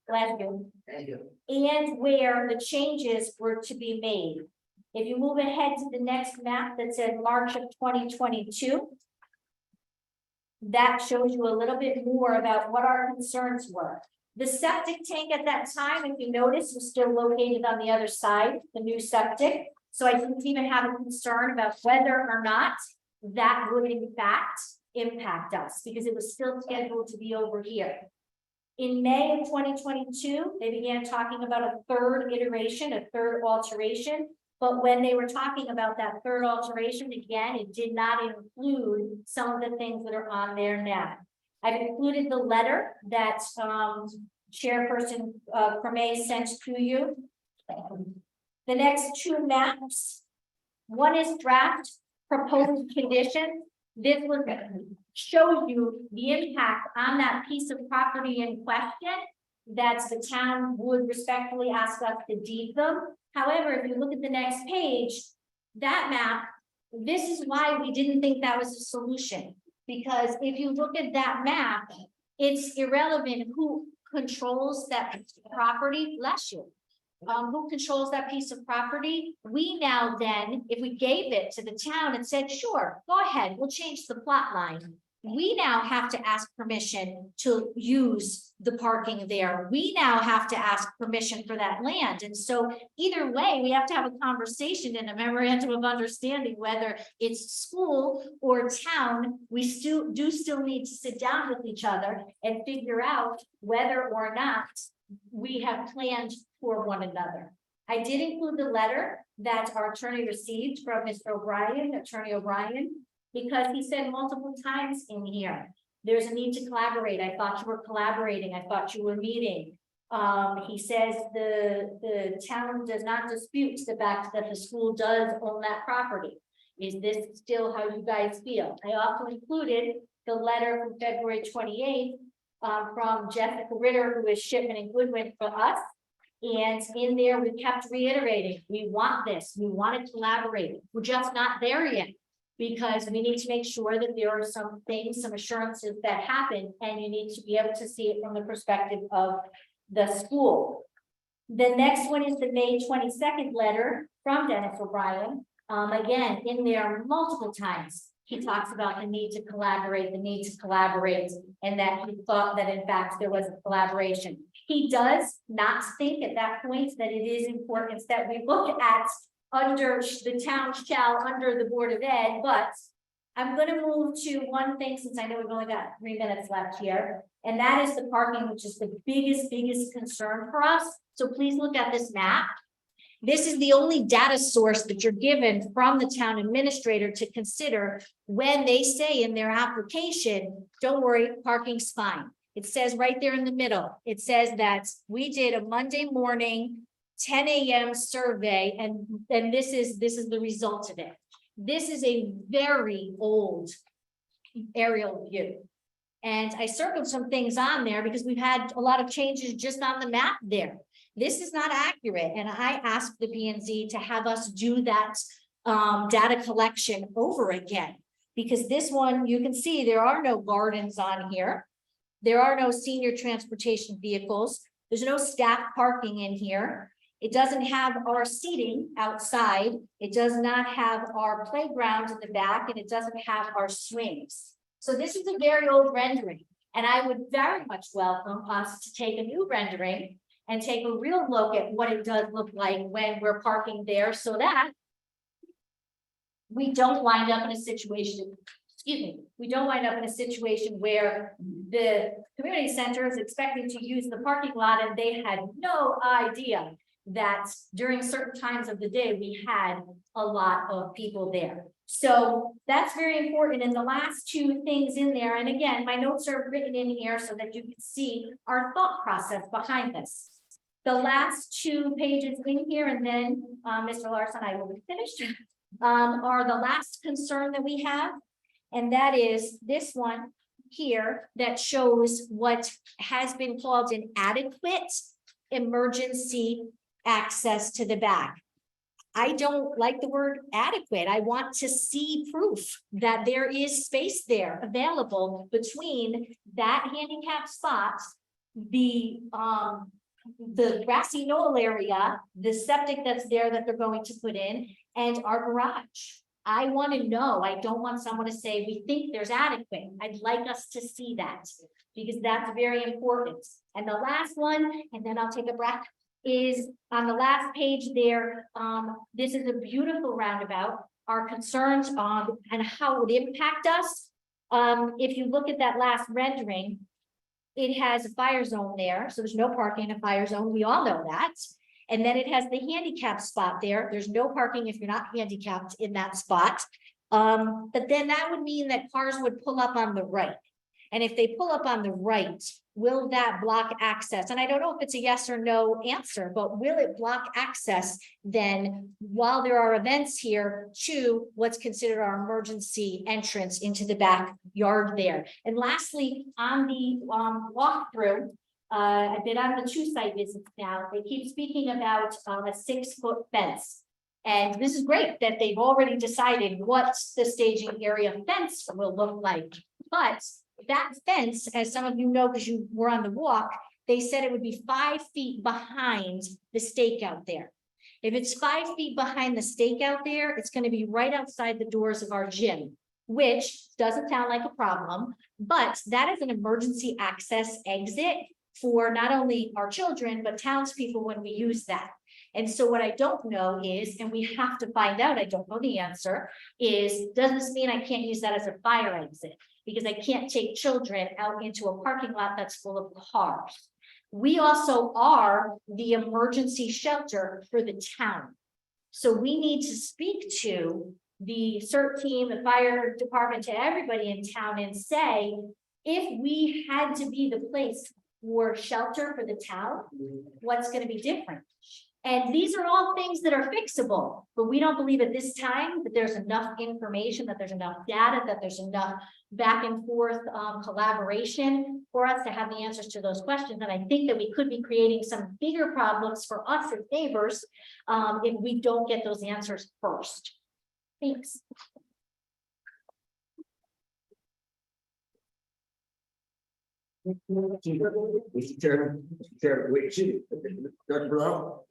Bless you. Thank you. And where the changes were to be made. If you move ahead to the next map that said March of 2022, that shows you a little bit more about what our concerns were. The septic tank at that time, if you notice, was still located on the other side, the new septic. So I didn't even have a concern about whether or not that would in fact impact us, because it was still scheduled to be over here. In May of 2022, they began talking about a third iteration, a third alteration. But when they were talking about that third alteration, again, it did not include some of the things that are on there now. I've included the letter that Chairperson Creme sent to you. The next 2 maps, one is draft proposed condition. This will show you the impact on that piece of property in question that the town would respectfully ask us to deed them. However, if you look at the next page, that map, this is why we didn't think that was a solution. Because if you look at that map, it's irrelevant who controls that property, bless you. Who controls that piece of property? We now then, if we gave it to the town and said, sure, go ahead, we'll change the plot line. we now have to ask permission to use the parking there. We now have to ask permission for that land. And so either way, we have to have a conversation and a memorandum of understanding, whether it's school or town, we still need to sit down with each other and figure out whether or not we have planned for one another. I did include the letter that our attorney received from Mr. O'Brien, Attorney O'Brien, because he said multiple times in here, there's a need to collaborate. I thought you were collaborating. I thought you were meeting. He says the town does not dispute the fact that the school does own that property. Is this still how you guys feel? I also included the letter from February 28th from Jessica Ritter, who is Shipman and Goodwin for us. And in there, we kept reiterating, we want this, we want to collaborate. We're just not there yet, because we need to make sure that there are some things, some assurances that happen, and you need to be able to see it from the perspective of the school. The next one is the May 22nd letter from Dennis O'Brien. Again, in there multiple times, he talks about the need to collaborate, and that he thought that in fact there was a collaboration. He does not think at that point that it is important that we look at under the town shall under the Board of Ed, but I'm going to move to one thing since I know we've only got 3 minutes left here, and that is the parking, which is the biggest concern for us. So please look at this map. This is the only data source that you're given from the town administrator to consider when they say in their application, don't worry, parking's fine. It says right there in the middle, it says that we did a Monday morning 10 a.m. survey, and this is the result of it. This is a very old aerial view. And I circled some things on there because we've had a lot of changes just on the map there. This is not accurate. And I asked the P&Z to have us do that data collection over again, because this one, you can see there are no gardens on here. There are no senior transportation vehicles. There's no staff parking in here. It doesn't have our seating outside. It does not have our playground in the back, and it doesn't have our swings. So this is a very old rendering, and I would very much welcome us to take a new rendering and take a real look at what it does look like when we're parking there, so that we don't wind up in a situation, we don't wind up in a situation where the community center is expecting to use the parking lot and they had no idea that during certain times of the day, we had a lot of people there. So that's very important. And the last two things in there, and again, my notes are written in here so that you can see our thought process behind this. The last 2 pages in here, and then Mr. Larson, I will be finished, are the last concern that we have. And that is this one here that shows what has been called an adequate emergency access to the back. I don't like the word adequate. I want to see proof that there is space there available between that handicap spot, the grassy knoll area, the septic that's there that they're going to put in, and our garage. I want to know. I don't want someone to say, we think there's adequate. I'd like us to see that, because that's very important. And the last one, and then I'll take a breath, is on the last page there. This is a beautiful roundabout. Our concerns on and how it would impact us. If you look at that last rendering, it has a fire zone there, so there's no parking in a fire zone. We all know that. And then it has the handicap spot there. There's no parking if you're not handicapped in that spot. But then that would mean that cars would pull up on the right. And if they pull up on the right, will that block access? And I don't know if it's a yes or no answer, but will it block access then while there are events here to what's considered our emergency entrance into the backyard there? And lastly, on the walkthrough, I've been on the 2 site visits now. They keep speaking about a 6-foot fence. And this is great that they've already decided what the staging area fence will look like. But that fence, as some of you know, because you were on the walk, they said it would be 5 feet behind the stakeout there. If it's 5 feet behind the stakeout there, it's going to be right outside the doors of our gym, which doesn't sound like a problem, but that is an emergency access exit for not only our children, but townspeople when we use that. And so what I don't know is, and we have to find out, I don't know the answer, is, does this mean I can't use that as a fire exit? Because I can't take children out into a parking lot that's full of cars. We also are the emergency shelter for the town. So we need to speak to the CERT team, the fire department, to everybody in town and say, if we had to be the place for shelter for the town, what's going to be different? And these are all things that are fixable, but we don't believe at this time that there's enough information, that there's enough data, that there's enough back and forth collaboration for us to have the answers to those questions. And I think that we could be creating some bigger problems for us as neighbors if we don't get those answers first. Thanks. Mr. Chairman, wait, Dr. Bernal,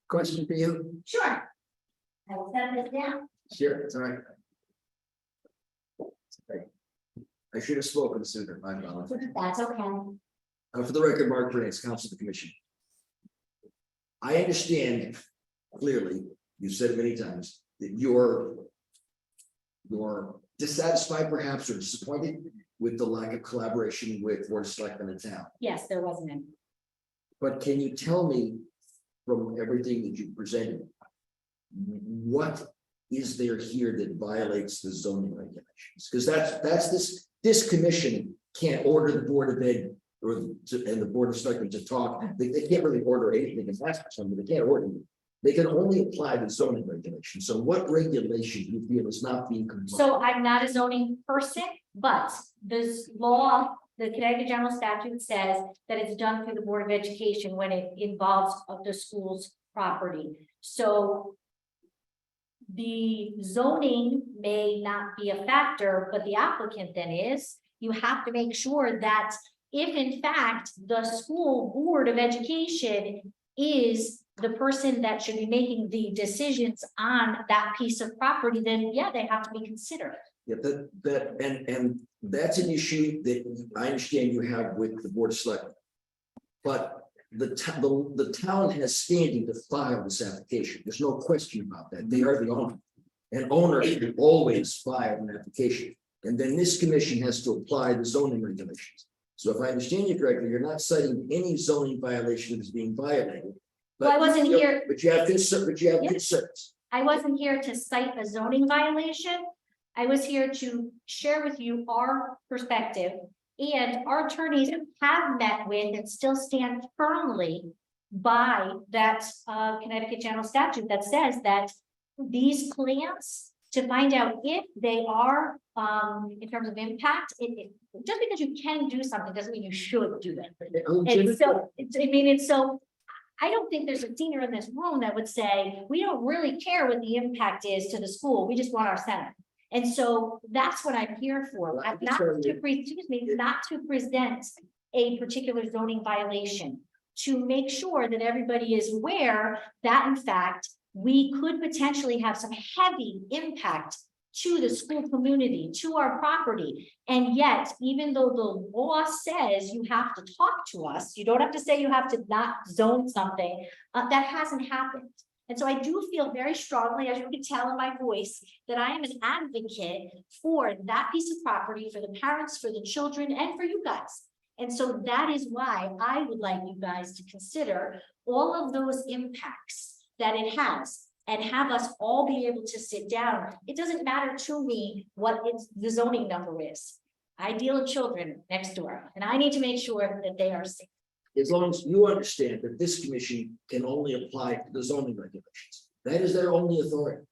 question for you? Sure. I will set this down. Sure, it's all right. I should have spoken sooner, my apologies. That's okay. For the record, Mark Grants, Council of the Commission. I understand clearly, you've said it many times, that you're dissatisfied perhaps or disappointed with the lack of collaboration with Board of Selectmen in town. Yes, there wasn't any. But can you tell me from everything that you presented, what is there here that violates the zoning regulations? Because that's this commission can't order the Board of Ed and the Board of Selectmen to talk. They can't really order anything and ask for something. They can't order them. They can only apply the zoning regulations. So what regulation do you feel is not being complied? So I'm not a zoning person, but this law, the Connecticut General Statute says that it's done through the Board of Education when it involves of the school's property. So the zoning may not be a factor, but the applicant then is. You have to make sure that if in fact the school Board of Education is the person that should be making the decisions on that piece of property, then yeah, they have to be considered. Yeah, and that's an issue that I understand you have with the Board of Selectmen. But the town has standing to file this application. There's no question about that. They are the owner. And owners should always file an application. And then this commission has to apply the zoning regulations. So if I understand you correctly, you're not citing any zoning violation that is being violated. Well, I wasn't here. But you have concerns. I wasn't here to cite a zoning violation. I was here to share with you our perspective, and our attorneys have met with and still stand firmly by that Connecticut General Statute that says that these plans, to find out if they are in terms of impact, just because you can do something doesn't mean you should do that. And so I don't think there's a senior in this room that would say, we don't really care what the impact is to the school. We just want our center. And so that's what I'm here for. Not to present a particular zoning violation, to make sure that everybody is aware that in fact, we could potentially have some heavy impact to the school community, to our property. And yet, even though the law says you have to talk to us, you don't have to say you have to not zone something, that hasn't happened. And so I do feel very strongly, as you can tell in my voice, that I am an advocate for that piece of property, for the parents, for the children, and for you guys. And so that is why I would like you guys to consider all of those impacts that it has, and have us all be able to sit down. It doesn't matter to me what the zoning number is. I deal with children next door, and I need to make sure that they are safe. As long as you understand that this commission can only apply to the zoning regulations. That is their only authority.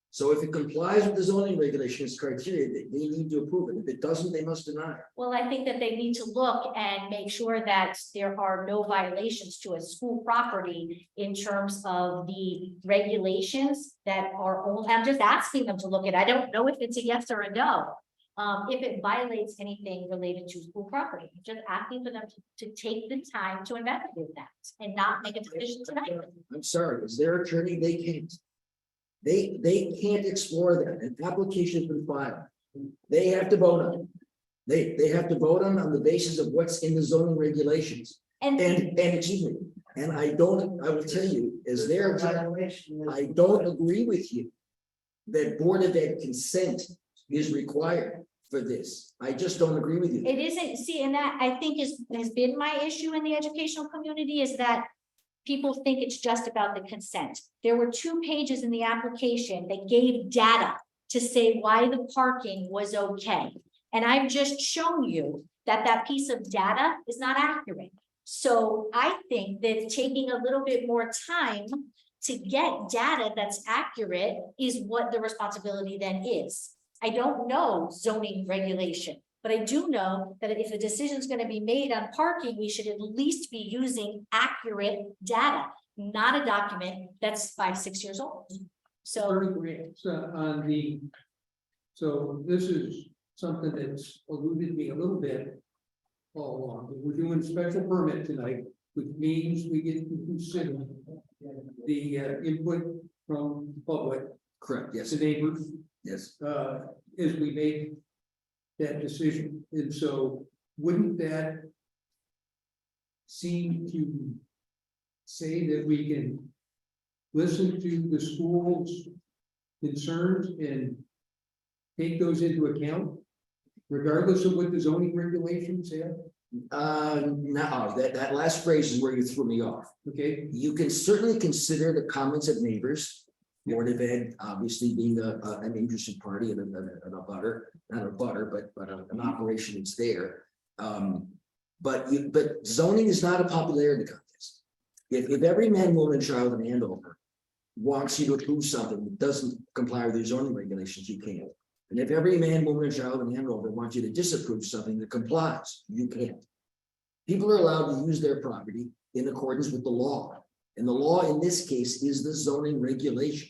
So if it complies with the zoning regulations criteria, they need to approve it. If it doesn't, they must deny it. Well, I think that they need to look and make sure that there are no violations to a school property in terms of the regulations that are old. I'm just asking them to look at. I don't know if it's a yes or a no. If it violates anything related to school property, just asking for them to take the time to investigate that and not make a decision tonight. I'm sorry, as their attorney, they can't. They can't explore that. An application's been filed. They have to vote on it. They have to vote on the basis of what's in the zoning regulations. And excuse me, and I will tell you, as their, I don't agree with you that Board of Ed consent is required for this. I just don't agree with you. It isn't, see, and that I think has been my issue in the educational community is that people think it's just about the consent. There were 2 pages in the application that gave data to say why the parking was okay. And I've just shown you that that piece of data is not accurate. So I think that taking a little bit more time to get data that's accurate is what the responsibility then is. I don't know zoning regulation, but I do know that if a decision is going to be made on parking, we should at least be using accurate data, not a document that's 5, 6 years old. So on the, so this is something that's eluded me a little bit all along. We're doing special permit tonight, which means we get to consider the input from the public, Correct, yes, the neighbors, yes. as we make that decision. And so wouldn't that seem to say that we can listen to the school's concerns and take those into account, regardless of what the zoning regulations have? No, that last phrase is where you threw me off. Okay, You can certainly consider the comments of neighbors. Board of Ed, obviously being an interested party and a butter, not a butter, but an operation that's there. But zoning is not a popularity contest. If every man, woman, child in Andover wants you to approve something that doesn't comply with your zoning regulations, you can't. And if every man, woman, and child in Andover wants you to disapprove something that complies, you can't. People are allowed to use their property in accordance with the law. And the law in this case is the zoning regulation.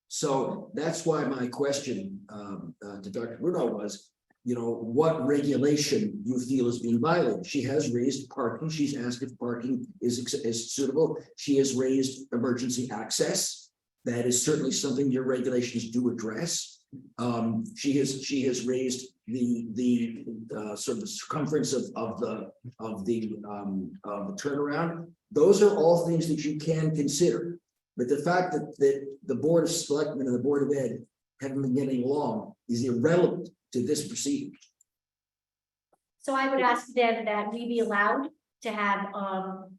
So that's why my question to Dr. Bruno was, what regulation you feel is being violated? She has raised parking. She's asked if parking is suitable. She has raised emergency access. That is certainly something your regulations do address. She has raised the sort of the circumference of the turnaround. Those are all things that you can consider. But the fact that the Board of Selectmen and the Board of Ed haven't been getting along is irrelevant to this proceeding. So I would ask then that we be allowed to have,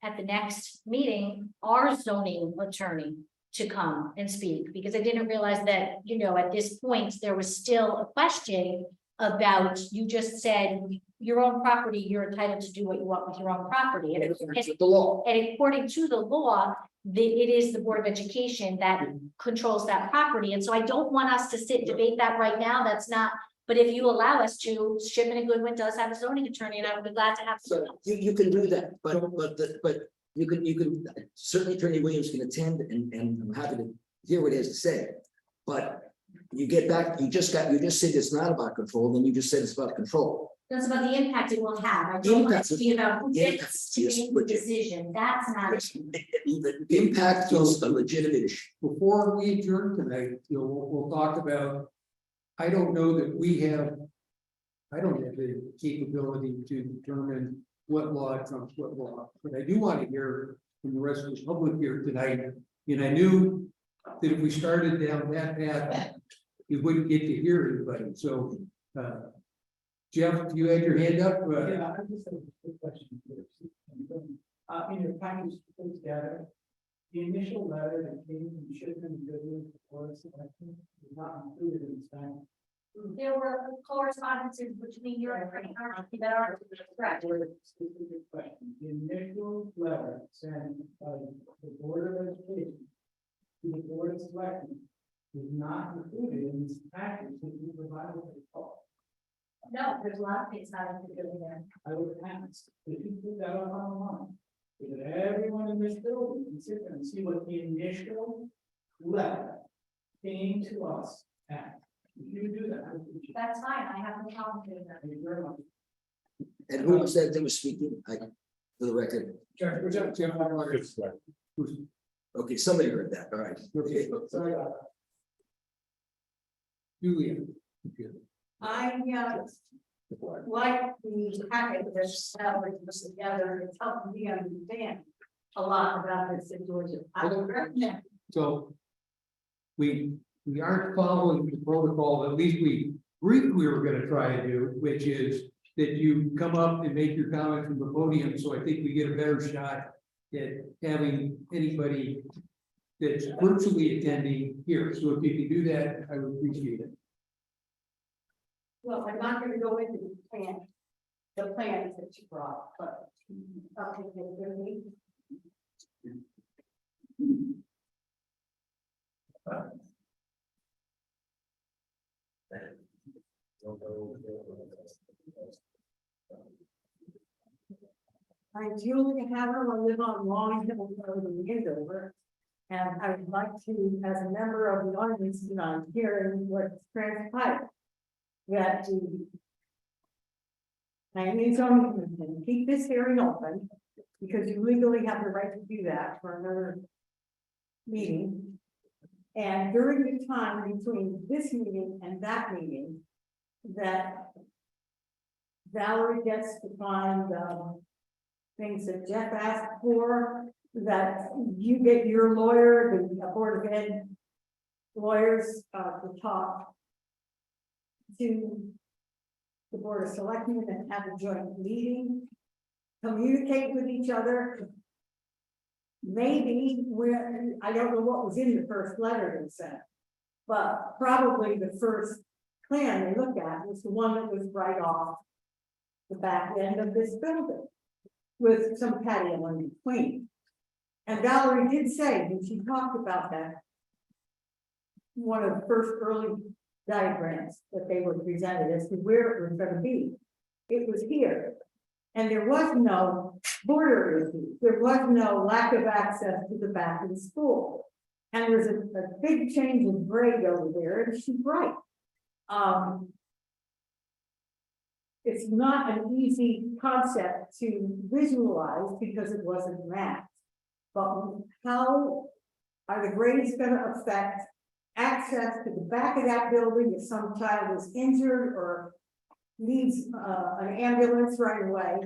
at the next meeting, our zoning attorney to come and speak, because I didn't realize that, at this point, there was still a question about, you just said, your own property, you're entitled to do what you want with your own property. And It's the law. and according to the law, it is the Board of Education that controls that property. And so I don't want us to sit and debate that right now. That's not, but if you allow us to, Shipman and Goodwin does have a zoning attorney, and I would be glad to have. So you can do that, but you can certainly Attorney Williams can attend and I'm happy to hear what he has to say. But you get back, you just said it's not about control, then you just said it's about control. That's about the impact it will have. I don't want it to be about who Yeah, gets to yes, make the legit. decision. That's not. The impact is a legitimate issue. before we adjourn tonight, we'll talk about, I don't know that we have, I don't have the capability to determine what law trumps what law, but I do want to hear from the rest of the public here tonight. And I knew that if we started down that path, we wouldn't get to hear anybody. So, Jeff, you had your hand up? Yeah, I just have a quick question. In your package put together, the initial letter that came from Shipman and Goodwin for selection is not included in this package. There were correspondences between your attorney that are correct. Specific question. The initial letter sent by the Board of Education to the Board of Selectmen is not included in this package that you provided for the call. No, there's a lot of things not included in there. I would ask, if you put that up online, so that everyone in this building can sit there and see what the initial letter came to us at. If you do that, I would appreciate it. That's fine. I have no problem doing that. Thank you very much. And who was that was speaking? For the record. Okay, somebody heard that. All right. Okay. Sorry about Julia. I, like the packet that's was together, it's helping me understand a lot about this situation. I would recommend. So we aren't following the protocol, at least we were gonna try to do, which is that you come up and make your comment from the podium, so I think we get a better shot at having anybody that's virtually attending here. So if you can do that, I would appreciate it. Well, I'm not gonna go into the plans that you brought, but. Okay, with me. I'm Julie Hatter, I live on Long Hill Road in Andover. And I would like to, as a member of the audience tonight, hearing what's transpired. That the planning and zoning commission keep this hearing open, because you legally have the right to do that for another meeting. And during the time between this meeting and that meeting, that Valerie gets to find things that Jeff asked for, that you get your lawyer, the Board of Ed lawyers to talk to the Board of Selectmen and have a joint meeting, communicate with each other. Maybe I don't know what was in the first letter they sent, but probably the first plan they looked at was the one that was right off the back end of this building with some patio in between. And Valerie did say, when she talked about that, one of the first early diagrams that they were presented as to where it was going to be. It was here. And there was no border issues. There was no lack of access to the back of the school. And there's a big change in grade over there, and she's right. It's not an easy concept to visualize because it wasn't mapped. But how are the grades going to affect access to the back of that building if some child is injured or needs an ambulance right away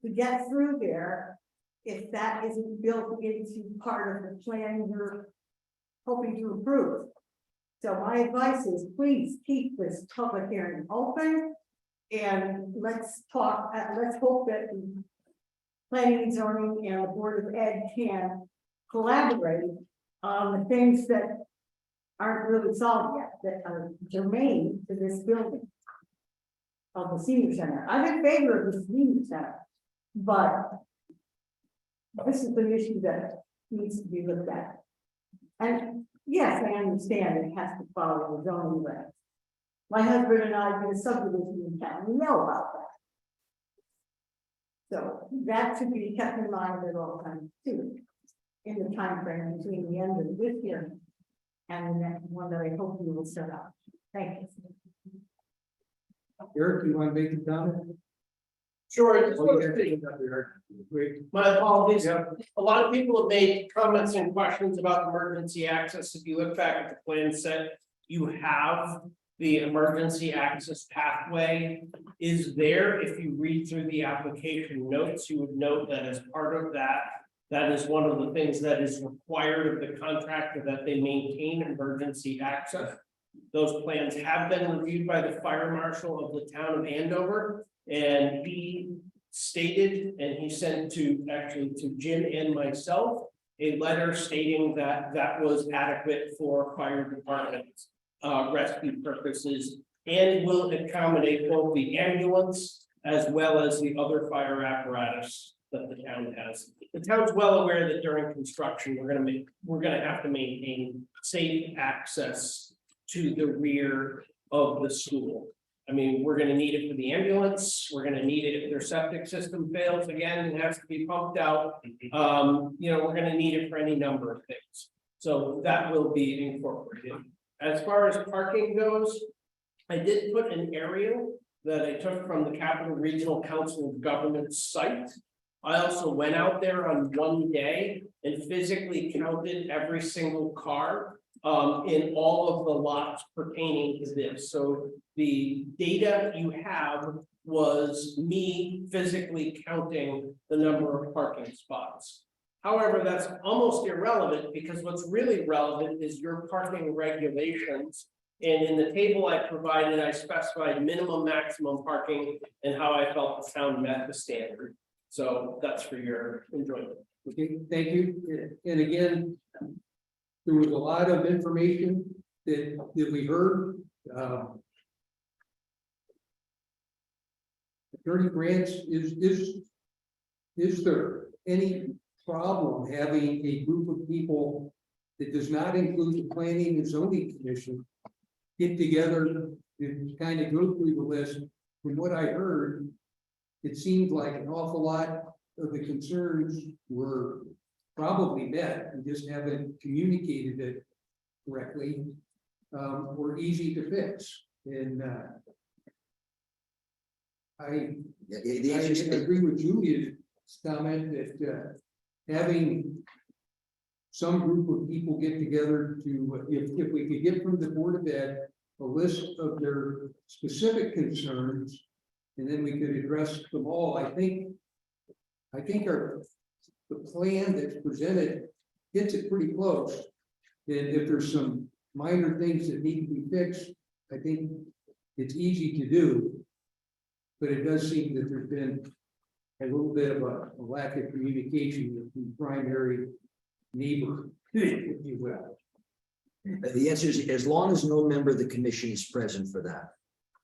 to get through there, if that isn't built into part of the plan you're hoping to improve? So my advice is, please keep this public hearing open, and let's talk, let's hope that the planning and zoning and the Board of Ed can collaborate on the things that aren't really solved yet, that are germane to this building of the senior center. I'm in favor of the senior center, but this is an issue that needs to be looked at. And yes, I understand it has to follow the zoning regs. My husband and I did a subdivision in town, we know about that. So that should be kept in mind at all times too, in the time frame between the end of this year and the next one that I hope you will set up. Thank you. Eric, do you want to make a comment? Sure, I just Oh, want you to have to say, take up your- Great. my apologies. Yeah. A lot of people have made comments and questions about emergency access. If you look back at the plan set, you have the emergency access pathway is there. If you read through the application notes, you would note that as part of that, that is one of the things that is required of the contractor, that they maintain emergency access. Those plans have been reviewed by the fire marshal of the town of Andover, and he stated, and he sent to actually to Jim and myself, a letter stating that that was adequate for fire department rescue purposes, and will accommodate both the ambulance as well as the other fire apparatus that the town has. The town's well aware that during construction, we're gonna have to maintain safe access to the rear of the school. I mean, we're gonna need it for the ambulance, we're gonna need it if their septic system fails again and has to be pumped out. You know, we're gonna need it for any number of things. So that will be incorporated. As far as parking goes, I did put an aerial that I took from the Capital Regional Council of Governments site. I also went out there on one day and physically counted every single car in all of the lots pertaining to this. So the data you have was me physically counting the number of parking spots. However, that's almost irrelevant because what's really relevant is your parking regulations. And in the table I provided, I specified minimum, maximum parking and how I felt the town met the standard. So that's for your enjoyment. Okay, thank you. And again, there was a lot of information that we heard. Attorney Grants, is there any problem having a group of people that does not include the Planning and Zoning Commission get together and kind of go through the list? From what I heard, it seemed like an awful lot of the concerns were probably met, and just haven't communicated it correctly, or easy to fix. And I agree with Julia's comment that having some group of people get together to, if we could get from the Board of Ed a list of their specific concerns, and then we could address them all. I think the plan that's presented gets it pretty close. And if there's some minor things that need to be fixed, I think it's easy to do. But it does seem that there's been a little bit of a lack of communication with the primary neighbor, if you will. The answer is, as long as no member of the commission is present for that,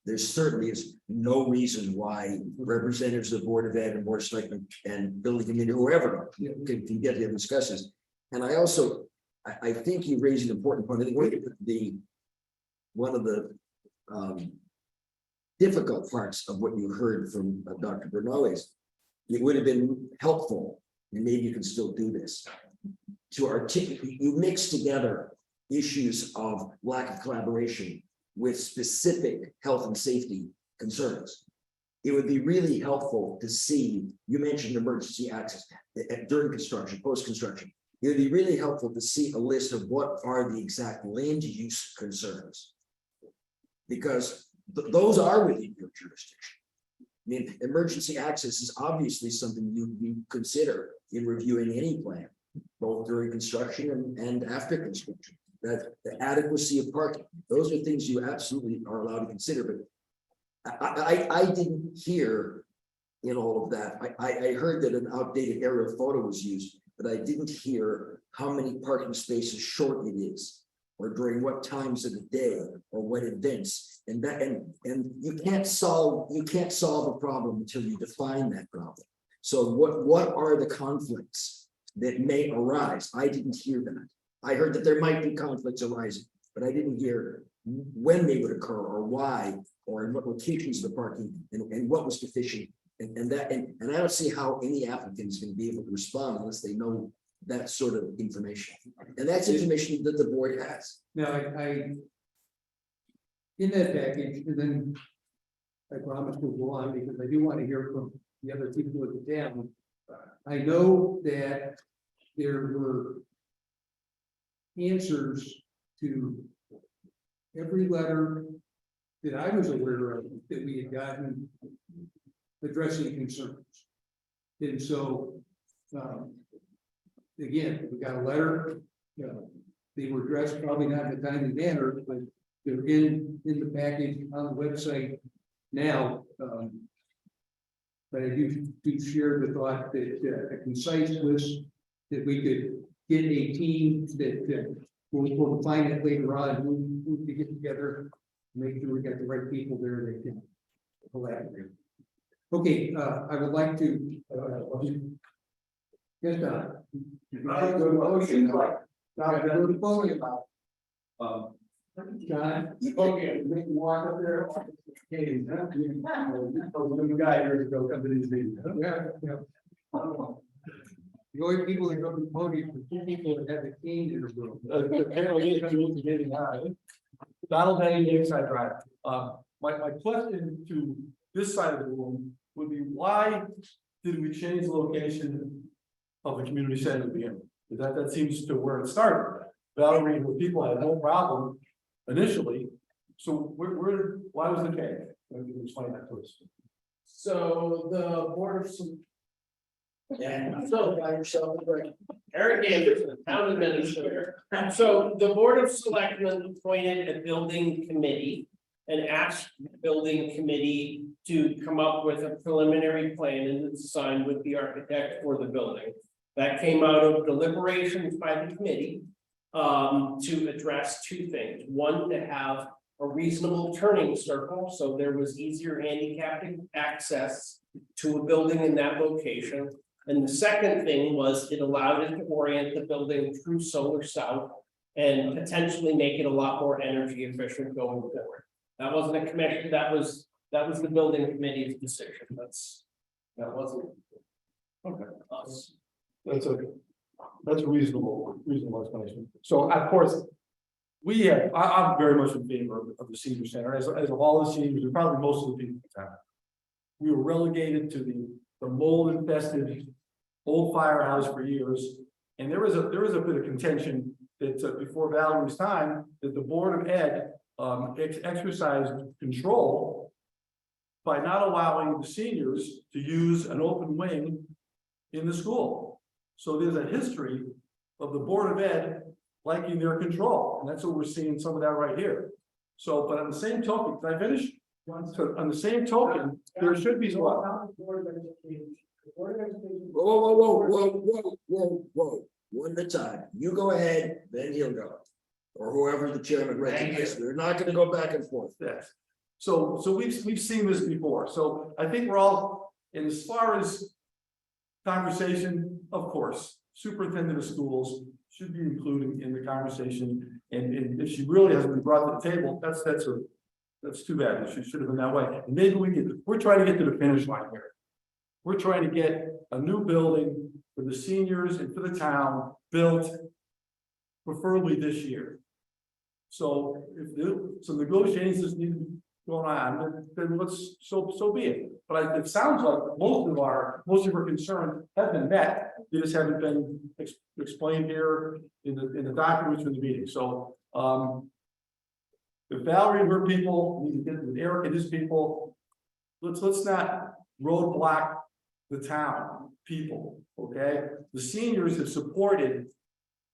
there certainly is no reason why representatives of the Board of Ed and Board of Selectmen and building committee, whoever can get to discuss this. And I also, I think you raised an important point. I think one of the difficult parts of what you heard from Dr. Bernal is, it would have been helpful, and maybe you can still do this, to articulate, you mix together issues of lack of collaboration with specific health and safety concerns. It would be really helpful to see, you mentioned emergency access during construction, post-construction. It would be really helpful to see a list of what are the exact land use concerns. Because those are within your jurisdiction. I mean, emergency access is obviously something you consider in reviewing any plan, both during construction and after construction. That the adequacy of parking, those are things you absolutely are allowed to consider. But I didn't hear in all of that. I heard that an outdated aerial photo was used, but I didn't hear how many parking spaces short it is, or during what times of the day, or what events. And you can't solve a problem until you define that problem. So what are the conflicts that may arise? I didn't hear that. I heard that there might be conflicts arising, but I didn't hear when they would occur or why, or in what locations of the parking and what was deficient. And I don't see how any applicant is going to be able to respond unless they know that sort of information. And that's information that the board has. Now, I in that package, and then I promise we'll go on because I do want to hear from the other people at the town. I know that there were answers to every letter that I was aware of that we had gotten addressing concerns. And so, again, we got a letter, they were addressed probably not in a timely manner, but they're in the package on the website now. But I do share the thought that a concise list that we could get a team that we'll find it later on, we'll get together, make sure we got the right people there that can collaborate. Okay, I would like to, yes, Don. John, okay, make you walk up there. Okay, the guy years ago come to these meetings. Yeah. The only people that go to the podium are two people that have a cane in the room. Donald Henning, Lakeside Drive. My question to this side of the room would be, why did we change the location of the community center to begin with? That seems to where it started. Valerie and her people had no problem initially. So why was the change? Maybe you can explain that to us. So the board of. Yeah. So by yourself, Eric Anderson, town administrator. So the Board of Selectmen appointed a building committee and asked the building committee to come up with a preliminary plan and it's signed with the architect for the building. That came out of deliberations by the committee to address two things. One, to have a reasonable turning circle, so there was easier handicapped access to a building in that location. And the second thing was it allowed it to orient the building through solar south and potentially make it a lot more energy efficient going forward. That wasn't a commission, that was the building committee's decision. That wasn't. Okay. Us. That's a reasonable explanation. So of course, I'm very much in favor of the senior center, as of all the seniors, and probably most of the people in town. We were relegated to the mold infested old firehouse for years. And there was a bit of contention that before Valerie's time, that the Board of Ed exercised control by not allowing the seniors to use an open wing in the school. So there's a history of the Board of Ed liking their control, and that's what we're seeing some of that right here. So, but on the same token, can I finish? So on the same token, there should be. Whoa, one at a time. You go ahead, then he'll go. Or whoever the chairman recognizes. We're not gonna go back and forth. Yes. So we've seen this before. So I think we're all, and as far as conversation, of course, superintendent of schools should be included in the conversation. And if she really hasn't been brought to the table, that's too bad. She should have been that way. And maybe we're trying to get to the finish line here. We're trying to get a new building for the seniors and for the town built preferably this year. So if some negotiations need to be going on, then let's, so be it. But it sounds like most of our concerns have been met. They just haven't been explained here in the documents from the meeting. So if Valerie and her people need to get with Eric and his people, let's not roadblock the town people, okay? The seniors have supported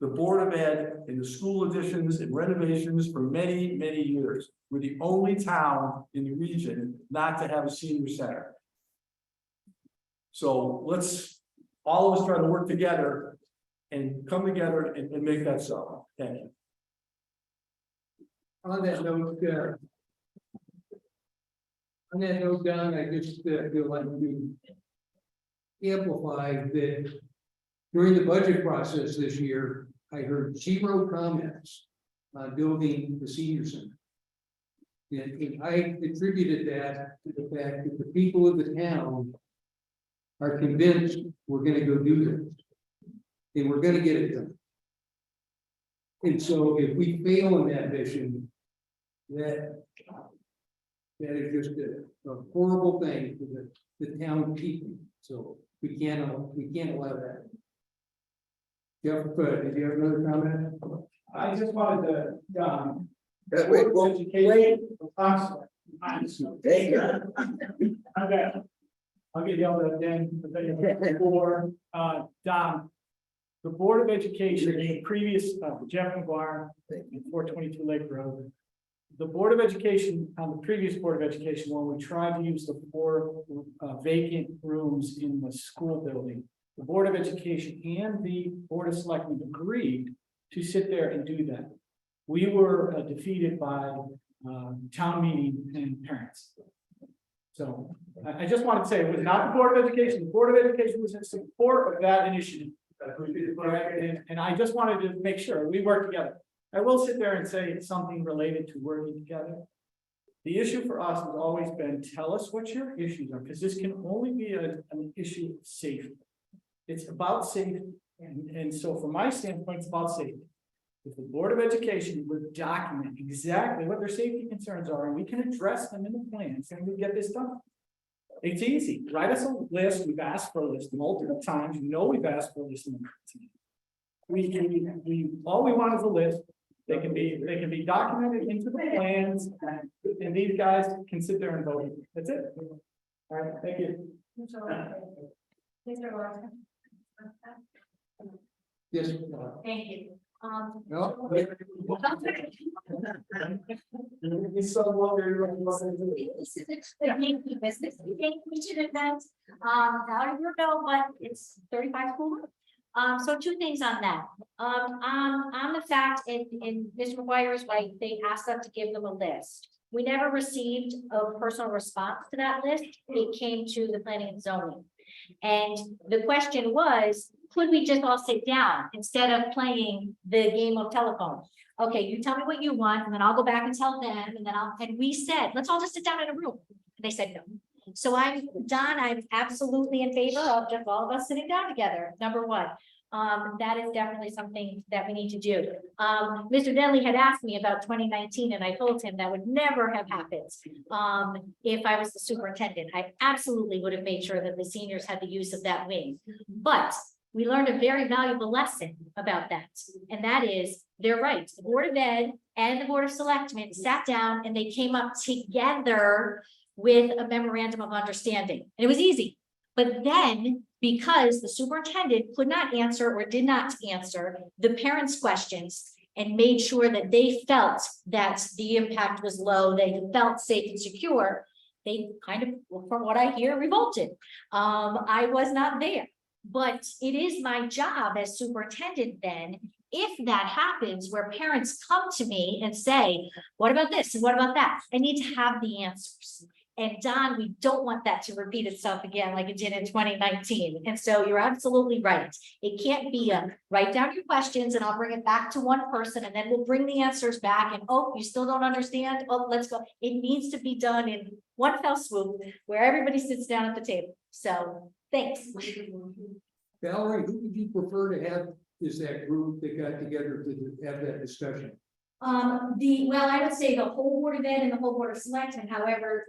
the Board of Ed in the school additions and renovations for many, many years. We're the only town in the region not to have a senior center. So let's all of us try to work together and come together and make that so. Thank you. On that note, Don, I just feel like to amplify that during the budget process this year, I heard 0 comments on building the senior center. And I attributed that to the fact that the people of the town are convinced we're gonna go do this. And we're gonna get it done. And so if we fail in that mission, that is just a horrible thing for the town people. So we can't allow that. Jeff, did you have another comment? I just wanted to, Wait. Thank you. Okay. I'll get yelled at then, for, Don. The Board of Education, the previous, Jeff McGuire, 422 Lake Road. The Board of Education, on the previous Board of Education, when we tried to use the 4 vacant rooms in the school building, the Board of Education and the Board of Selectmen agreed to sit there and do that. We were defeated by town meeting and parents. So I just wanted to say it was not the Board of Education. The Board of Education was in support of that initiative. And I just wanted to make sure we work together. I will sit there and say it's something related to working together. The issue for us has always been, tell us what your issues are, because this can only be an issue of safety. It's about safety. And so from my standpoint, it's about safety. If the Board of Education would document exactly what their safety concerns are, and we can address them in the plans, and we get this done. It's easy. Write us a list. We've asked for a list multiple times. You know we've asked for a list. all we want is a list. They can be documented into the plans, and these guys can sit there and vote. That's it. All right, thank you. Mr. Larson. Yes. Thank you. No. It's so longer. This is a business, we should event, now you know, but it's 35 school. So two things on that. On the fact, and Mr. McGuire is right, they asked us to give them a list. We never received a personal response to that list. It came to the planning and zoning. And the question was, could we just all sit down instead of playing the game of telephone? Okay, you tell me what you want, and then I'll go back and tell them, and we said, let's all just sit down in a room. And they said no. So I'm absolutely in favor of just all of us sitting down together, number one. That is definitely something that we need to do. Mr. Denley had asked me about 2019, and I told him that would never have happened. If I was the superintendent, I absolutely would have made sure that the seniors had the use of that wing. But we learned a very valuable lesson about that. And that is, they're right. The Board of Ed and the Board of Selectmen sat down and they came up together with a memorandum of understanding. And it was easy. But then, because the superintendent could not answer or did not answer the parents' questions and made sure that they felt that the impact was low, they felt safe and secure, they kind of, from what I hear, revolted. I was not there. But it is my job as superintendent then, if that happens, where parents come to me and say, what about this and what about that? I need to have the answers. And Don, we don't want that to repeat itself again like it did in 2019. And so you're absolutely right. It can't be a write down your questions and I'll bring it back to one person and then we'll bring the answers back and, oh, you still don't understand? Oh, let's go. It needs to be done in one fell swoop where everybody sits down at the table. So thanks. Valerie, who would you prefer to have is that group that got together to have that discussion? Well, I would say the whole Board of Ed and the whole Board of Selectmen, however,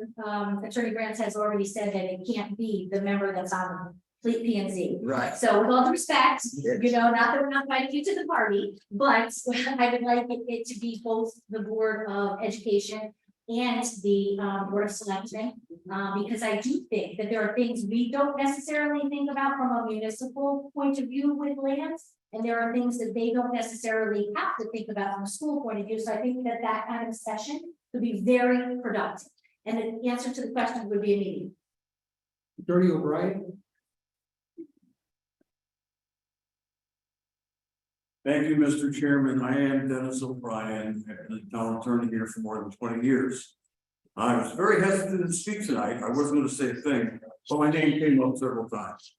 Attorney Grants has already said that it can't be the member that's on the P and Z. Right. So with all due respect, Yes. you know, not that we're not inviting you to the party, but I would like it to be both the Board of Education and the Board of Selectmen, because I do think that there are things we don't necessarily think about from a municipal point of view with lands. And there are things that they don't necessarily have to think about from a school point of view. So I think that that kind of session would be very productive. And the answer to the question would be immediate. Attorney O'Brien? Thank you, Mr. Chairman. I am Dennis O'Brien, I've been a town attorney here for more than 20 years. I was very hesitant to speak tonight. I wasn't going to say a thing, but my name came up several times.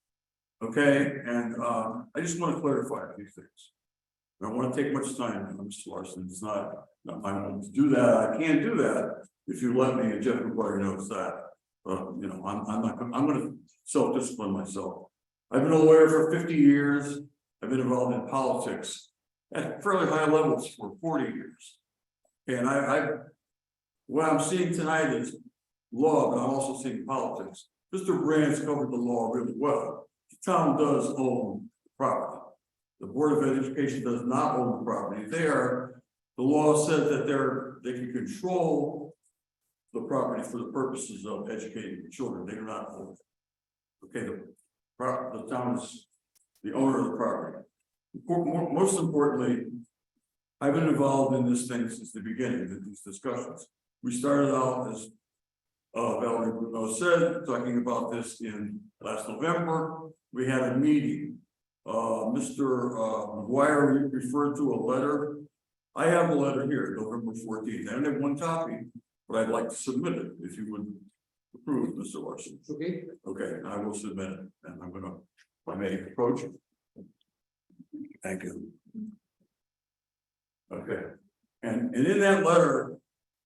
Okay, and I just want to clarify a few things. I don't want to take much time, Mr. Larson. It's not my moment to do that. I can do that if you let me, and Jeff McGuire knows that. You know, I'm going to self-discipline myself. I've been a lawyer for 50 years. I've been involved in politics at fairly high levels for 40 years. And what I'm seeing tonight is law, but I'm also seeing politics. Mr. Brand's covered the law really well. The town does own property. The Board of Education does not own the property. The law said that they can control the property for the purposes of educating the children. They do not own it. Okay, the town is the owner of the property. Most importantly, I've been involved in this thing since the beginning of these discussions. We started out, as Valerie Bruno said, talking about this in last November. We had a meeting. Mr. McGuire referred to a letter. I have a letter here, November 14th. I don't have one copy, but I'd like to submit it if you would approve, Mr. Larson. Okay. Okay, I will submit it, and I'm gonna, if I may approach. Thank you. Okay, and in that letter,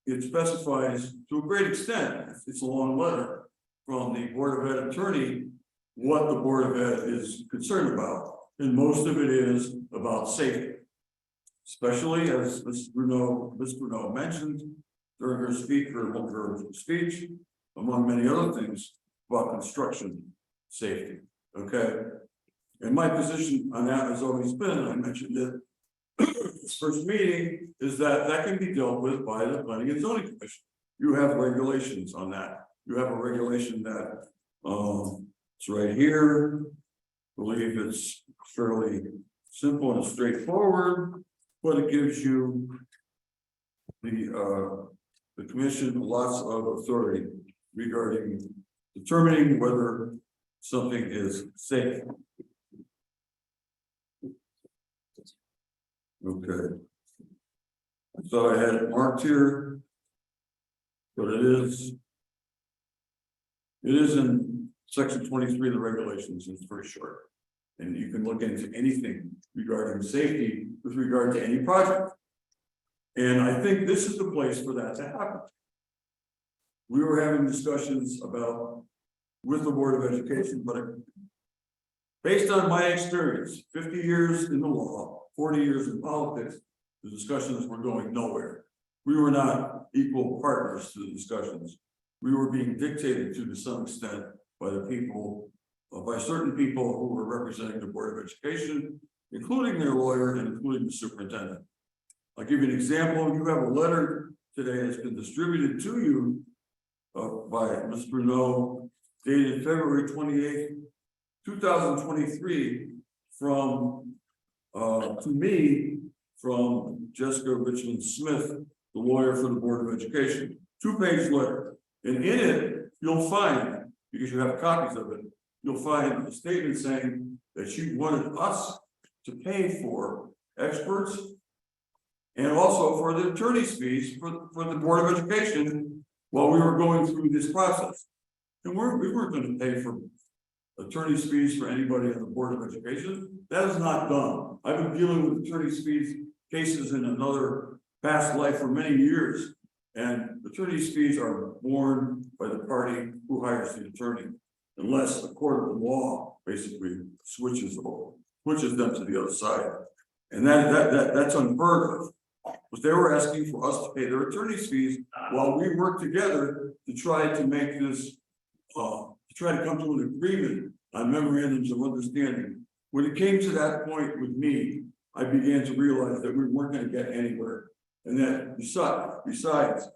it specifies to a great extent, it's a long letter from the Board of Ed attorney, what the Board of Ed is concerned about. And most of it is about safety. Especially as Ms. Bruno mentioned during her speech, among many other things, about construction safety. Okay. And my position on that has always been, and I mentioned it, this first meeting, is that that can be dealt with by the Planning and Zoning Commission. You have regulations on that. You have a regulation that, it's right here. I believe it's fairly simple and straightforward, but it gives you the commission lots of authority regarding determining whether something is safe. Okay. So I had it marked here. But it is in section 23 of the regulations, it's very short. And you can look into anything regarding safety with regard to any project. And I think this is the place for that to happen. We were having discussions about with the Board of Education, but based on my experience, 50 years in the law, 40 years in politics, the discussions were going nowhere. We were not equal partners to the discussions. We were being dictated to some extent by the people, by certain people who were representing the Board of Education, including their lawyer and including the superintendent. I'll give you an example. You have a letter today that's been distributed to you by Ms. Bruneau, dated February 28th, 2023, from to me from Jessica Richmond Smith, the lawyer for the Board of Education. 2-page letter, and in it you'll find, because you have copies of it, you'll find a statement saying that she wanted us to pay for experts and also for the attorney's fees for the Board of Education while we were going through this process. And we weren't going to pay for attorney's fees for anybody on the Board of Education. That is not done. I've been dealing with attorney's fees cases in another past life for many years. And attorney's fees are borne by the party who hires the attorney, unless the court of law basically switches them to the other side. And that's unheard of. But they were asking for us to pay their attorney's fees while we worked together to try to make this, to try to come to an agreement on memorandums of understanding. When it came to that point with me, I began to realize that we weren't going to get anywhere. And that besides,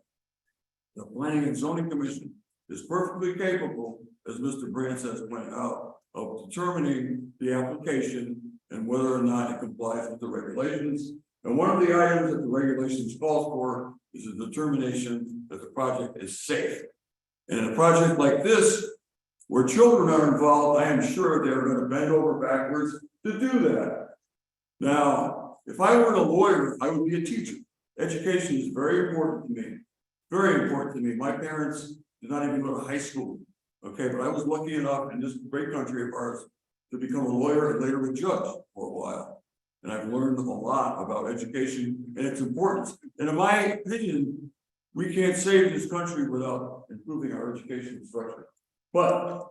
the Planning and Zoning Commission is perfectly capable, as Mr. Brandt has pointed out, of determining the application and whether or not it complies with the regulations. And one of the items that the regulations calls for is a determination that the project is safe. And in a project like this, where children are involved, I am sure they're going to bend over backwards to do that. Now, if I were a lawyer, I would be a teacher. Education is very important to me. Very important to me. My parents did not even go to high school. Okay, but I was lucky enough in this great country of ours to become a lawyer and later a judge for a while. And I've learned a lot about education and its importance. And in my opinion, we can't save this country without improving our education structure. But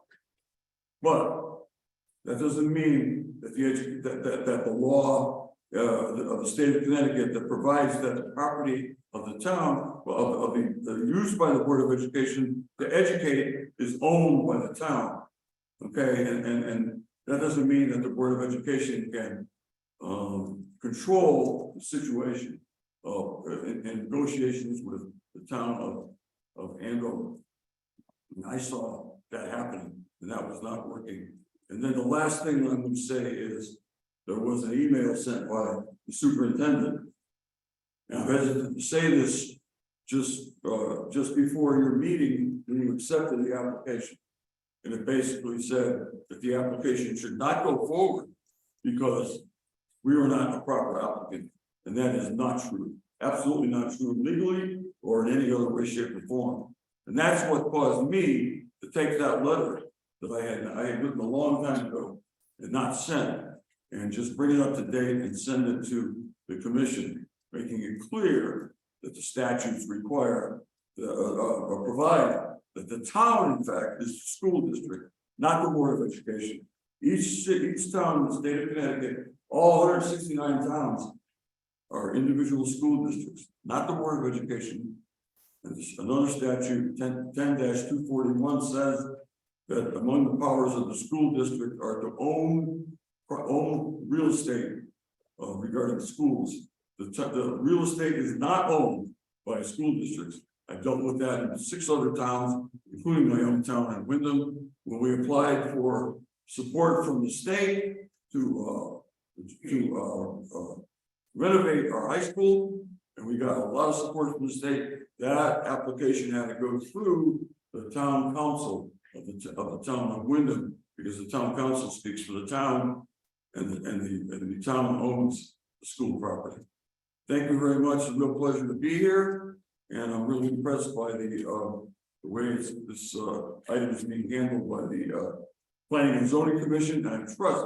that doesn't mean that the law of the state of Connecticut that provides that the property of the town, of the used by the Board of Education to educate is owned by the town. Okay, and that doesn't mean that the Board of Education can control the situation in negotiations with the town of Andover. And I saw that happening, and that was not working. And then the last thing I'm going to say is there was an email sent by the superintendent. Now, I'm hesitant to say this just before your meeting when you accepted the application. And it basically said that the application should not go forward because we were not a proper applicant. And that is not true. Absolutely not true legally or in any other way, shape, or form. And that's what caused me to take that letter that I had written a long time ago and not sent, and just bring it up to date and send it to the commission, making it clear that the statutes require or provide that the town, in fact, is the school district, not the Board of Education. Each town in the state of Connecticut, all 169 towns are individual school districts, not the Board of Education. And another statute, 10-241, says that among the powers of the school district are to own, own real estate regarding schools. The real estate is not owned by school districts. I've dealt with that in 6 other towns, including my own town in Wyndham, when we applied for support from the state to renovate our high school, and we got a lot of support from the state. That application had to go through the town council of the town of Wyndham, because the town council speaks for the town, and the town owns the school property. Thank you very much. It's a real pleasure to be here, and I'm really impressed by the way this item is being handled by the Planning and Zoning Commission, and I trust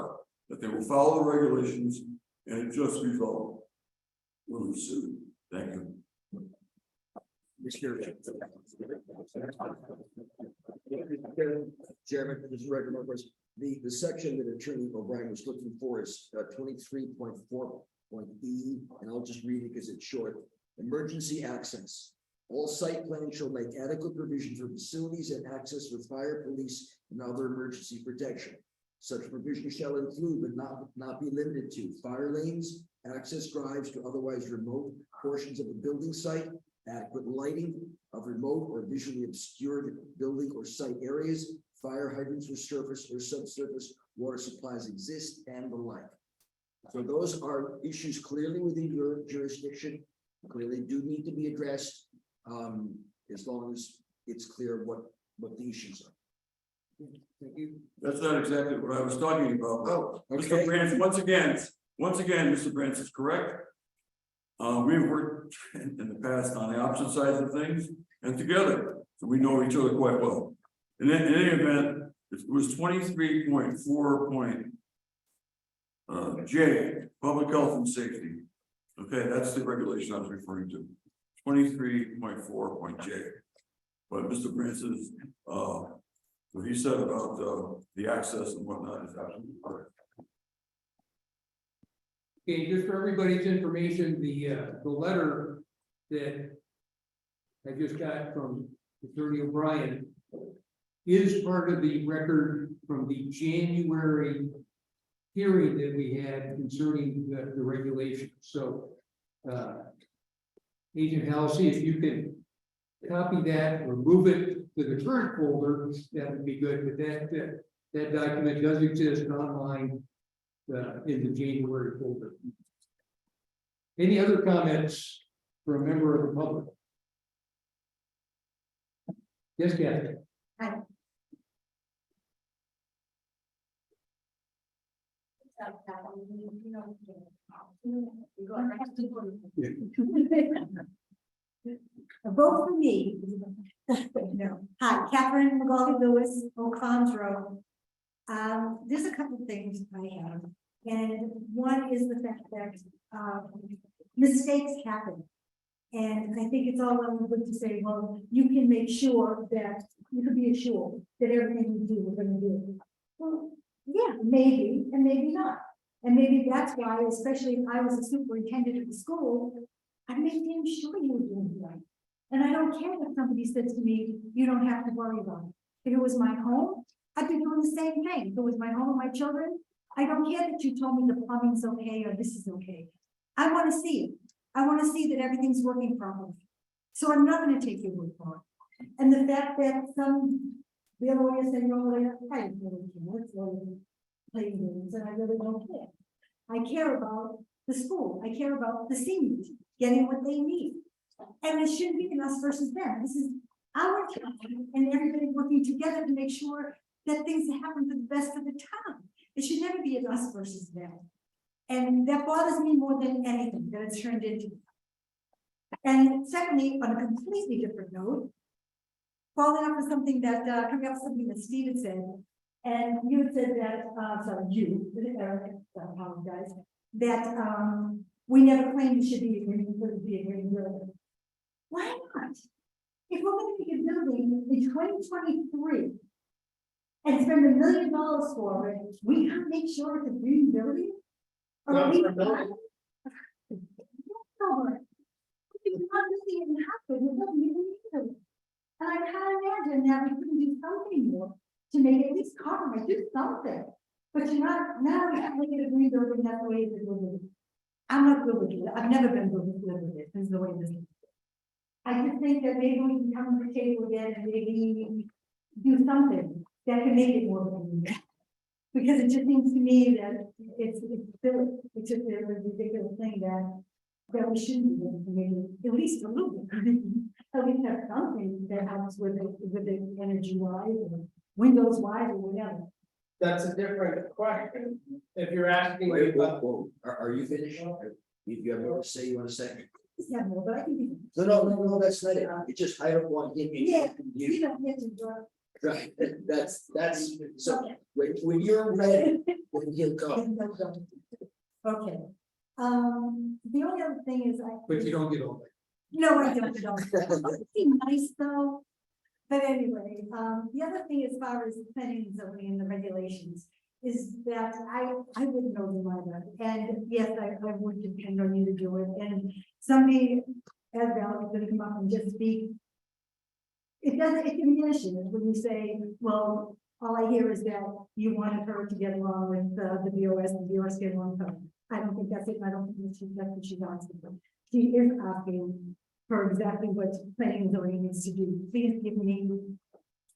that they will follow the regulations and it just resolve really soon. Thank you. Chairman, this is Roger Marquez. The section that Attorney O'Brien was looking for is 23.4.E, and I'll just read it because it's short. Emergency access. All site plans shall make adequate provision for facilities and access with fire, police, and other emergency protection. Such provision shall include, but not be limited to, fire lanes, access drives to otherwise remote portions of a building site, adequate lighting of remote or visually obscured building or site areas, fire hydrants or surface or subsurface water supplies exist, and the like. So those are issues clearly within your jurisdiction, clearly do need to be addressed, as long as it's clear what the issues are. Thank you. That's not exactly what I was talking about. Oh, Mr. okay. Branch, once again, Mr. Branch is correct. We've worked in the past on the opposite sides of things and together, so we know each other quite well. In any event, it was 23.4. J, public health and safety. Okay, that's the regulation I was referring to. 23.4. J. But Mr. Branch is, what he said about the access and whatnot is absolutely correct. Okay, just for everybody's information, the letter that I just got from Attorney O'Brien is part of the record from the January hearing that we had concerning the regulations. So, Agent Halsey, if you can copy that or move it to the current folder, that would be good. But that document does exist online in the January folder. Any other comments for a member of the public? Yes, Kathy. Hi. A vote for me. No. Hi, Catherine McGauley Lewis, Oak Farms Road. There's a couple of things I have, and one is the fact that mistakes happen. And I think it's all well and good to say, well, you can make sure that you can be assured that everything we do, we're going to do. Well, yeah, maybe, and maybe not. And maybe that's why, especially if I was a superintendent of the school, I made damn sure you were doing it right. And I don't care if somebody says to me, you don't have to worry about it. If it was my home, I'd be doing the same thing. If it was my home and my children, I don't care that you told me the plumbing's okay or this is okay. I want to see it. I want to see that everything's working properly. So I'm not going to take your word for it. And the fact that the lawyer said, your lawyer, I really care. It's really playing games, and I really don't care. I care about the school. I care about the seniors getting what they need. And it shouldn't be an us versus them. This is our town, and everybody working together to make sure that things happen for the best of the town. It should never be an us versus them. And that bothers me more than anything that it's turned into. And secondly, on a completely different note, following up with something that, coming up with something that Stephen said, and you had said that, Eric, I apologize, that, we never claimed it should be a green building. Why not? If we're going to make a building in 2023 and spend $1 million for it, we can't make sure it's a green building? Or Not we for a building. It's not really even happen, it doesn't even need it. And I can't imagine that we couldn't do something more to make at least compromise, do something. But you're not, now I'm looking at green building, that's the way it is. I'm not good with it, I've never been good with it, this is the way it is. I just think that maybe we can come to the table again and maybe do something that can make it more convenient. Because it just seems to me that it's silly, it's just a ridiculous thing that we shouldn't be doing, maybe at least a little bit. At least have something that helps with the energy wise or windows wise or whatever. That's a different question. If you're asking. Wait, whoa, are you finished? You have more to say, you want to say? Yeah, no, but I can be. No, that's not it. It just, I don't want him. Yeah. You don't get to draw. Right, that's, so, when you're ready, then he'll go. Okay. The only other thing is But you don't get all that. No, I don't. It'd be nice though. But anyway, the other thing as far as the planning and zoning and the regulations is that I wouldn't know them either. And yes, I would depend on you to do it. And somebody, as Val, is gonna come up and just speak. It diminishes when you say, well, all I hear is that you wanted her to get along with the BOS and the BOS get along with her. I don't think that's it. I don't think that's what she's asking for. She is asking for exactly what planning and zoning needs to do. Please give me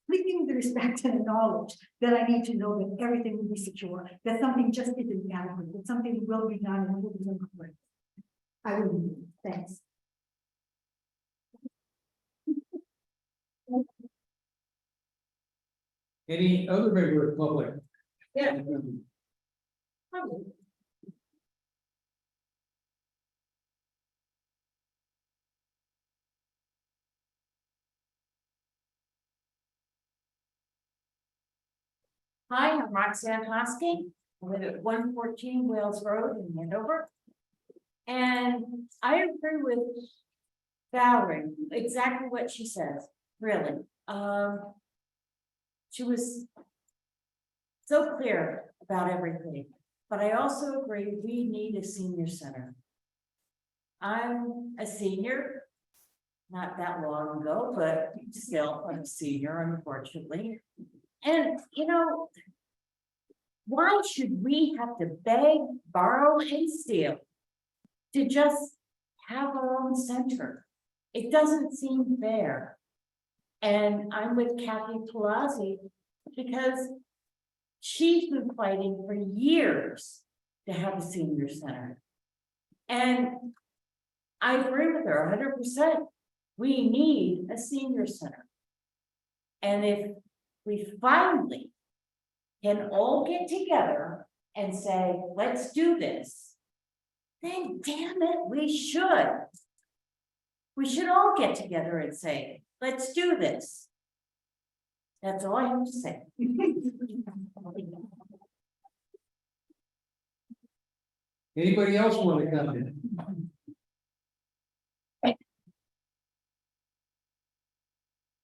the respect and the knowledge that I need to know that everything will be secure, that something just isn't adequate, that something will be done and will be done correctly. I will be, thanks. Any other member of the public? Yeah. Hi, I'm Roxanne Hosking. I live at 114 Wales Road in Andover. And I agree with Valerie, exactly what she says, really. She was so clear about everything, but I also agree we need a senior center. I'm a senior, not that long ago, but still I'm a senior, unfortunately. And, you know, why should we have to beg, borrow, and steal to just have our own center? It doesn't seem fair. And I'm with Kathy Palazzi because she's been fighting for years to have a senior center. And I agree with her 100%. We need a senior center. And if we finally can all get together and say, let's do this, then damn it, we should. We should all get together and say, let's do this. That's all I have to say. Anybody else want to come in?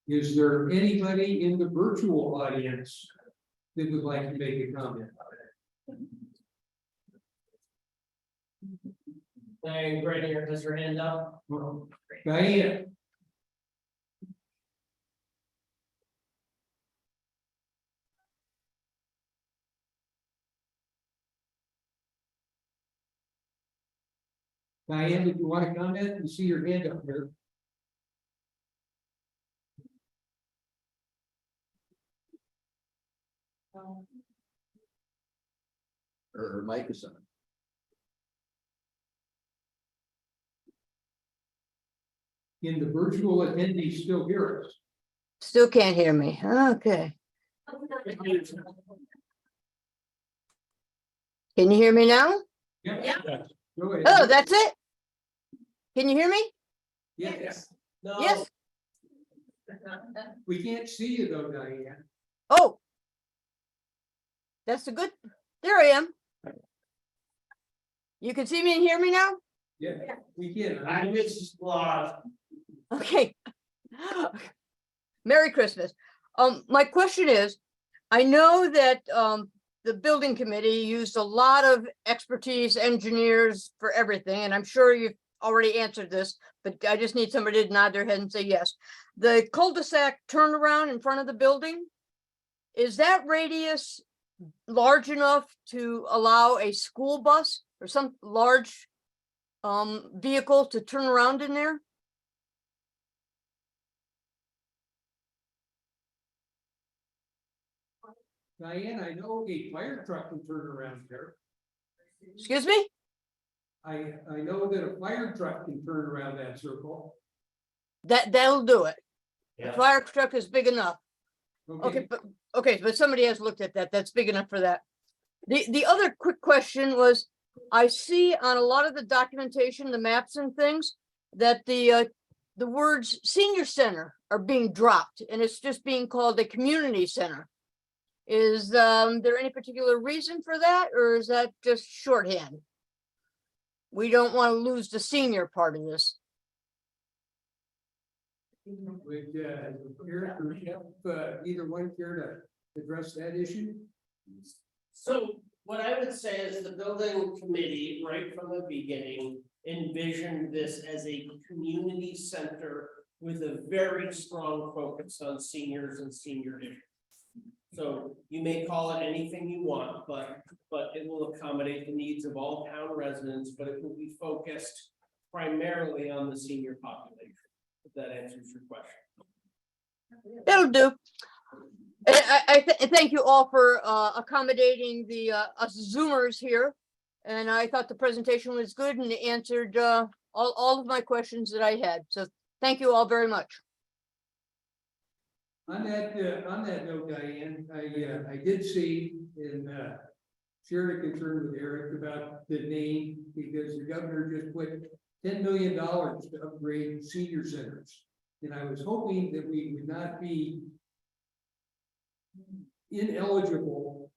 Is there anybody in the virtual audience that would like to make a comment? Diane Grenier has her hand up. Diane? Diane, if you want to comment, you see your hand up here. Her mic is on. Can the virtual attendees still hear us? Still can't hear me. Okay. Can you hear me now? Yeah. Go ahead. Oh, that's it? Can you hear me? Yes. No. Yes. We can't see you though, Diane. Oh. That's a good, there I am. You can see me and hear me now? Yeah, we can. I miss Laura. Okay. Merry Christmas. My question is, I know that the building committee used a lot of expertise, engineers for everything, and I'm sure you've already answered this, but I just need somebody to nod their head and say yes. The cul-de-sac turnaround in front of the building, is that radius large enough to allow a school bus or some large vehicle to turn around in there? Diane, I know a fire truck can turn around there. Excuse me? I know that a fire truck can turn around that circle. That'll do it. The Yeah. fire truck is big enough. Okay, but somebody has looked at that. That's big enough for that. The other quick question was, I see on a lot of the documentation, the maps and things, that the words senior center are being dropped and it's just being called a community center. Is there any particular reason for that, or is that just shorthand? We don't want to lose the senior part of this. Would Eric or Jeff, either one care to address that issue? So what I would say is the building committee, right from the beginning, envisioned this as a community center with a very strong focus on seniors and senior issues. So you may call it anything you want, but it will accommodate the needs of all town residents, but it will be focused primarily on the senior population, if that answers your question. That'll do. I thank you all for accommodating the us Zoomers here. And I thought the presentation was good and answered all of my questions that I had. So thank you all very much. On that note, Diane, I did see and shared a concern with Eric about the name, because the governor just put $10 million to upgrade senior centers. And I was hoping that we would not be ineligible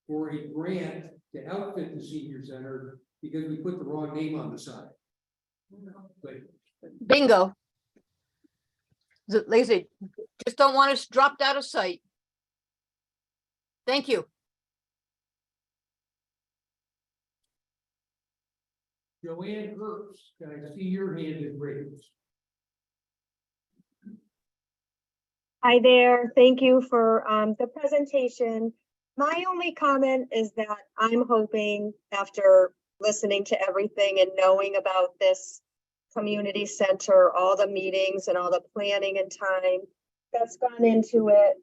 for a grant to outfit the senior center because we put the wrong name on the side. But Bingo. Like I said, just don't want us dropped out of sight. Thank you. Joanne Herbst, I see your hand is raised. Hi there. Thank you for the presentation. My only comment is that I'm hoping, after listening to everything and knowing about this community center, all the meetings and all the planning and time that's gone into it,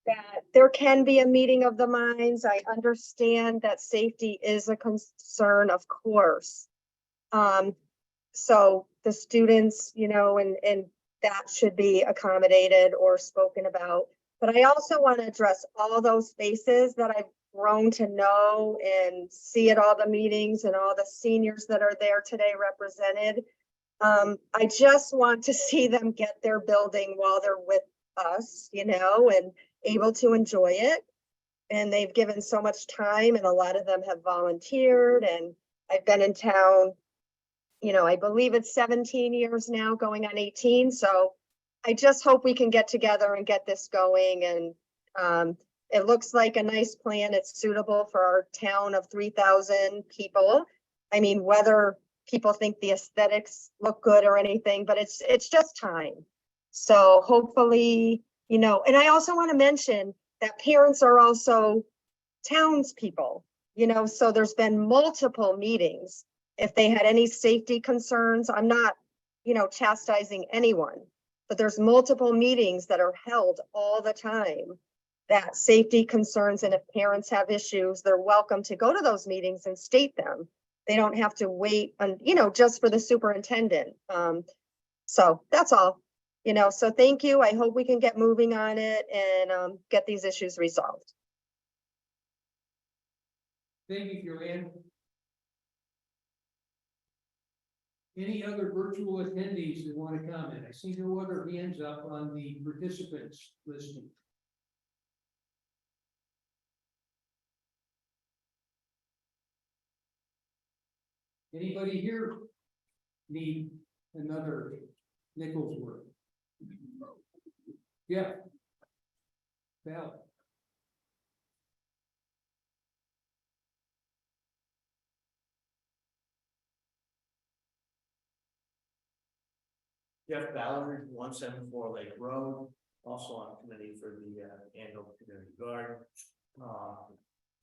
that there can be a meeting of the minds. I understand that safety is a concern, of course. So the students, you know, and that should be accommodated or spoken about. But I also want to address all those faces that I've grown to know and see at all the meetings and all the seniors that are there today represented. I just want to see them get their building while they're with us, you know, and able to enjoy it. And they've given so much time, and a lot of them have volunteered, and I've been in town, you know, I believe it's 17 years now, going on 18. So I just hope we can get together and get this going. And it looks like a nice plan. It's suitable for our town of 3,000 people. I mean, whether people think the aesthetics look good or anything, but it's just time. So hopefully, you know, and I also want to mention that parents are also townspeople, you know, so there's been multiple meetings. If they had any safety concerns, I'm not, you know, chastising anyone, but there's multiple meetings that are held all the time that safety concerns, and if parents have issues, they're welcome to go to those meetings and state them. They don't have to wait on, you know, just for the superintendent. So that's all, you know, so thank you. I hope we can get moving on it and get these issues resolved. Thank you, Joanne. Any other virtual attendees that want to comment? I see no other hands up on the participants listing. Anybody here need another Nichols word? Yeah. Val. Jeff Ballard, 174 Lake Road, also on committee for the annual community garden.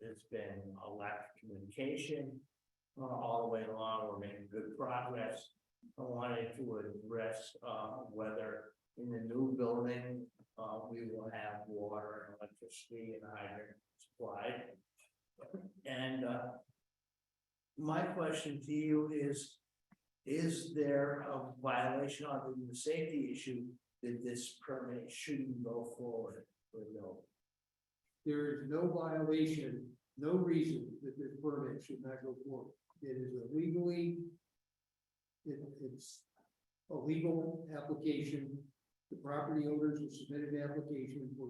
there's been a lack of communication. All the way along, we're making good progress. I wanted to address, whether in the new building, we will have water and electricity and hydrant supplied. And, my question to you is there a violation other than the safety issue that this permit shouldn't go forward or no? There is no violation, no reason that this permit should not go forward. It is illegally. It's a legal application. The property owners who submitted an application were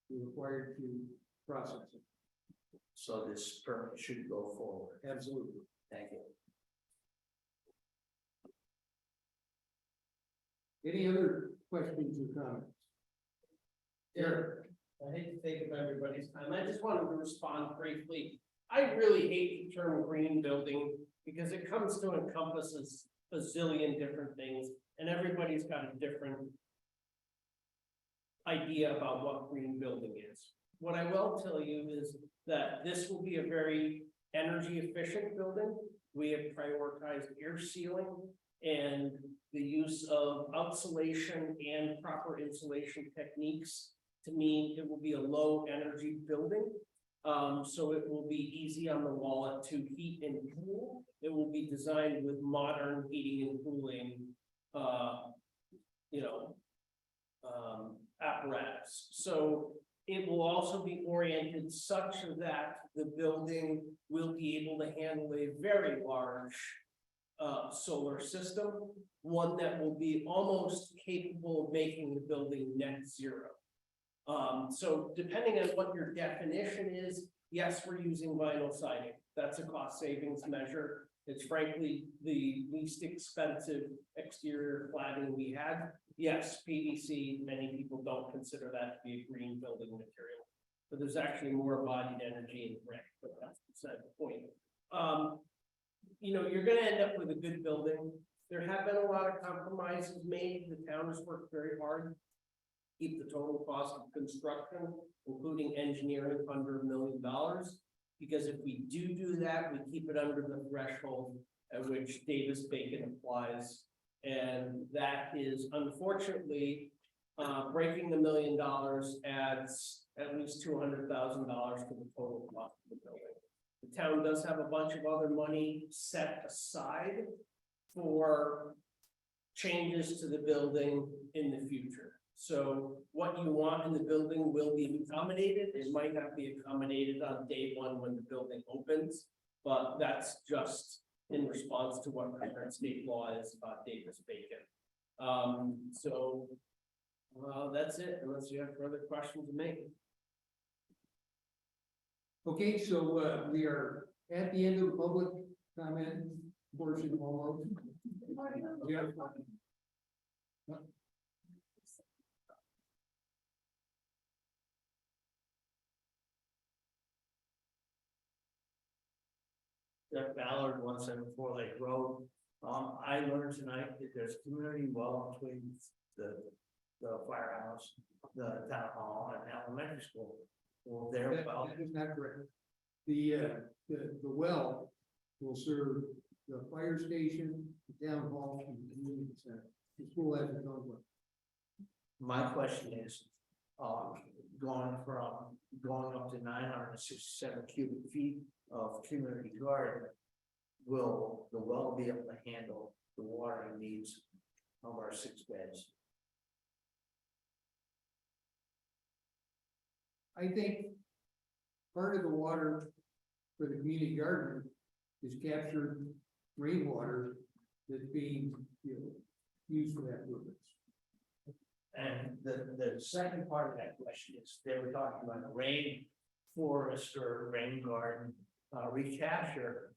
required to process it. So this permit should go forward. Absolutely. Thank you. Any other questions or comments? Eric, I hate to take up everybody's time. I just wanted to respond briefly. I really hate the term green building because it comes to encompasses a zillion different things and everybody's got a different idea about what green building is. What I will tell you is that this will be a very energy efficient building. We have prioritized air sealing and the use of outsulation and proper insulation techniques to mean it will be a low energy building. So it will be easy on the wallet to heat and cool. It will be designed with modern heating and cooling, apparatus. So it will also be oriented such that the building will be able to handle a very large solar system, one that will be almost capable of making the building net zero. So depending on what your definition is, yes, we're using vinyl siding. That's a cost savings measure. It's frankly the least expensive exterior cladding we had. Yes, PVC, many people don't consider that to be a green building material, but there's actually more embodied energy in brick, but that's beside the point. You're gonna end up with a good building. There have been a lot of compromises made. The town has worked very hard to keep the total cost of construction, including engineering, under $1 million. Because if we do that, we keep it under the threshold at which Davis-Bacon applies. And that is unfortunately, breaking the $1 million adds at least $200,000 to the total cost of the building. The town does have a bunch of other money set aside for changes to the building in the future. So what you want in the building will be accommodated. It might not be accommodated on day one when the building opens, but that's just in response to what current state law is about Davis-Bacon. That's it, unless you have further questions to make. Okay, so we are at the end of the public comment portion almost. Yeah. Jeff Ballard, 174 Lake Road. I learned tonight that there's a community well between the firehouse, the town hall and elementary school. Well, That is not correct. The well will serve the fire station, the town hall, and the community center. The school has its own well. My question is, going up to 967 cubic feet of community garden, will the well be able to handle the watering needs of our 6 beds? I think part of the water for the community garden is captured rainwater that's being, used for that purpose. And the second part of that question is, they were talking about rain forest or rain garden recapture.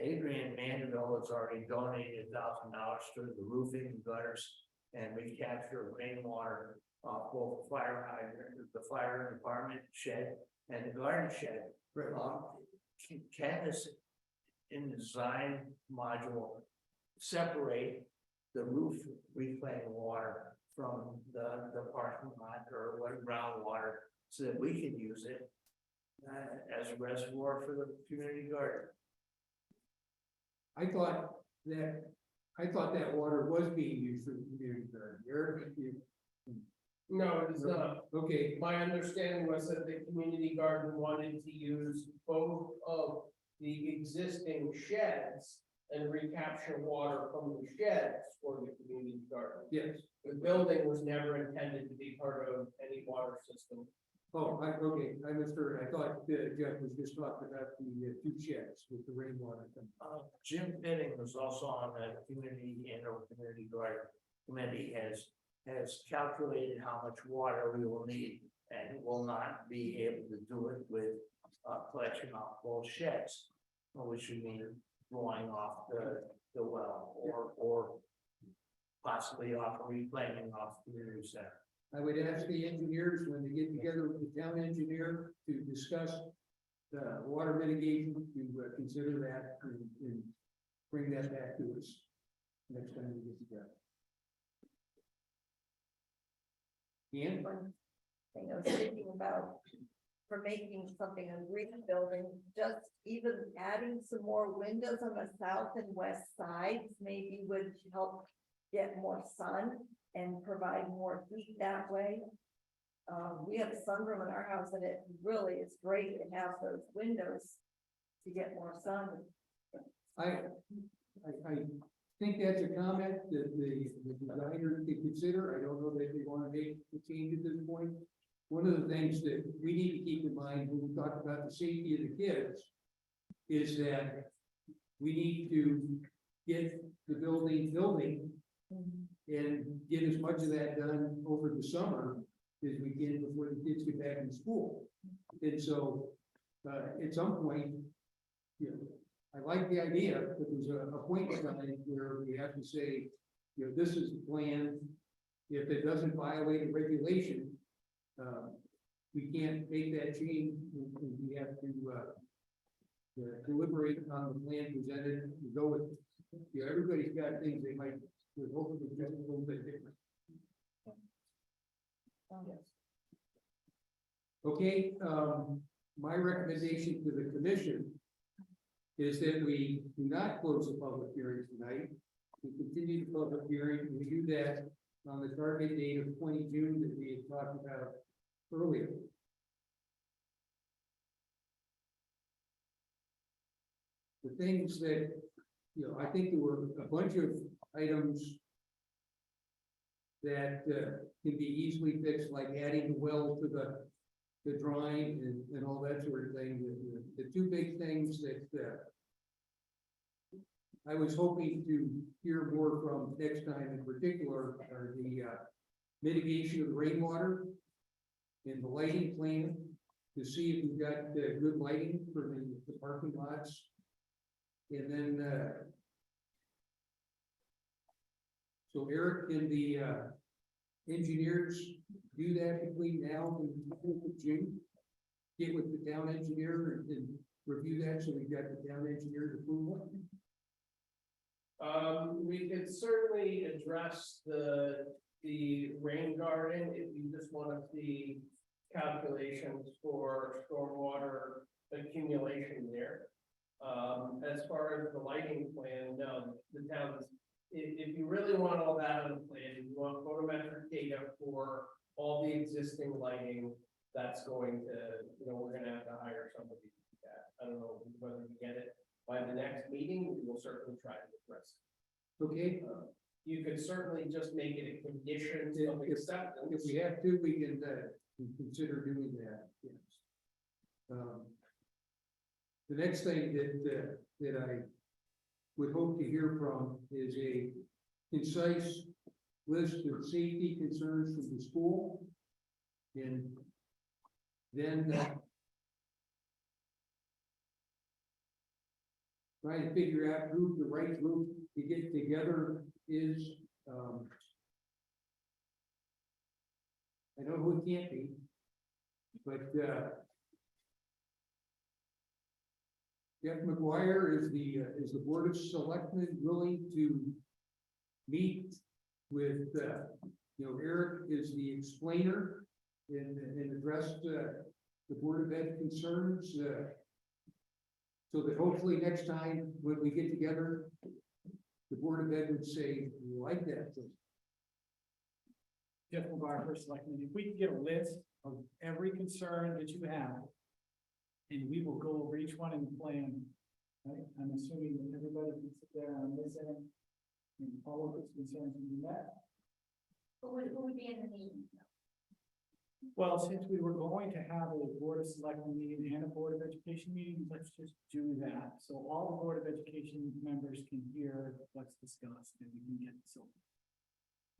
Adrian Mandeville has already donated $1,000 to the roofing, gutters, and recapture of rainwater, both the fire hydrant, the fire department shed and the garden shed. Right. Can this in the design module separate the roof reclaimed water from the parking lot or what groundwater so that we can use it as a reservoir for the community garden. I thought that water was being used for the community garden. Eric, No, it's not. okay, My understanding was that the community garden wanted to use both of the existing sheds and recapture water from the sheds for the community garden. yes. The building was never intended to be part of any water system. Oh, I misheard. I thought Jeff was just talking about the two sheds with the rainwater coming. Jim Pitting was also on the community and or community garden committee, has calculated how much water we will need and will not be able to do it with collection off both sheds, which would mean drawing off the well or possibly off reclaiming off community center. I would ask the engineers, when they get together with the town engineer, to discuss the water mitigation, to consider that and bring that back to us next time we get together. And One thing I was thinking about, for making something a green building, just even adding some more windows on the south and west sides maybe would help get more sun and provide more heat that way. We have a sunroom in our house and it really is great to have those windows to get more sun. I think that's a comment that the designer could consider. I don't know that they want to make the change at this point. One of the things that we need to keep in mind when we talk about the safety of the kids is that we need to get the building and get as much of that done over the summer as we can before the kids get back in school. And so, at some point, you know, I like the idea, but there's a point in time where we have to say, you know, this is the plan. If it doesn't violate a regulation, we can't make that change. We have to deliberate on the plan presented and go with, you know, everybody's got things they might, we're hoping to get a little bit different. Okay, my recommendation to the commission is that we do not close the public hearing tonight. We continue the public hearing, and we do that on the target date of 20 June that we had talked about earlier. The things that, you know, I think there were a bunch of items that can be easily fixed, like adding the well to the drawing and all that sort of thing. The two big things that I was hoping to hear more from next time in particular are the mitigation of the rainwater and the lighting plan to see if we've got good lighting for the parking lots. And then so Eric and the engineers do that between now and June. Get with the town engineer and review that, so we've got the town engineer's approval. We could certainly address the rain garden if you just want to see calculations for stormwater accumulation there. As far as the lighting plan, no, the town, if you really want all that on the plan, if you want photometric data for all the existing lighting, that's going to, you know, we're gonna have to hire somebody to do that. I don't know whether we get it by the next meeting, we will certainly try to address it. Okay, You could certainly just make it a condition of acceptance. if we have to, we can consider doing that, yes. The next thing that I would hope to hear from is a concise list of safety concerns from the school. And then try to figure out who the right group to get together is. I know who it can't be, but Jeff McGuire is the Board of Selectmen willing to meet with, you know, Eric is the explainer and address the Board of Ed concerns, so that hopefully next time when we get together, the Board of Ed would say, "We like that. Jeff McGuire, first selectman, if we could get a list of every concern that you have. And we will go over each one in the plan, right? I'm assuming that everybody can sit there on this end. And all of its concerns will be met. Who would be in the meeting? Well, since we were going to have a Board of Selectmen meeting and a Board of Education meeting, let's just do that. So all the Board of Education members can hear what's discussed and we can get this over.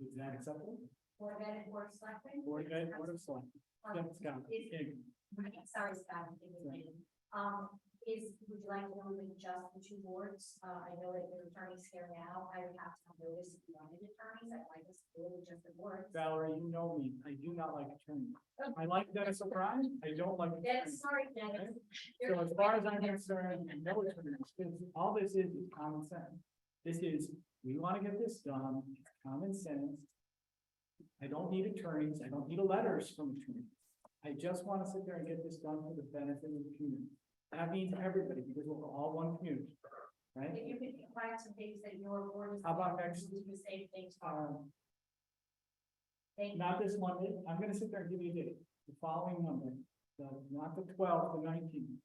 Is that acceptable? Board of Ed and Board of Selectmen? Board of Ed, Board of Selectmen. Yeah, Scott. Sorry, Scott, I'm thinking, would you like to know with just the two boards? I know that the attorneys here now, I would have to notice if you wanted attorneys, I'd like us to do it with just the boards. Valerie, you know me, I do not like attorneys. I like Dennis O'Brien, I don't like. That's, attorneys. sorry, Dennis. So as far as I'm concerned, no attorneys, because all this is common sense. This is, we want to get this done, it's common sense. I don't need attorneys, I don't need letters from attorneys. I just want to sit there and get this done for the benefit of the community. That means everybody, because we're all one community, right? If you could find some things that your board is. How about next- To save things. Thank you. Not this Monday, I'm gonna sit there and give you a date, the following Monday, not the 12th, the 19th.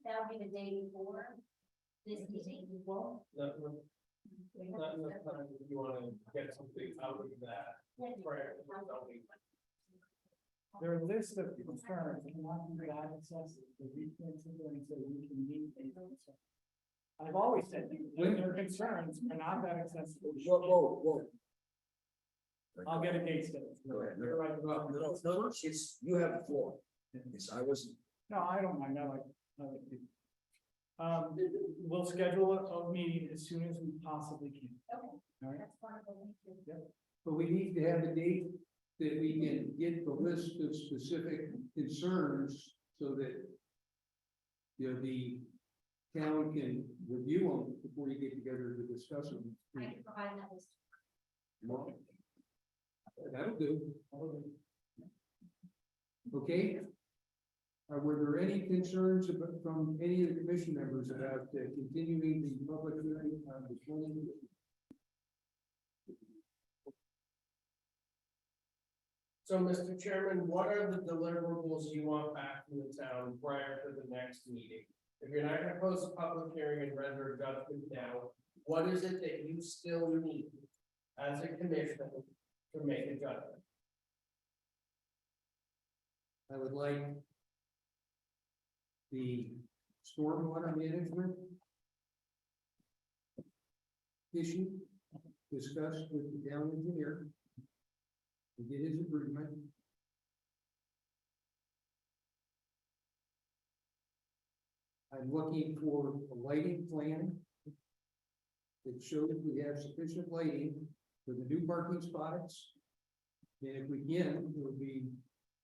That would be the day before this meeting. Not enough time if you wanna get something out of that. Prior to the zoning. There are lists of concerns, and not be that excessive, the weekends and things that we can meet. I've always said, when their concerns are not that excessive. Whoa. I'll get a date set. Go ahead. You're right. No, it's, you have the floor. Yes, I wasn't. No, I don't mind, I like it. We'll schedule a meeting as soon as we possibly can. Okay, All right, that's wonderful, thank you. But we need to have a date that we can get the list of specific concerns so that, you know, the town can review them before you get together to discuss them. I can provide that list. Well, that'll do. Okay. Were there any concerns from any of the commission members about continuing the public hearing on the 20th? So, Mr. Chairman, what are the deliverables you want back from the town prior to the next meeting? If you're not gonna post a public hearing and render a judgment now, what is it that you still need as a commission to make a judgment? I would like the stormwater management issue discussed with the town engineer and get his agreement. I'm looking for a lighting plan that shows we have sufficient lighting for the new parking spots. And if we can, it would be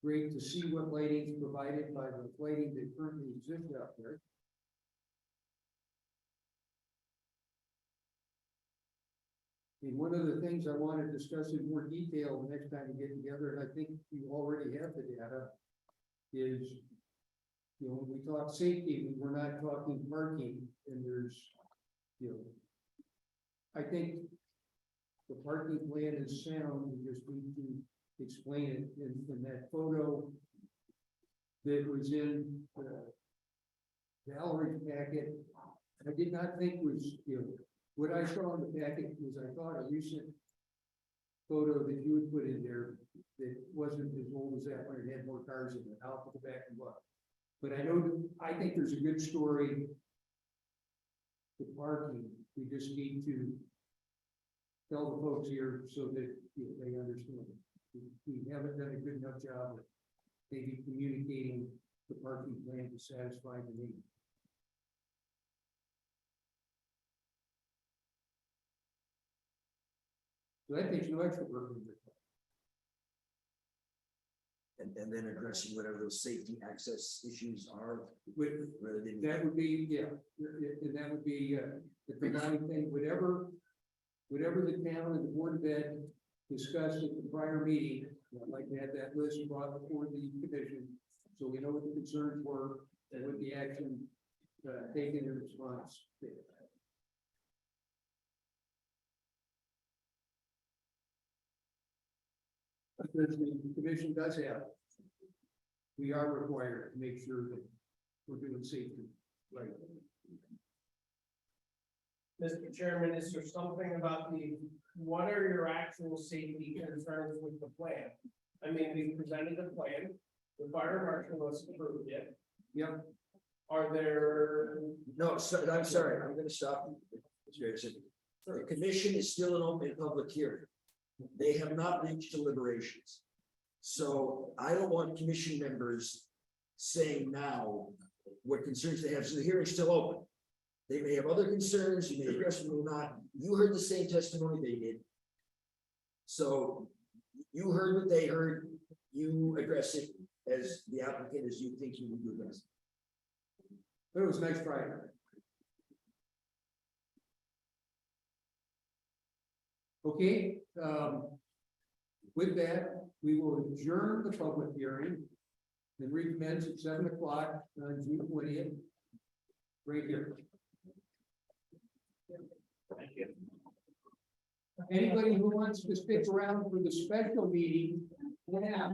great to see what lighting is provided by the lighting that currently exists out there. And one of the things I want to discuss in more detail the next time we get together, and I think you already have the data, is, you know, when we talk safety, we're not talking parking, and there's, you know, I think the parking plan is sound, we just need to explain it in that photo that was in Valerie's packet. I did not think was, you know, what I saw in the packet was, I thought, a recent photo that you would put in there that wasn't as old as that when it had more cars in it. I'll have to go back and look. But I know, I think there's a good story to parking. We just need to tell the folks here so that, you know, they understand. We haven't done a good enough job of maybe communicating the parking plan to satisfy the need. So that takes no extra work. And then addressing whatever those safety access issues are. With, Rather than. that would be, yeah, and that would be the combined thing, whatever the town and the Board of Ed discussed at the prior meeting. I'd like to have that list brought before the commission, so we know what the concerns were and what the action taken in response. Because the commission does have, we are required to make sure that we're doing safety right. Mr. Chairman, is there something about what are your actual safety concerns with the plan? I mean, we presented the plan, the fire marshal has approved it. Yep. Are there? No, so, I'm sorry, I'm gonna stop. It's very simple. The commission is still an open public hearing. They have not reached deliberations. So I don't want commission members saying now what concerns they have, so the hearing's still open. They may have other concerns, you may address them or not. You heard the same testimony they did. So you heard what they heard, you address it as the applicant as you think you would do best. But it was next Friday. Okay, with that, we will adjourn the public hearing and recommence at 7 o'clock on June 20th. Right here. Thank you. Anybody who wants to stick around for the special meeting, yeah.